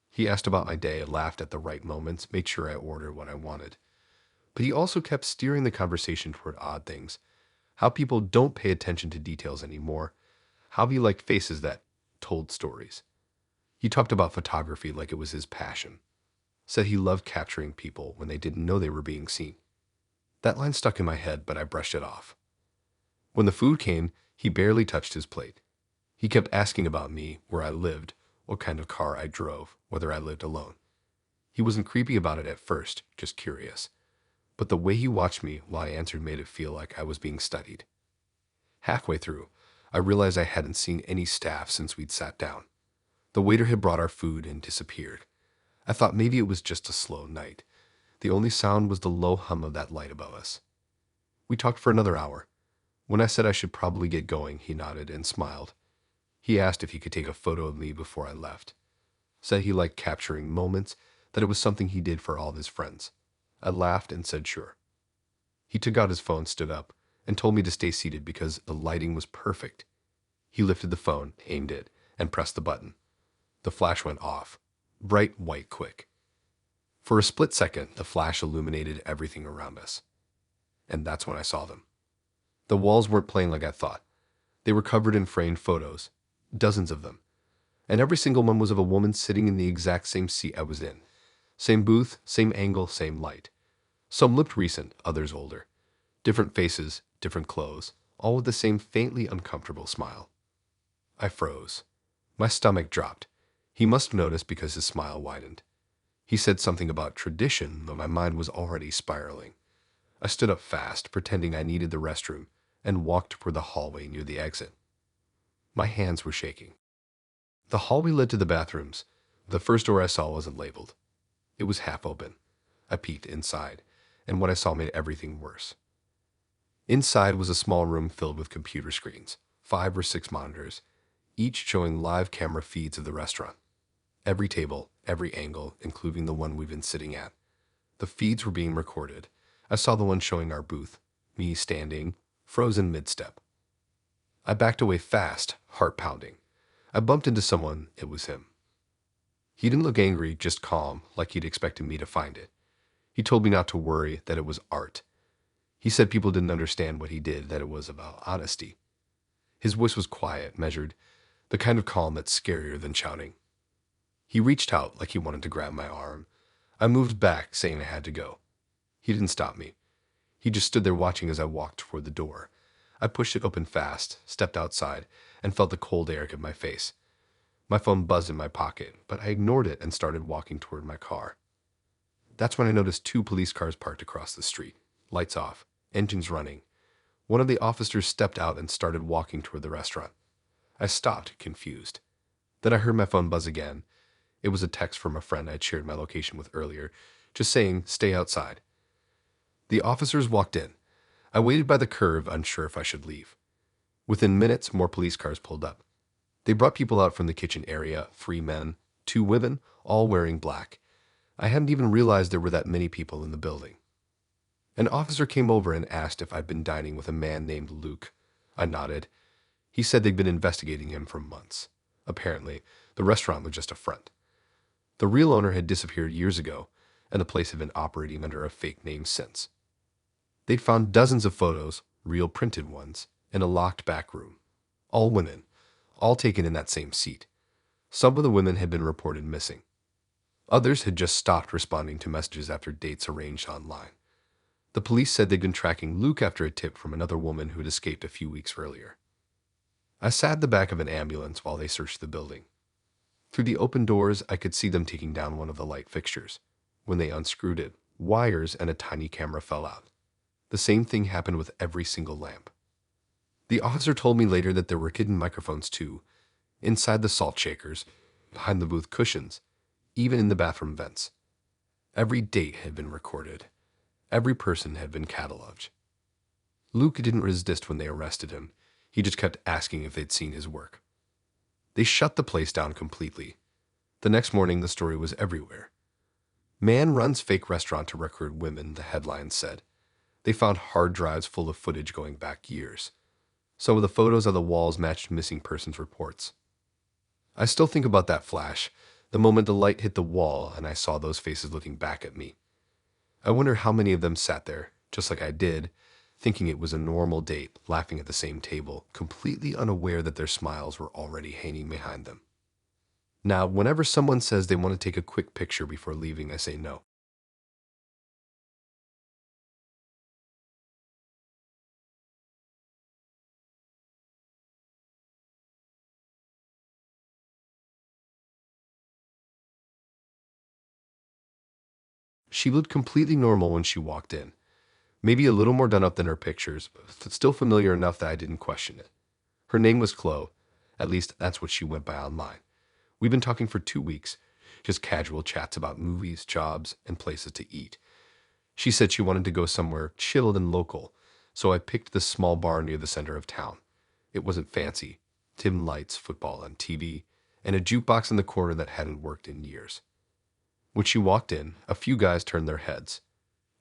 He asked about my day and laughed at the right moments, made sure I ordered what I wanted. But he also kept steering the conversation toward odd things, how people don't pay attention to details anymore, how he liked faces that told stories. He talked about photography like it was his passion. said he loved capturing people when they didn't know they were being seen. That line stuck in my head, but I brushed it off. When the food came, he barely touched his plate. He kept asking about me, where I lived, what kind of car I drove, whether I lived alone. He wasn't creepy about it at first, just curious. But the way he watched me while I answered made it feel like I was being studied. Halfway through, I realized I hadn't seen any staff since we'd sat down. The waiter had brought our food and disappeared. I thought maybe it was just a slow night. The only sound was the low hum of that light above us. We talked for another hour. When I said I should probably get going, he nodded and smiled. He asked if he could take a photo of me before I left. Said he liked capturing moments, that it was something he did for all of his friends. I laughed and said sure. He took out his phone, stood up, and told me to stay seated because the lighting was perfect. He lifted the phone, aimed it, and pressed the button. The flash went off, bright white quick. For a split second, the flash illuminated everything around us. And that's when I saw them. The walls weren't playing like I thought. They were covered in framed photos, dozens of them. And every single one was of a woman sitting in the exact same seat I was in. Same booth, same angle, same light. Some looked recent, others older. Different faces, different clothes, all with the same faintly uncomfortable smile. I froze. My stomach dropped. He must have noticed because his smile widened. He said something about tradition, but my mind was already spiraling. I stood up fast, pretending I needed the restroom, and walked toward the hallway near the exit. My hands were shaking. The hallway led to the bathrooms. The first door I saw wasn't labeled. It was half open. I peeked inside, and what I saw made everything worse. Inside was a small room filled with computer screens, 5 or 6 monitors, each showing live camera feeds of the restaurant. Every table, every angle, including the one we've been sitting at. The feeds were being recorded. I saw the one showing our booth, me standing, frozen mid-step. I backed away fast, heart pounding. I bumped into someone. It was him. He didn't look angry, just calm, like he'd expected me to find it. He told me not to worry, that it was art. He said people didn't understand what he did, that it was about honesty. His voice was quiet, measured, the kind of calm that's scarier than shouting. He reached out like he wanted to grab my arm. I moved back, saying I had to go. He didn't stop me. He just stood there watching as I walked toward the door. I pushed it open fast, stepped outside, and felt the cold air hit my face. My phone buzzed in my pocket, but I ignored it and started walking toward my car. That's when I noticed 2 police cars parked across the street, lights off, engines running. One of the officers stepped out and started walking toward the restaurant. I stopped, confused. Then I heard my phone buzz again. It was a text from a friend I'd shared my location with earlier, just saying, "Stay outside." The officers walked in. I waited by the curb, unsure if I should leave. Within minutes, more police cars pulled up. They brought people out from the kitchen area, 3 men, 2 women, all wearing black. I hadn't even realized there were that many people in the building. An officer came over and asked if I'd been dining with a man named Luke. I nodded. He said they'd been investigating him for months. Apparently, the restaurant was just a front. The real owner had disappeared years ago, and the place had been operating under a fake name since. They'd found dozens of photos, real printed ones, in a locked back room. All women, all taken in that same seat. Some of the women had been reported missing. Others had just stopped responding to messages after dates arranged online. The police said they'd been tracking Luke after a tip from another woman who had escaped a few weeks earlier. I sat in the back of an ambulance while they searched the building. Through the open doors, I could see them taking down one of the light fixtures. When they unscrewed it, wires and a tiny camera fell out. The same thing happened with every single lamp. The officer told me later that there were hidden microphones too, inside the salt shakers, behind the booth cushions, even in the bathroom vents. Every date had been recorded. Every person had been cataloged. Luke didn't resist when they arrested him. He just kept asking if they'd seen his work. They shut the place down completely. The next morning, the story was everywhere. "Man runs fake restaurant to record women," the headline said. They found hard drives full of footage going back years. Some of the photos on the walls matched missing persons reports. I still think about that flash, the moment the light hit the wall and I saw those faces looking back at me. I wonder how many of them sat there, just like I did, thinking it was a normal date, laughing at the same table, completely unaware that their smiles were already hanging behind them. Now, whenever someone says they want to take a quick picture before leaving, I say no. She looked completely normal when she walked in. Maybe a little more done up than her pictures, but still familiar enough that I didn't question it. Her name was Chloe. At least that's what she went by online. We've been talking for 2 weeks, just casual chats about movies, jobs, and places to eat. She said she wanted to go somewhere chilled and local, so I picked this small bar near the center of town. It wasn't fancy. Dim lights, football on TV, and a jukebox in the corner that hadn't worked in years. When she walked in, a few guys turned their heads.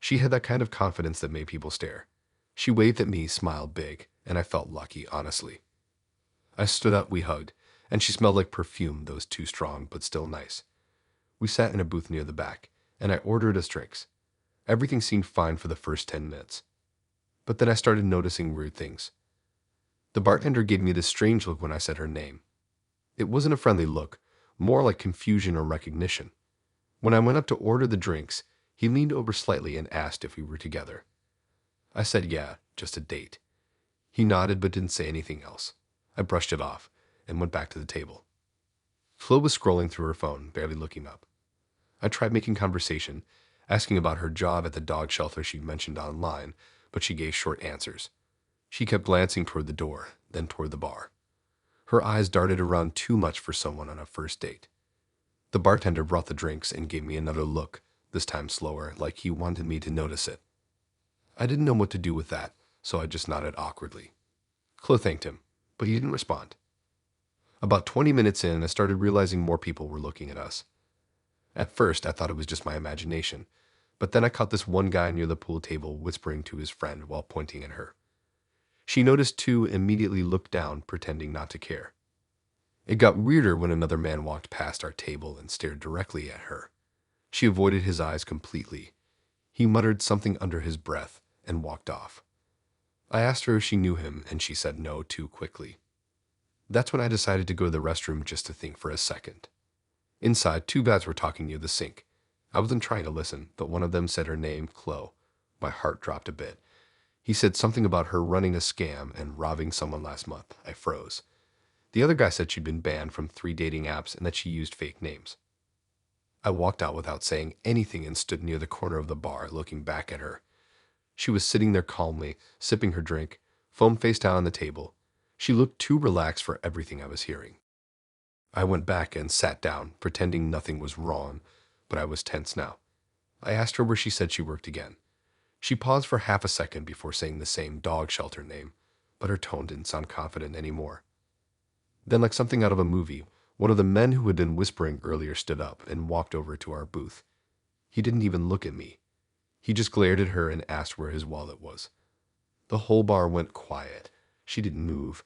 She had that kind of confidence that made people stare. She waved at me, smiled big, and I felt lucky, honestly. I stood up, we hugged, and she smelled like perfume, though too strong, but still nice. We sat in a booth near the back, and I ordered us drinks. Everything seemed fine for the first 10 minutes. But then I started noticing weird things. The bartender gave me this strange look when I said her name. It wasn't a friendly look, more like confusion or recognition. When I went up to order the drinks, he leaned over slightly and asked if we were together. I said yeah, just a date. He nodded but didn't say anything else. I brushed it off and went back to the table. Flo was scrolling through her phone, barely looking up. I tried making conversation, asking about her job at the dog shelter she'd mentioned online, but she gave short answers. She kept glancing toward the door, then toward the bar. Her eyes darted around too much for someone on a first date. The bartender brought the drinks and gave me another look, this time slower, like he wanted me to notice it. I didn't know what to do with that, so I just nodded awkwardly. Chloe thanked him, but he didn't respond. About 20 minutes in, I started realizing more people were looking at us. At first, I thought it was just my imagination, but then I caught this one guy near the pool table whispering to his friend while pointing at her. She noticed too, immediately looked down, pretending not to care. It got weirder when another man walked past our table and stared directly at her. She avoided his eyes completely. He muttered something under his breath and walked off. I asked her if she knew him, and she said no too quickly. That's when I decided to go to the restroom just to think for a second. Inside, 2 guys were talking near the sink. I wasn't trying to listen, but one of them said her name, Chloe. My heart dropped a bit. He said something about her running a scam and robbing someone last month. I froze. The other guy said she'd been banned from 3 dating apps and that she used fake names. I walked out without saying anything and stood near the corner of the bar, looking back at her. She was sitting there calmly, sipping her drink, foam face down on the table. She looked too relaxed for everything I was hearing. I went back and sat down, pretending nothing was wrong, but I was tense now. I asked her where she said she worked again. She paused for half a second before saying the same dog shelter name, but her tone didn't sound confident anymore. Then, like something out of a movie, one of the men who had been whispering earlier stood up and walked over to our booth. He didn't even look at me. He just glared at her and asked where his wallet was. The whole bar went quiet. She didn't move.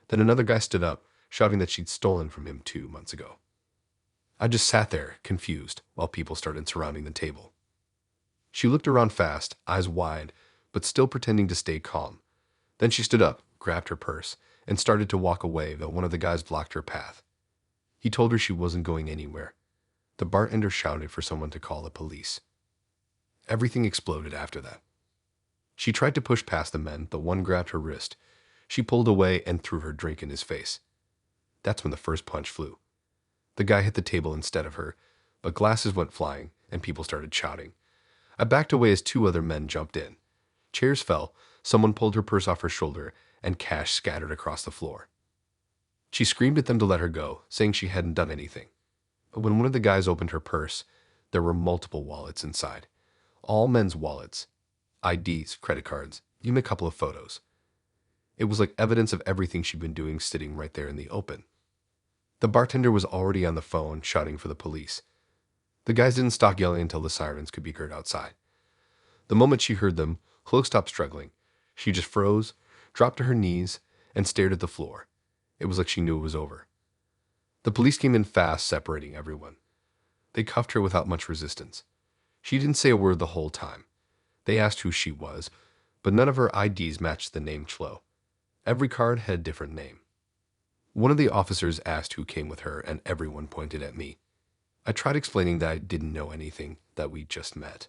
Then another guy stood up, shouting that she'd stolen from him 2 months ago. I just sat there, confused, while people started surrounding the table. She looked around fast, eyes wide, but still pretending to stay calm. Then she stood up, grabbed her purse, and started to walk away, though one of the guys blocked her path. He told her she wasn't going anywhere. The bartender shouted for someone to call the police. Everything exploded after that. She tried to push past the men, but one grabbed her wrist. She pulled away and threw her drink in his face. That's when the first punch flew. The guy hit the table instead of her, but glasses went flying, and people started shouting. I backed away as 2 other men jumped in. Chairs fell, someone pulled her purse off her shoulder, and cash scattered across the floor. She screamed at them to let her go, saying she hadn't done anything. But when one of the guys opened her purse, there were multiple wallets inside. All men's wallets. IDs, credit cards, even a couple of photos. It was like evidence of everything she'd been doing sitting right there in the open. The bartender was already on the phone, shouting for the police. The guys didn't stop yelling until the sirens could be heard outside. The moment she heard them, Chloe stopped struggling. She just froze, dropped to her knees, and stared at the floor. It was like she knew it was over. The police came in fast, separating everyone. They cuffed her without much resistance. She didn't say a word the whole time. They asked who she was, but none of her IDs matched the name Chloe. Every card had a different name. One of the officers asked who came with her, and everyone pointed at me. I tried explaining that I didn't know anything, that we just met.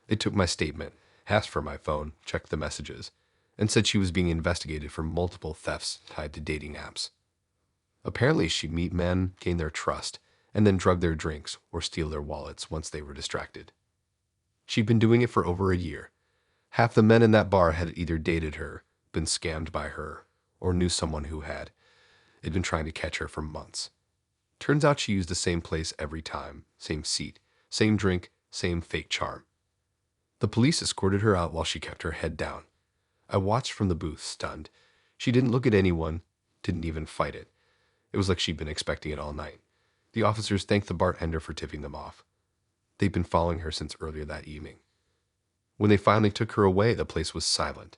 They took my statement, asked for my phone, checked the messages, and said she was being investigated for multiple thefts tied to dating apps. Apparently, she'd meet men, gain their trust, and then drug their drinks or steal their wallets once they were distracted. She'd been doing it for over a year. Half the men in that bar had either dated her, been scammed by her, or knew someone who had. They'd been trying to catch her for months. Turns out she used the same place every time, same seat, same drink, same fake charm. The police escorted her out while she kept her head down. I watched from the booth, stunned. She didn't look at anyone, didn't even fight it. It was like she'd been expecting it all night. The officers thanked the bartender for tipping them off. They'd been following her since earlier that evening. When they finally took her away, the place was silent.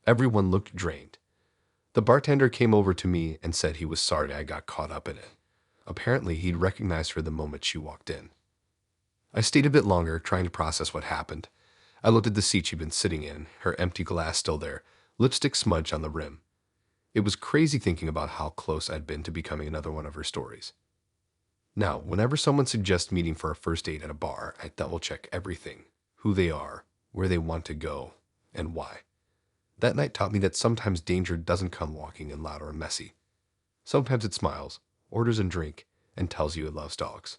Everyone looked drained. The bartender came over to me and said he was sorry I got caught up in it. Apparently, he'd recognized her the moment she walked in. I stayed a bit longer, trying to process what happened. I looked at the seat she'd been sitting in, her empty glass still there, lipstick smudged on the rim. It was crazy thinking about how close I'd been to becoming another one of her stories. Now, whenever someone suggests meeting for a first date at a bar, I double-check everything: who they are, where they want to go, and why. That night taught me that sometimes danger doesn't come walking in loud or messy. Sometimes it smiles, orders a drink, and tells you it loves dogs.